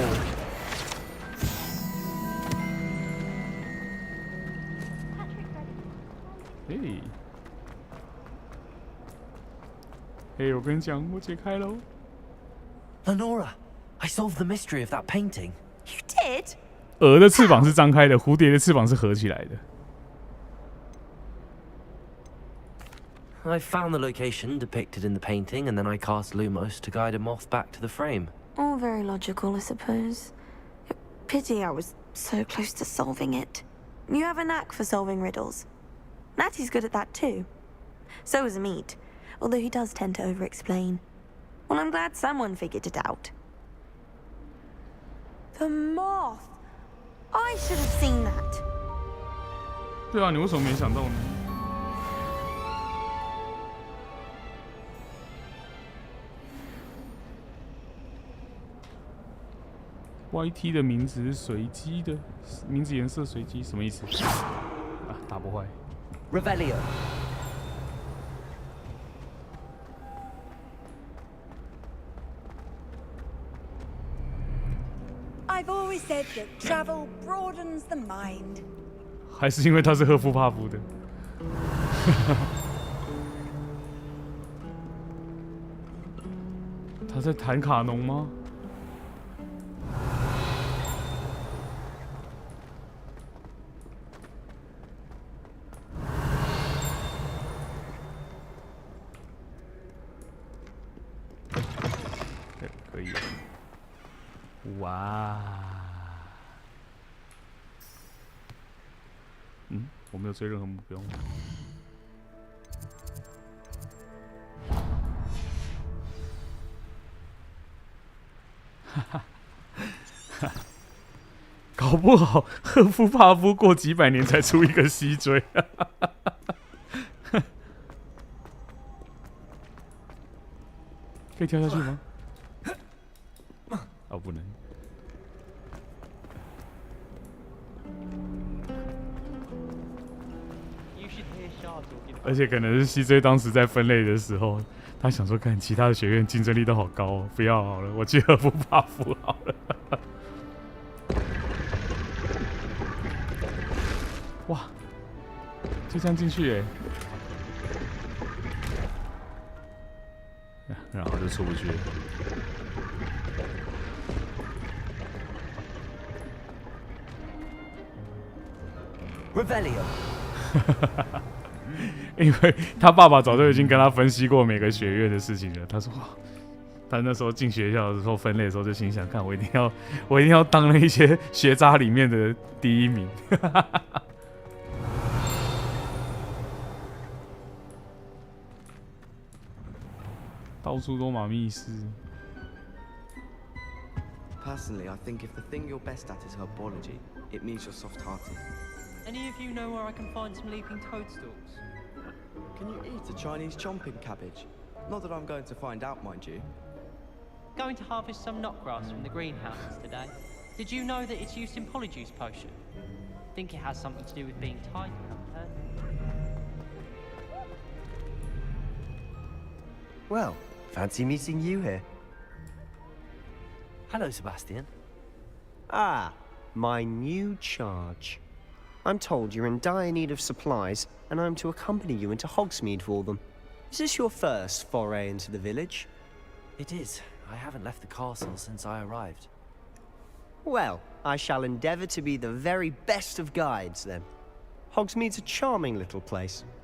我跟你讲，我解开喽。Lenora, I solved the mystery of that painting. You did? 鹅的翅膀是张开的，蝴蝶的翅膀是合起来的。I found the location depicted in the painting, and then I cast Lumos to guide a moth back to the frame. All very logical, I suppose. Pity I was so close to solving it. You have a knack for solving riddles. Natty's good at that too. So is Amit, although he does tend to over-explain. Well, I'm glad someone figured it out. The moth! I should have seen that. 对啊，你为什么没想到呢？ YT 的名字是随机的，名字颜色随机，什么意思？啊，打不坏。Revelio. I've always said that travel broadens the mind. 还是因为他是赫夫帕夫的。他在弹卡农吗？ 可以，哇！我没有追任何目标。搞不好赫夫帕夫过几百年才出一个西追。可以跳下去吗？ 哦，不能。而且可能是西追当时在分类的时候，他想说，看其他的学院竞争力都好高哦，不要好了，我去赫夫帕夫好了。哇，就这样进去哎，然后就出不去了。 Revelio. 因为他爸爸早就已经跟他分析过每个学院的事情了。他说，他那时候进学校的时候分类的时候就心想，看我一定要当那一些学渣里面的第一名。到处都马密室。 Personally, I think if the thing you're best at is herbology, it means you're soft-hearted. Any of you know where I can find some leaping toadstools? Can you eat a Chinese chomping cabbage? Not that I'm going to find out, mind you. Going to harvest some knotgrass from the greenhouses today. Did you know that it's used in polyjuice potion? Think it has something to do with being tiny, haven't heard? Well, fancy meeting you here. Hello, Sebastian. Ah, my new charge. I'm told you're in dire need of supplies, and I'm to accompany you into Hogsmeade for them. Is this your first foray into the village? It is. I haven't left the castle since I arrived. Well, I shall endeavour to be the very best of guides, then. Hogsmeade's a charming little place.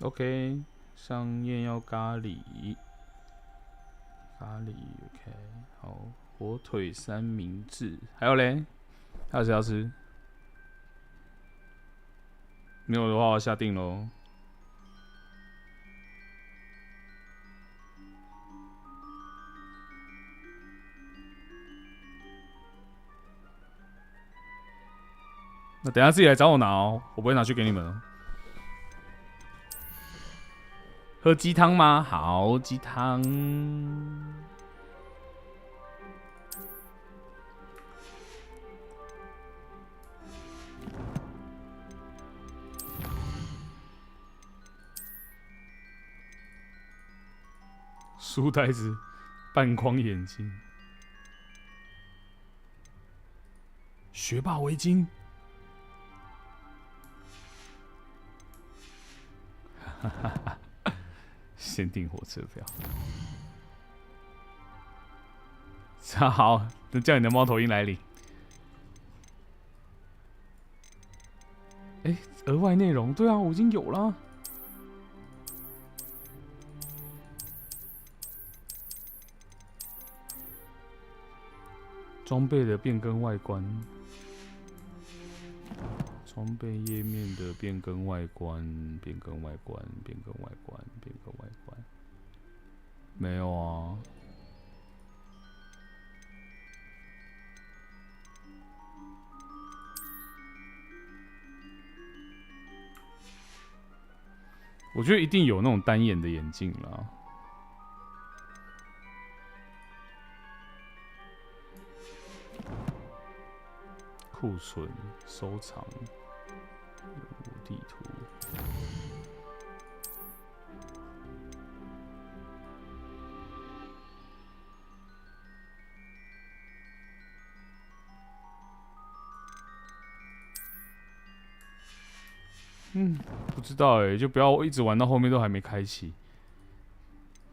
OK， 上宴要咖喱，咖喱 OK， 好，火腿三明治，还有嘞，还有谁要吃？没有的话，我下定喽。那等一下自己来找我拿哦，我不会拿去给你们哦。喝鸡汤吗？好，鸡汤。书呆子，半框眼镜，学霸围巾。哈哈哈。限定火车票。好，那叫你的猫头鹰来领。哎，额外内容，对啊，我已经有了。装备的变更外观。装备页面的变更外观，变更外观，变更外观，变更外观，没有啊。我觉得一定有那种单眼的眼镜啦。库存、收藏。地图，不知道哎，就不要一直玩到后面都还没开启。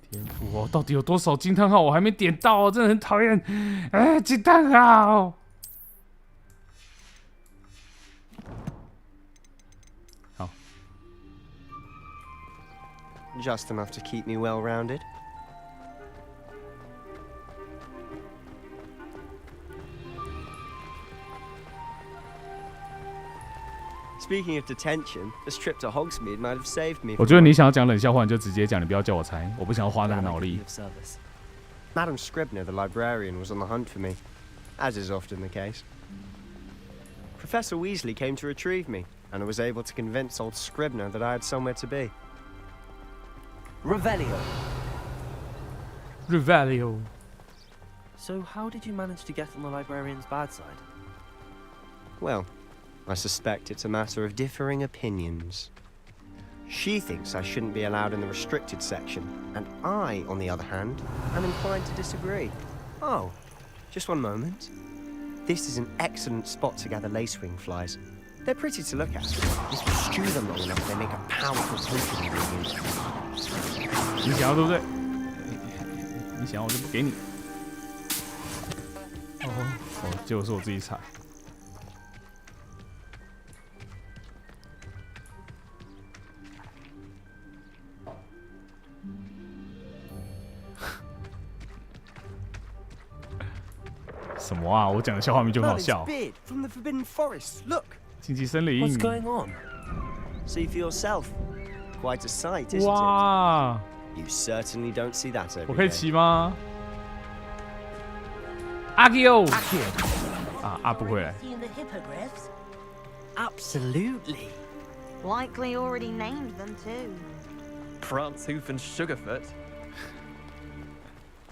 天赋哦，到底有多少惊叹号我还没点到哦，真的很讨厌。哎，惊叹号！ Just enough to keep me well-rounded. Speaking of detention, this trip to Hogsmeade might have saved me. 我觉得你想要讲冷笑话，你就直接讲，你不要叫我猜，我不想要花那个脑力。Madam Scribner, the librarian, was on the hunt for me, as is often the case. Professor Weasley came to retrieve me, and I was able to convince old Scribner that I had somewhere to be. Revelio. Revelio. So how did you manage to get on the librarian's bad side? Well, I suspect it's a matter of differing opinions. She thinks I shouldn't be allowed in the restricted section, and I, on the other hand, am inclined to disagree. Oh, just one moment. This is an excellent spot to gather lacewing flies. They're pretty to look at. If you stew them long enough, they make a powerful potion ingredient. 你想要对不对？你想要我就不给你。哦，结果是我自己踩。什么啊？我讲的笑话名就很好笑。From the Forbidden Forest, look. 禁忌森林。What's going on? See for yourself. Quite a sight, isn't it? 哇 You certainly don't see that every day. 我可以骑吗？阿 Q。啊，不会来。 Seen the hippogriffs? Absolutely. Likely already named them too. Prancehoof and Sugarfoot.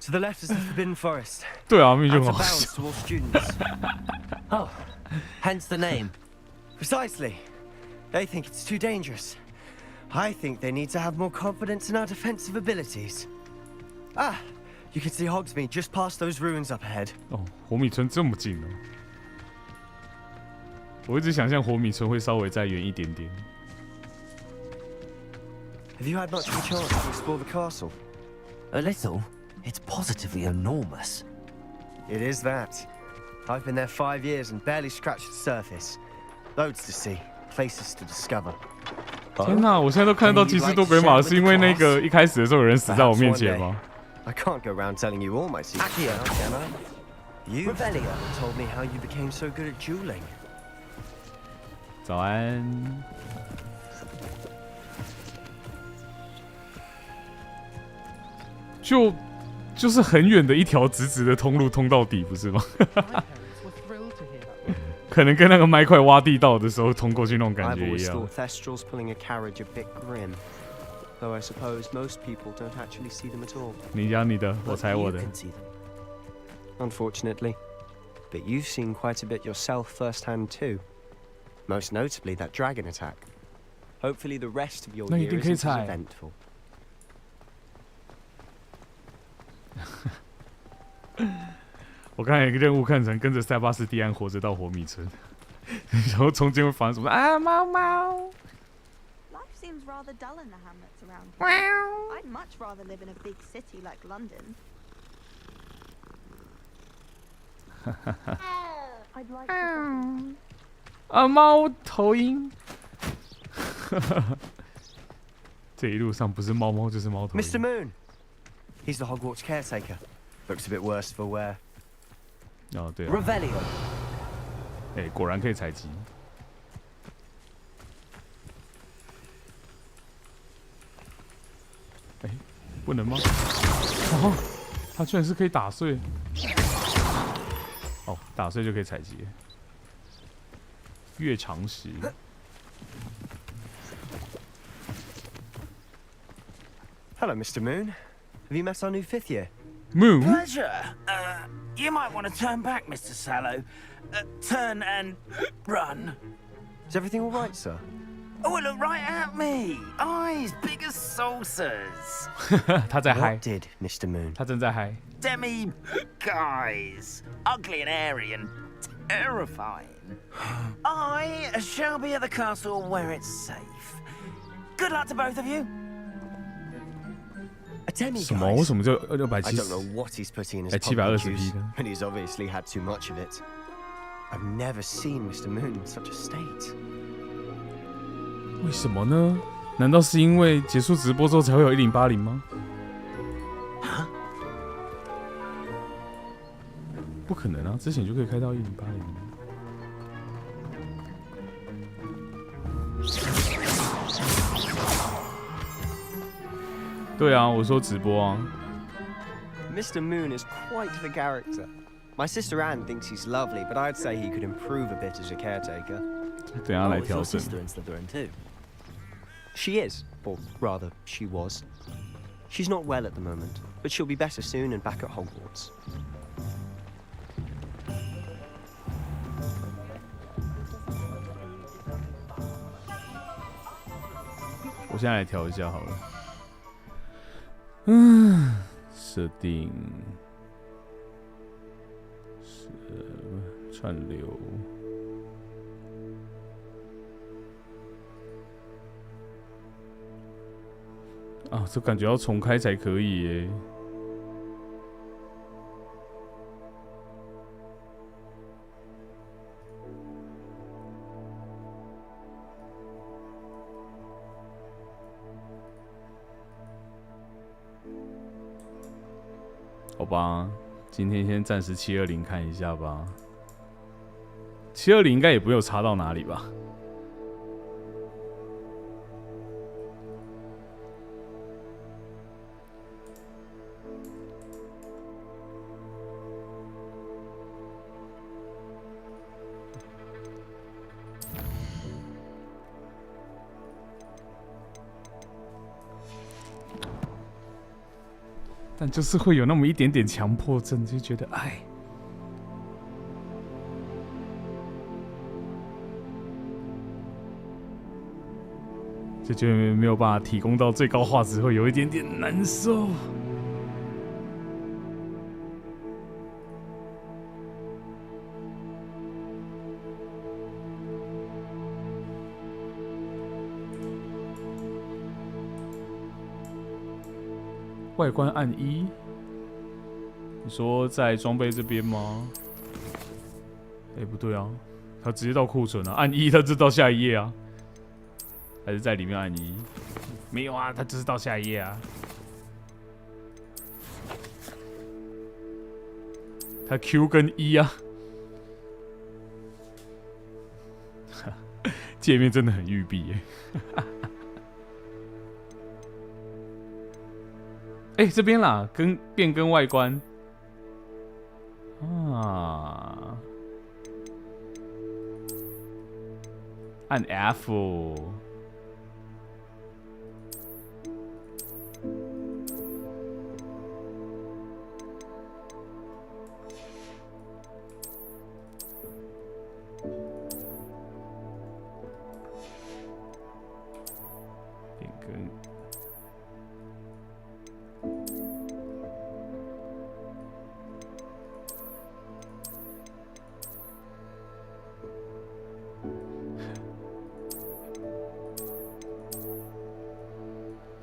To the left is the Forbidden Forest. 对啊，明明就 Out 很 of 好 bounds 笑。 to all students. Oh, hence the name. Precisely. They think it's too dangerous. I think they need to have more confidence in our defensive abilities. Ah, you can see Hogsmeade just past those ruins up ahead. 哦，火米村这么近哦！我一直想象火米村会稍微再远一点点。 Have you had much of a chance to explore the castle? A little. It's positively enormous. It is that. I've been there 5 years and barely scratched the surface. Loads to see, places to discover. 天哪！我现在都看得到鸡翅多鬼马，是因为那个一开始的时候有人死在我面前吗？ I can't go around telling you all my secrets, can I? You told me how you became so good at dueling. 早安。就是很远的一条直直的通路通到底，不是吗？可能跟那个麦块挖地道的时候通过去那种感觉一样。 Thestrals pulling a carriage a bit grim, though I suppose most people don't actually see them at all. 你讲你的，我猜我的。Unfortunately, but you've seen quite a bit yourself firsthand too. Most notably that dragon attack. Hopefully the rest of your year isn't as eventful. 我刚才有个任务看成跟着塞巴斯蒂安活着到活米村，然后中间会发生什么啊？猫猫。Life seems rather dull in the hamlets around here. I'd much rather live in a big city like London. I'd like to. 啊，猫头鹰。这一路上不是猫猫就是猫头鹰。 Mr. Moon, he's the Hogwarts caretaker. Looks a bit worse for wear. 哦，对。Revelio. 哎，果然可以采集。哎，不能吗？哦，它居然是可以打碎。哦，打碎就可以采集。月长石。 Hello, Mr. Moon. Have you met our new 5th year? Moon? Pleasure. You might want to turn back, Mr. Sallow. Turn and run. Is everything all right, sir? Oh, look right at me. Eyes big as saucers. 他在嗨。 What did, Mr. Moon? 他正在嗨。 Demi guys, ugly and airy and terrifying. I shall be at the castle where it's safe. Good luck to both of you. 什么？为什么就670？ I don't know what he's putting in his 720p juice, 的。 and he's obviously had too much of it. I've never seen Mr. Moon in such a state. 为什么呢？难道是因为结束直播之后才会有1080吗？不可能啊！之前就可以开到1080。对啊，我说直播啊。Mr. Moon is quite the character. My sister Anne thinks he's lovely, but I'd say he could improve a bit as a caretaker. 等下来调整。 She is, or rather, she was. She's not well at the moment, but she'll be better soon and back at Hogwarts. 我现在来调一下好了。设定是串流。啊，这感觉要重开才可以耶。好吧，今天先暂时720看一下吧。720应该也不会有差到哪里吧？但就是会有那么一点点强迫症，就觉得哎，就觉得没有办法提供到最高画质，会有一点点难受。外观按1，你说在装备这边吗？哎，不对啊，它直接到库存啊，按1它就到下一页啊。还是在里面按一？没有啊，他就是到下一页啊。他 Q 跟 E 啊。界面真的很育碧耶。哎、这边啦，变更外观啊，按 F。变更。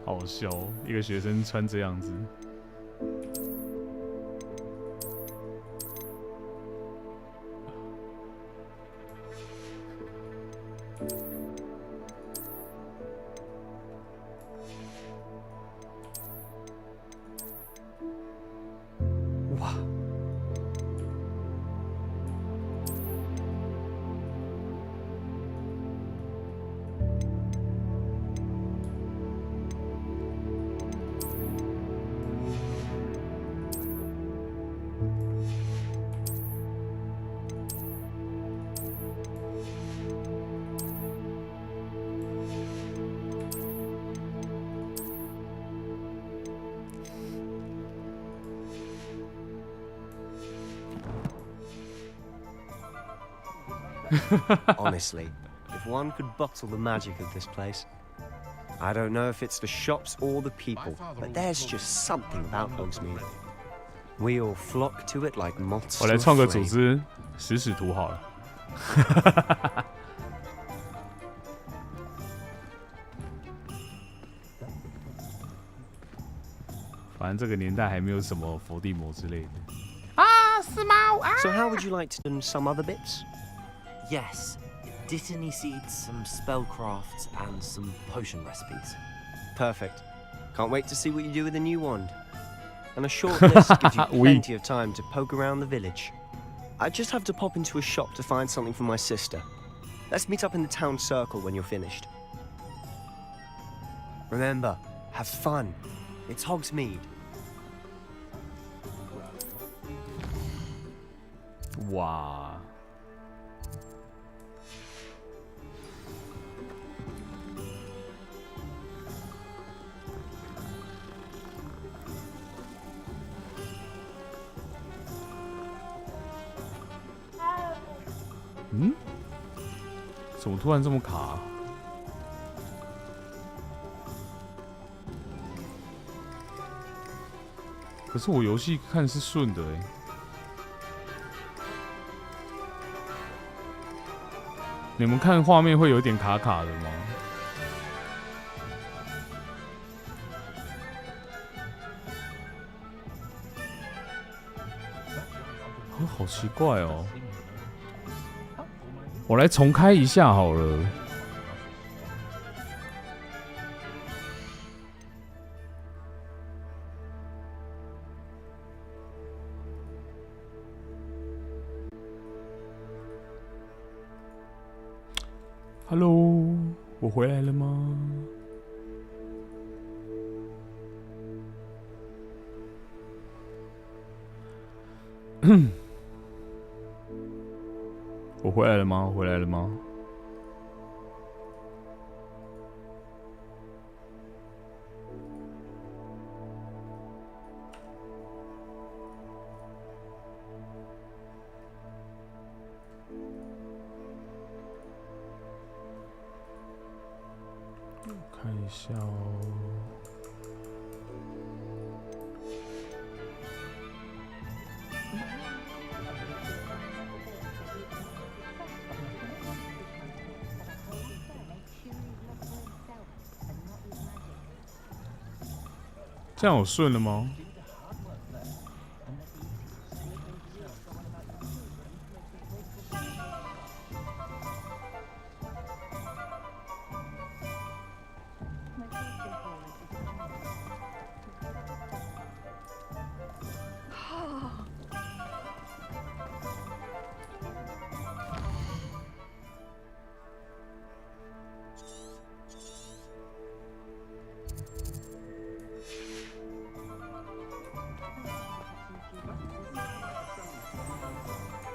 好笑哦，一个学生穿这样子。哇！Honestly, if one could bottle the magic of this place. I don't know if it's the shops or the people, but there's just something about Hogsmeade. We all flock to it like moths. 我来创个组织，食使图好了。反正这个年代还没有什么伏地魔之类的。啊，是吗？啊 So how would you like to do some other bits? Yes, Dittany seeds, some spellcrafts, and some potion recipes. Perfect. Can't wait to see what you do with the new wand. And a short list gives you plenty of time to poke around the village. I just have to pop into a shop to find something for my sister. Let's meet up in the town circle when you're finished. Remember, have fun. It's Hogsmeade. 哇！嗯？怎么突然这么卡啊？可是我游戏看是顺的哎。你们看画面会有点卡卡的吗？好奇怪哦。我来重开一下好了。Hello， 我回来了吗？我回来了吗？回来了吗？看一下哦。这样有顺了吗？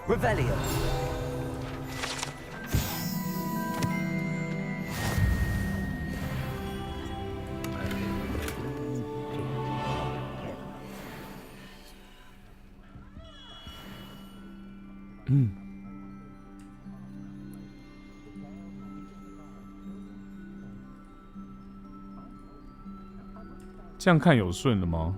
Revelio. Mm. 这样看有顺了吗？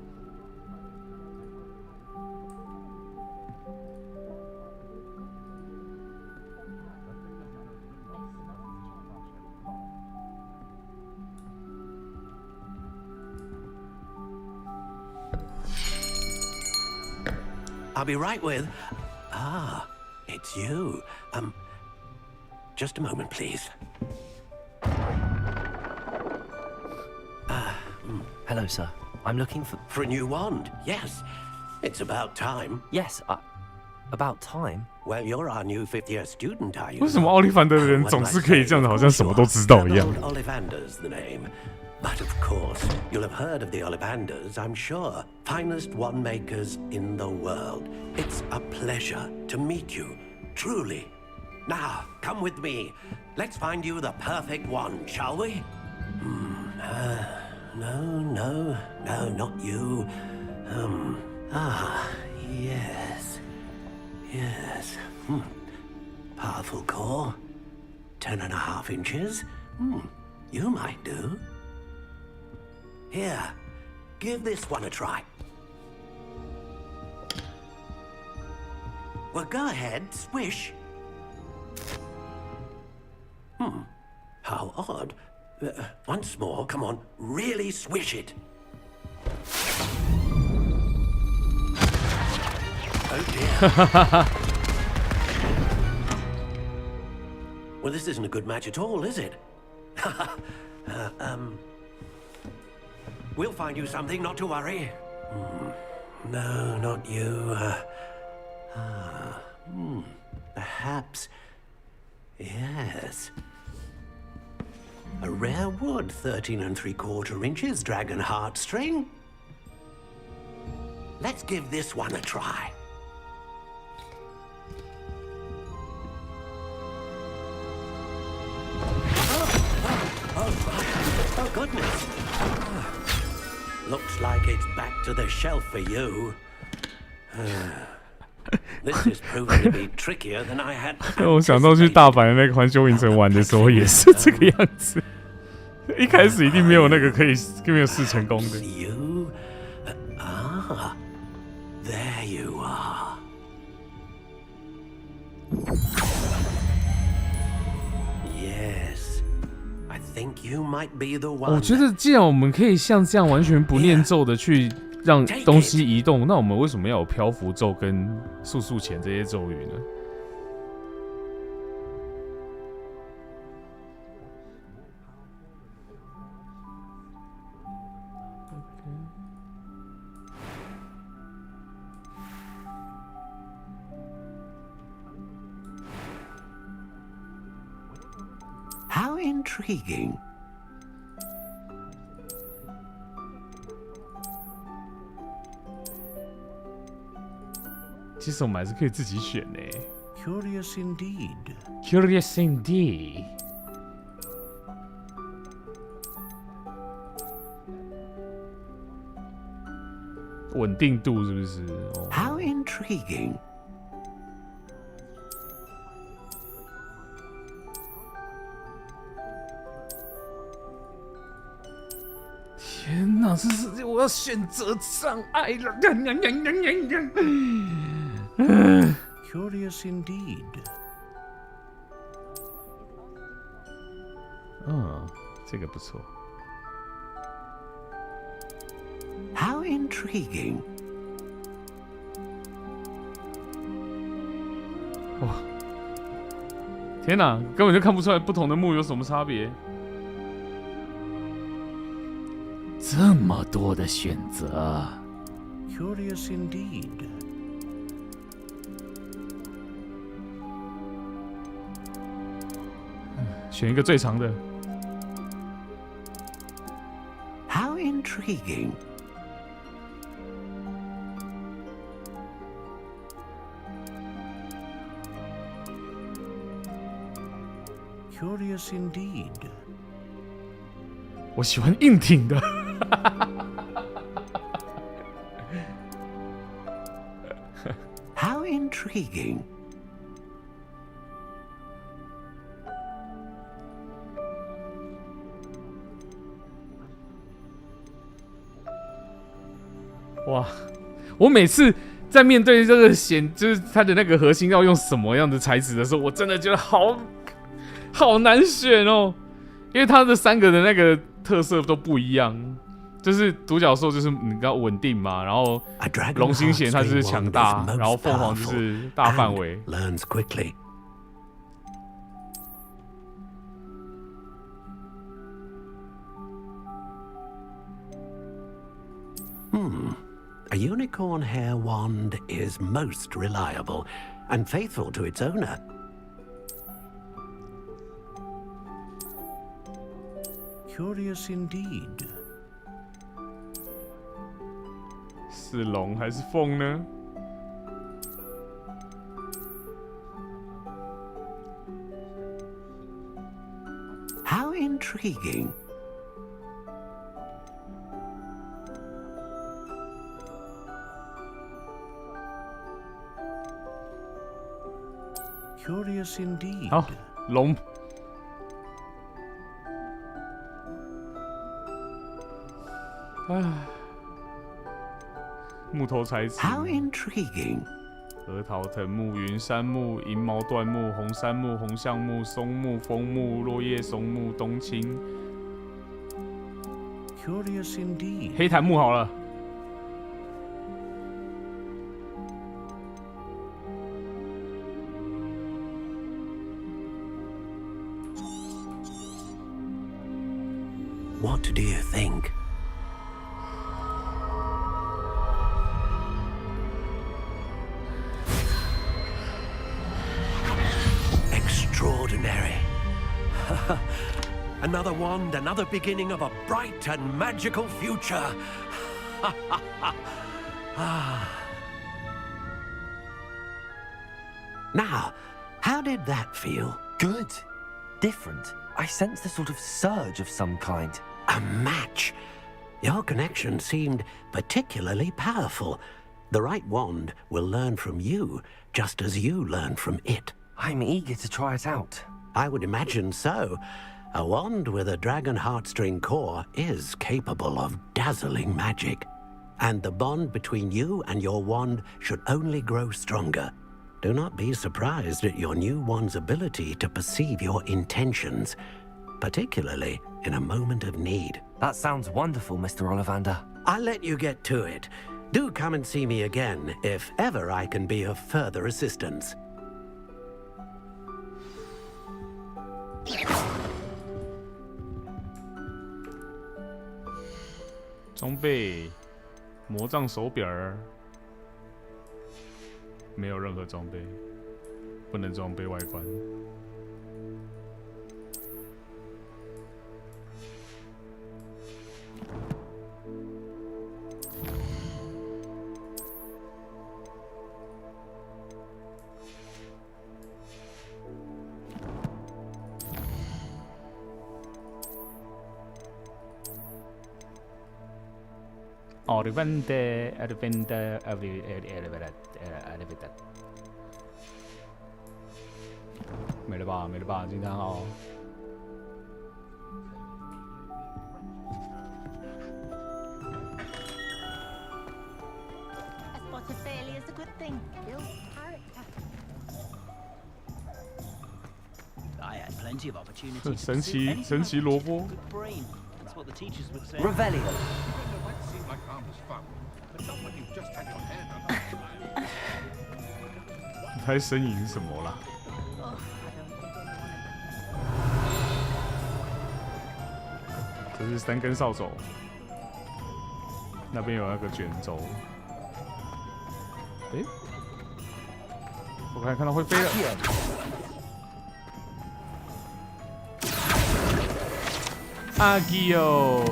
I'll be right with... Ah, it's you. Just a moment, please. Hello, sir. I'm looking for... For a new wand, yes. It's about time. Yes, about time? Well, you're our new 5th-year student, are you? 为什么奥利凡德的人总是可以这样子，好像什么都知道一样 Ollivander's the name. But of course, you'll have heard of the Ollivanders, I'm sure. Finest wand makers in the world. It's a pleasure to meet you, truly. Now, come with me. Let's find you the perfect wand, shall we? No, not you. Yes. Powerful core. 10.5 inches. You might do. Here, give this one a try. Well, go ahead, swish. How odd. Once more, come on, really swish it. Oh dear. Well, this isn't a good match at all, is it? We'll find you something, not to worry. No, not you. Perhaps. Yes. A rare wood, 13 3/4 inches, dragon heartstring. Let's give this one a try. Oh, goodness. Looks like it's back to the shelf for you. This is proving to be trickier than I had. 我想到去大阪的那个环球影城玩的时候也是这个样子，一开始一定没有那个可以没有试成功的。You, there you are. Yes, I think you might be the one. 我觉得既然我们可以像这样完全不念咒的去让东西移动，那我们为什么要有漂浮咒跟速速潜这些咒语呢？ How intriguing.其实我们还是可以自己选呢。Curious indeed. Curious indeed. 稳定度是不是？哦 How intriguing. 天哪，这是我要选择障碍了。Curious indeed. 这个不错。 How intriguing. 哇！天哪，根本就看不出来不同的墓有什么差别。这么多的选择。Curious indeed. 选一个最长的。 How intriguing. Curious indeed. 我喜欢硬挺的。How intriguing. 哇！我每次在面对这个就是它的那个核心要用什么样的材质的时候，我真的觉得好难选哦，因为它的3个的那个特色都不一样。就是独角兽就是你要稳定嘛，然后龙星弦它就是强大，然后凤凰就是大范围。Learns quickly. A unicorn hair wand is most reliable and faithful to its owner. Curious indeed. 是龙还是凤呢？ How intriguing. Curious indeed. 好，龙。唉，木头材质。How intriguing. 核桃藤木、云杉木、银毛椴木、红杉木、红橡木、松木、枫木、落叶松木、冬青。Curious indeed. 黑檀木好了。 What do you think? Extraordinary. Another wand, another beginning of a bright and magical future. Now, how did that feel? Good. Different. I sensed a sort of surge of some kind. A match. Your connection seemed particularly powerful. The right wand will learn from you, just as you learn from it. I'm eager to try it out. I would imagine so. A wand with a dragon heartstring core is capable of dazzling magic. And the bond between you and your wand should only grow stronger. Do not be surprised at your new wand's ability to perceive your intentions, particularly in a moment of need. That sounds wonderful, Mr. Ollivander. I'll let you get to it. Do come and see me again if ever I can be of further assistance. 装备魔杖手柄儿，没有任何装备，不能装备外观。没了吧，没了吧，惊叹号。神奇萝卜。Revelio. 你在呻吟什么啦？这是3根扫帚，那边有那个卷轴。诶，我刚才看到会飞了。阿基哟！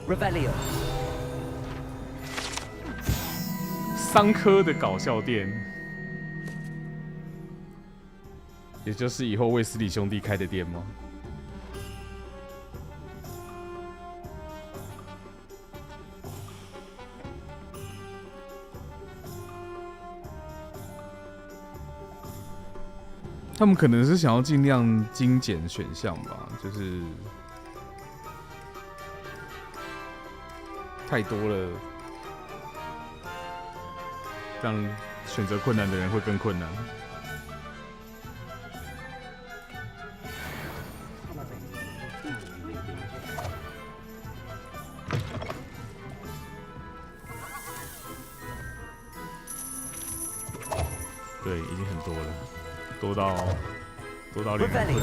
Revelio。桑科的搞笑店，也就是以后卫斯理兄弟开的店吗？他们可能是想要尽量精简选项吧，就是太多了，让选择困难的人会更困难。对，已经很多了。多到令人困惑。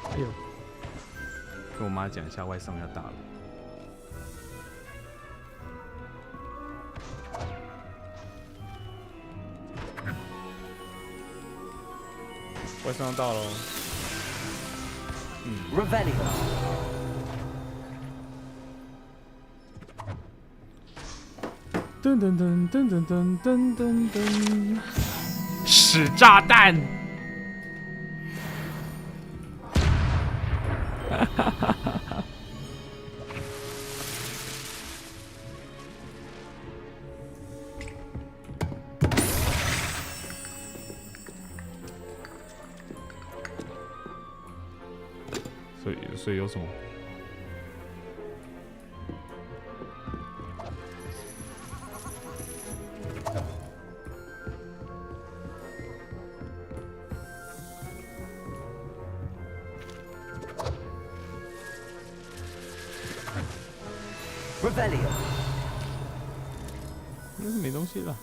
哎呦，跟我妈讲一下，外送要到了。外送到喽。Revelio。噔噔噔噔噔噔噔噔噔，屎炸弹！哈哈哈哈哈！所以有什么？Revelio。应该是没东西了。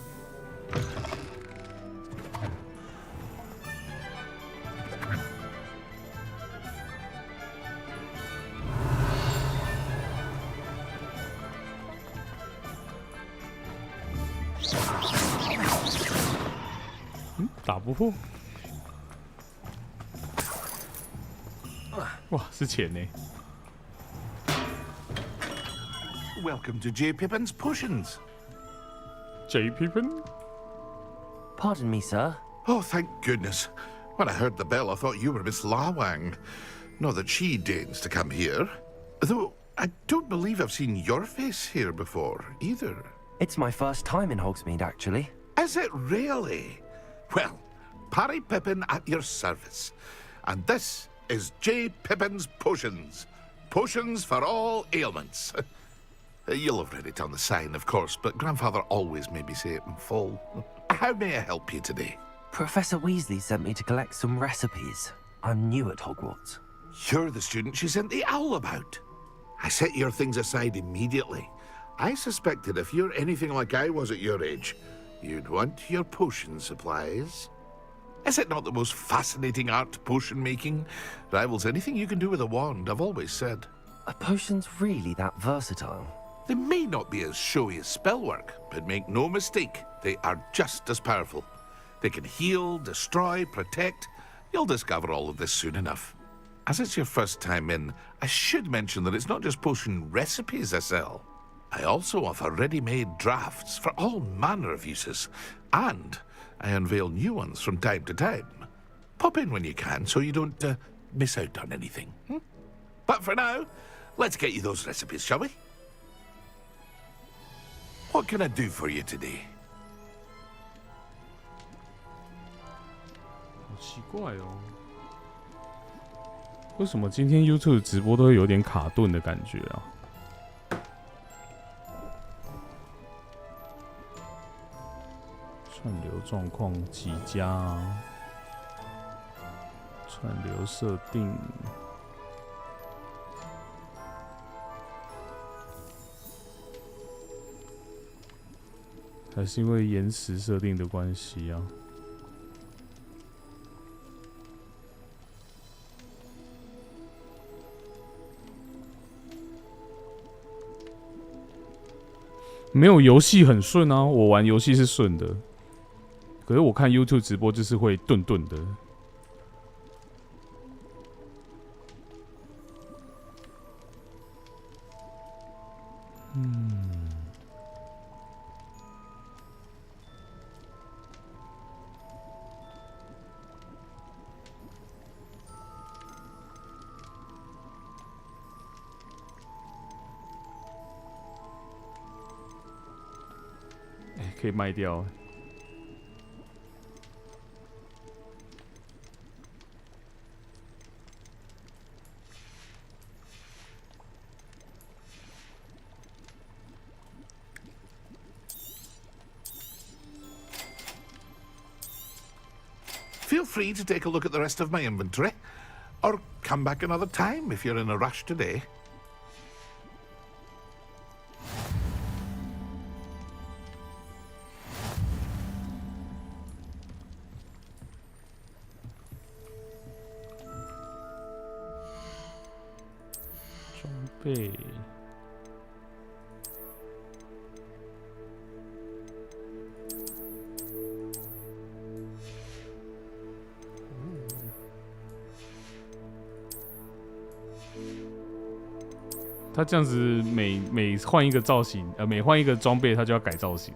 打不破，哇，是钱呢。Welcome to J. Pippin's Potions. J. Pippin? Pardon me, sir. Oh, thank goodness. When I heard the bell, I thought you were Miss Lawang. Not that she deigns to come here. Though I don't believe I've seen your face here before, either. It's my first time in Hogsmeade, actually. Is it really? Well, Parry Pippin at your service. And this is J. Pippin's Potions. Potions for all ailments. You'll have read it on the sign, of course, but Grandfather always made me say it in full. How may I help you today? Professor Weasley sent me to collect some recipes. I'm new at Hogwarts. You're the student she sent the owl about. I set your things aside immediately. I suspected if you're anything like I was at your age, you'd want your potion supplies. Is it not the most fascinating art, potion making? Rivals anything you can do with a wand, I've always said. Are potions really that versatile? They may not be as showy as spellwork, but make no mistake, they are just as powerful. They can heal, destroy, protect. You'll discover all of this soon enough. As it's your first time in, I should mention that it's not just potion recipes I sell. I also offer ready-made drafts for all manner of uses, and I unveil new ones from time to time. Pop in when you can so you don't miss out on anything. But for now, let's get you those recipes, shall we? What can I do for you today? 好奇怪哦，为什么今天 YouTube 直播都会有点卡顿的感觉啊？串流状况几家啊？串流设定。还是因为延时设定的关系啊。没有游戏很顺啊，我玩游戏是顺的，可是我看 YouTube 直播就是会顿顿的。可以卖掉。Feel free to take a look at the rest of my inventory, or come back another time if you're in a rush today. Hey. 他这样子每换一个造型，每换一个装备，他就要改造型。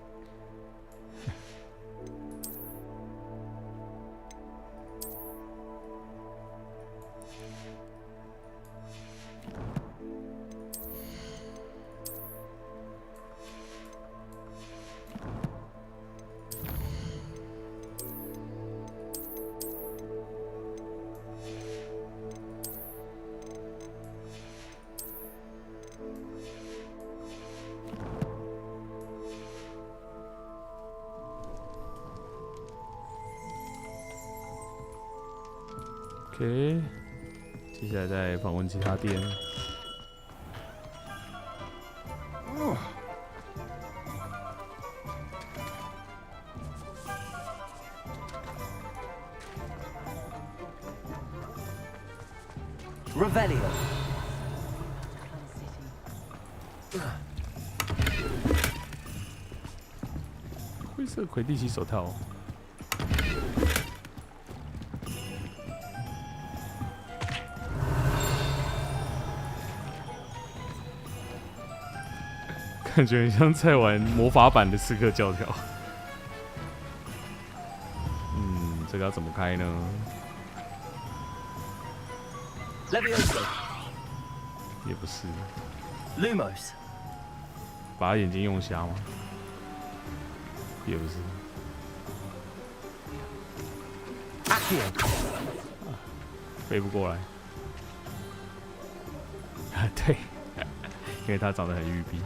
OK， 接下来再访问其他店。Revelio。灰色魁地奇手套。感觉很像在玩魔法版的刺客教条。这个要怎么开呢？ 也不是。Lumos。把眼睛用瞎吗？也不是。飞不过来。啊，对，因为他长得很育碧。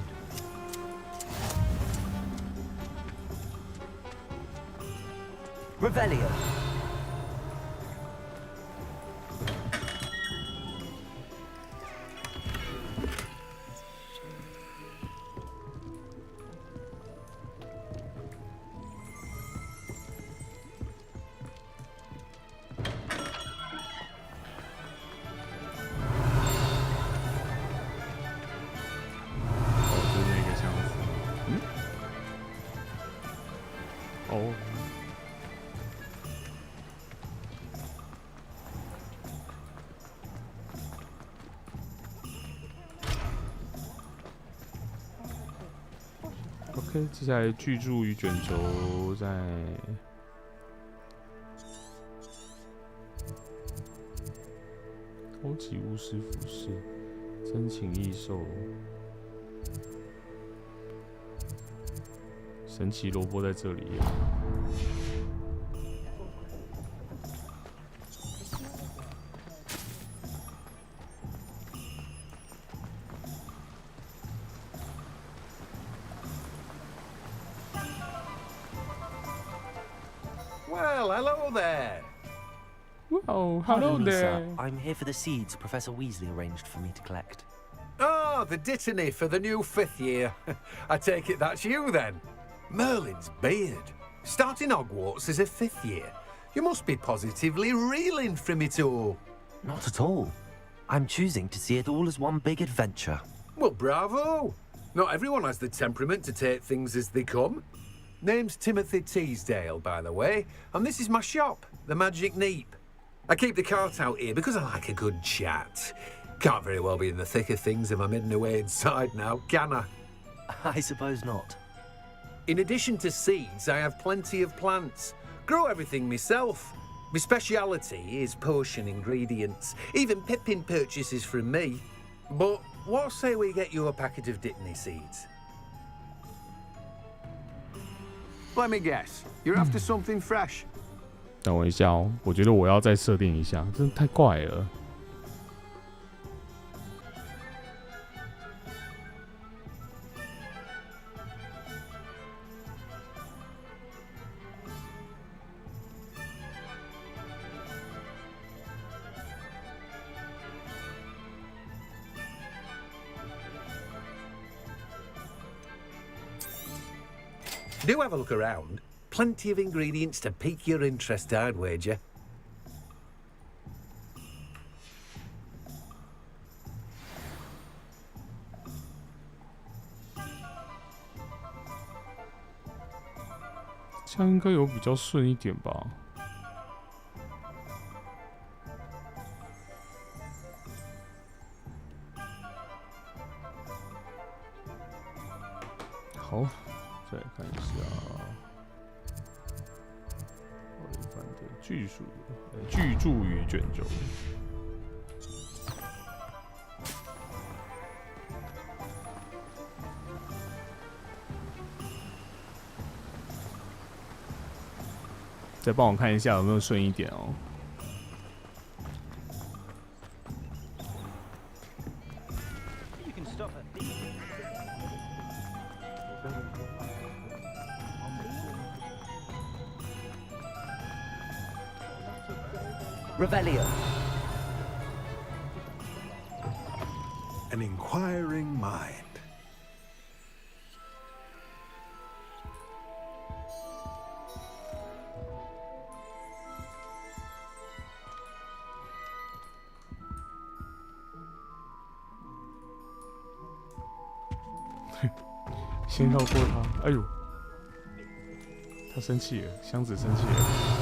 Revelio。OK， 接下来巨柱与卷轴在高级巫师服饰，真情异兽，神奇萝卜在这里耶。 Well, hello there. Oh, hello there. Sir. I'm here for the seeds Professor Weasley arranged for me to collect. Oh, the dittany for the new 5th year. I take it that's you then. Merlin's beard. Starting Hogwarts as a 5th year. You must be positively reeling from it all. Not at all. I'm choosing to see it all as one big adventure. Well, bravo. Not everyone has the temperament to take things as they come. Name's Timothy Teasdale, by the way, and this is my shop, the Magic Neep. I keep the cart out here because I like a good chat. Can't very well be in the thick of things if I'm hidden away inside now, can I? I suppose not. In addition to seeds, I have plenty of plants. Grow everything myself. My speciality is potion ingredients. Even Pippin purchases from me. But what say we get you a packet of Dittany seeds? Let me guess. You're after something fresh. 等我一下哦，我觉得我要再设定一下，真的太怪了。Do have a look around. Plenty of ingredients to pique your interest, I'd wager. 这样应该有比较顺一点吧。好，再来看一下违反的巨著与卷轴。再帮我看一下有没有顺一点哦。Revelio. An inquiring mind. 先绕过他，哎呦，他生气了，箱子生气了。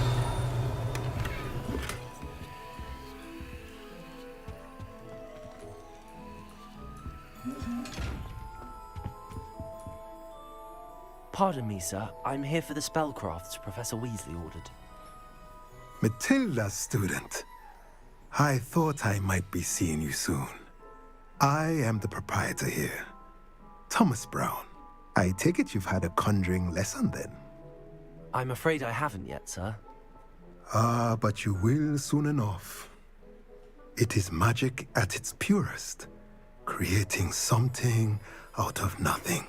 Pardon me, sir. I'm here for the spellcrafts Professor Weasley ordered. Matilda, student. I thought I might be seeing you soon. I am the proprietor here, Thomas Brown. I take it you've had a conjuring lesson then? I'm afraid I haven't yet, sir. Ah, but you will soon enough. It is magic at its purest, creating something out of nothing.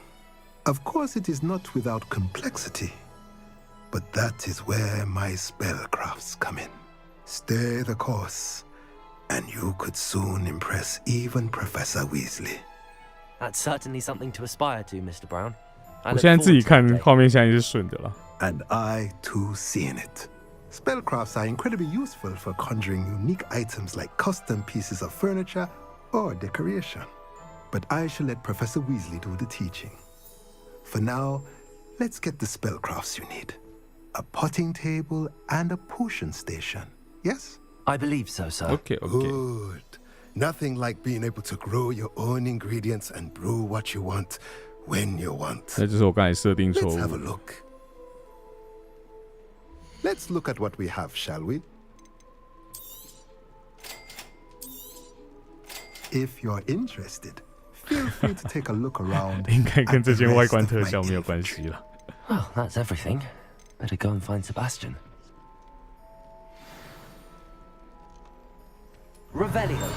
Of course, it is not without complexity, but that is where my spellcrafts come in. Stay the course, and you could soon impress even Professor Weasley. That's certainly something to aspire to, Mr. Brown. 我现在自己看画面，现在是顺的了。And I too seeing it. Spellcrafts are incredibly useful for conjuring unique items like custom pieces of furniture or decoration. But I shall let Professor Weasley do the teaching. For now, let's get the spellcrafts you need. A potting table and a potion station, yes? I believe so, sir. Okay. Good. Nothing like being able to grow your own ingredients and brew what you want when you want. 那就是我刚才设定错误。 Let's have a look. Let's look at what we have, shall we? If you're interested, feel free to take a look around. 应该跟这件外观特效没有关系了。 Well, that's everything. Better go and find Sebastian. Revelio.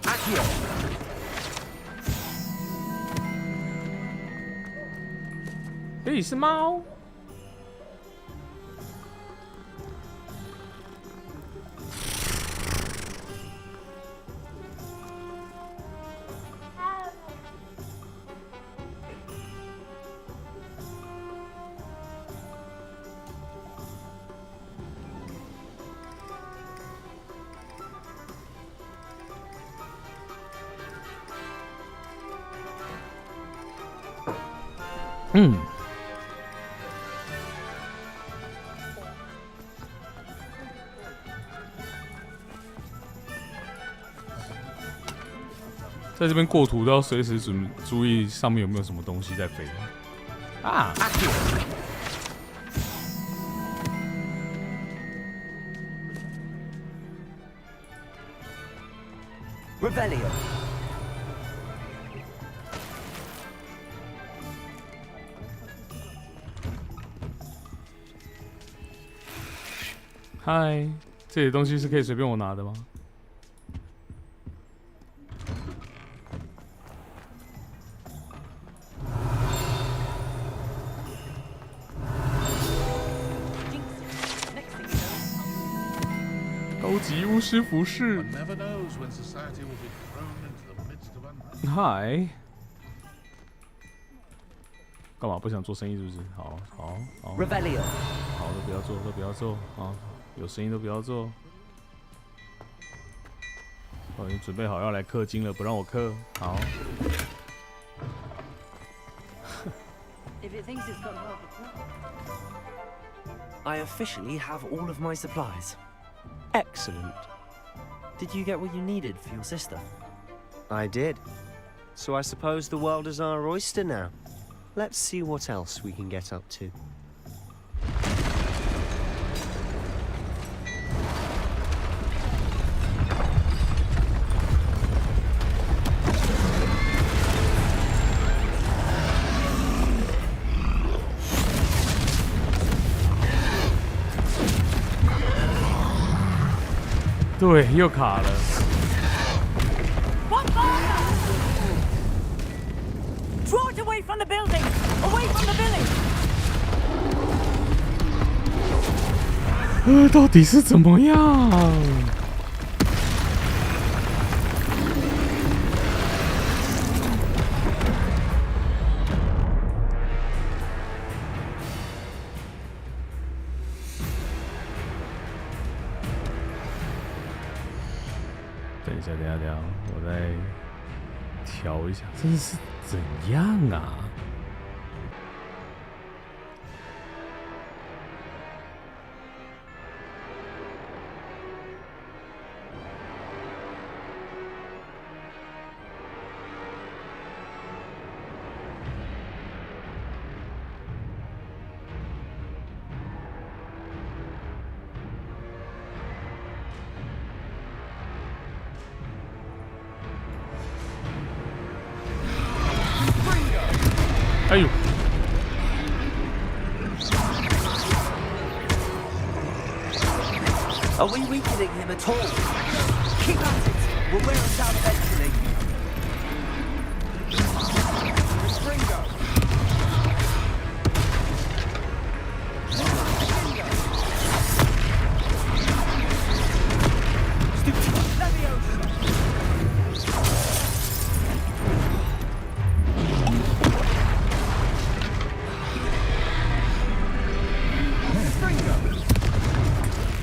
Accio. 诶，是猫。在这边过图都要随时注意上面有没有什么东西在飞啊！ Revelio. Hi， 这些东西是可以随便我拿的吗？高级巫师服饰。嗨，干嘛不想做生意是不是？好。Revelio. 好，都不要做，都不要做啊！有生意都不要做。哦，你准备好要来氪金了，不让我氪。好。I officially have all of my supplies. Excellent. Did you get what you needed for your sister? I did. So I suppose the world is our oyster now. Let's see what else we can get up to. "对，又卡了。Draw it away from the building! Away from the village! 到底是怎么样？等一下，我再调一下，这是怎样啊？哎呦！ Are we weakening him at all? Keep at it! We'll wear him down eventually. Ringo!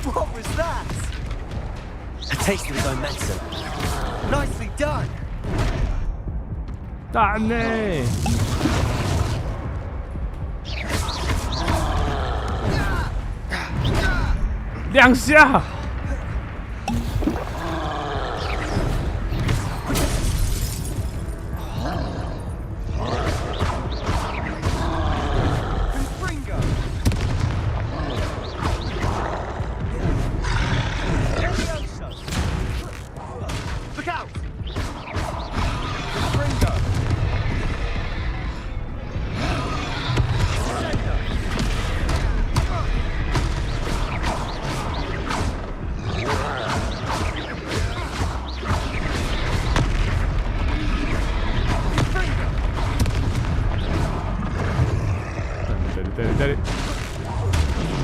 What was that? A taste of his own medicine. Nicely done. 蛋呢？两下。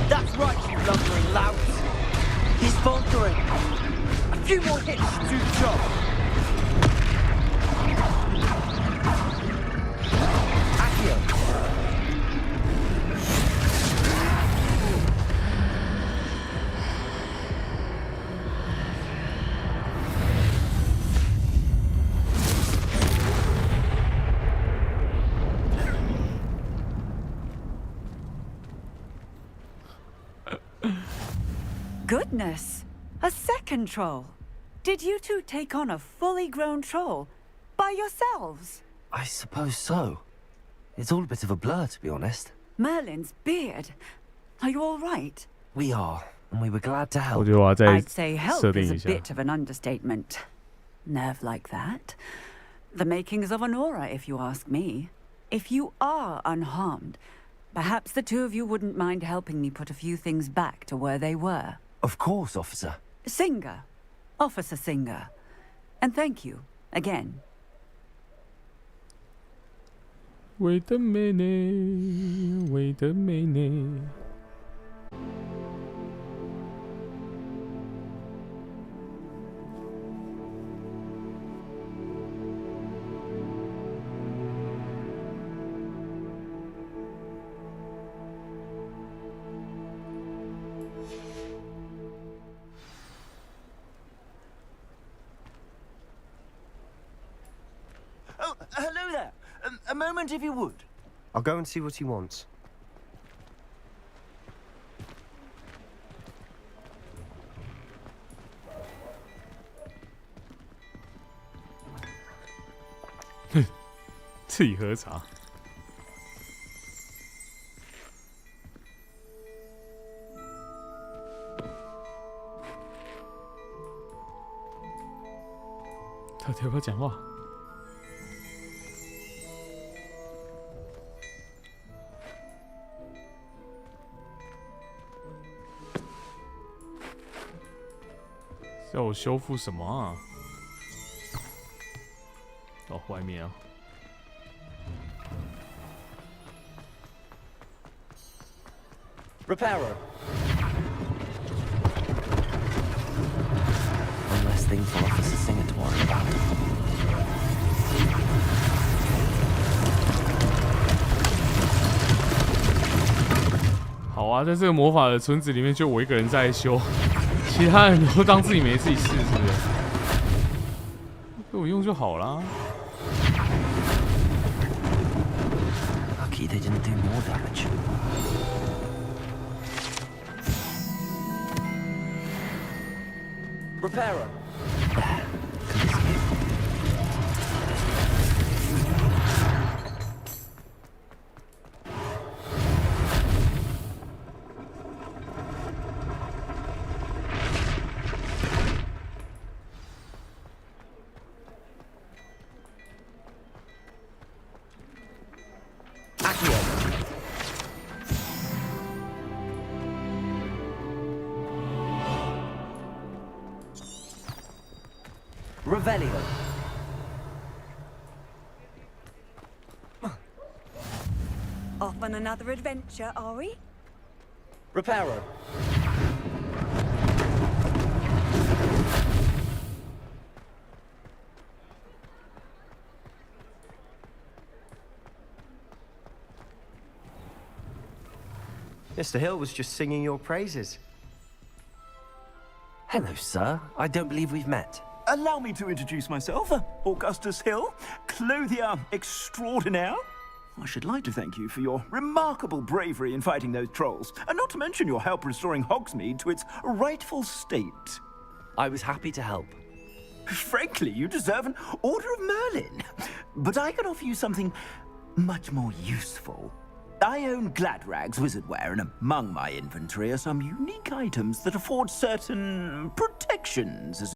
That's right, you lumbering lout. He's faltering. A few more hits to do the job. Accio. Goodness! A second troll. Did you two take on a fully grown troll by yourselves? I suppose so. It's all a bit of a blur, to be honest. Merlin's beard. Are you all right? We are, and we were glad to help. I'd say help is a bit of an understatement. Nerve like that. The makings of an aura, if you ask me. If you are unharmed, perhaps the two of you wouldn't mind helping me put a few things back to where they were. Of course, officer. Singer. Officer Singer. And thank you, again. Wait a minute, wait a minute. Oh, hello there. A moment, if you would. I'll go and see what he wants. Huh. 自己喝茶。到底要不要讲话？要我修复什么啊？哦，外面啊。Repairer. One less thing for Officer Singer to worry about. 好啊，在这个魔法的村子里面，就我一个人在修。其他人都当自己没自己事，是不是？给我用就好啦。Lucky they didn't do more damage. Repairer. Revelio. Off on another adventure, are we? Repairer. Mr. Hill was just singing your praises. Hello, sir. I don't believe we've met. Allow me to introduce myself, Augustus Hill, clothier extraordinaire. I should like to thank you for your remarkable bravery in fighting those trolls, and not to mention your help restoring Hogsmeade to its rightful state. I was happy to help. Frankly, you deserve an Order of Merlin. But I can offer you something much more useful. I own Gladrag's wizardware, and among my inventory are some unique items that afford certain protections, as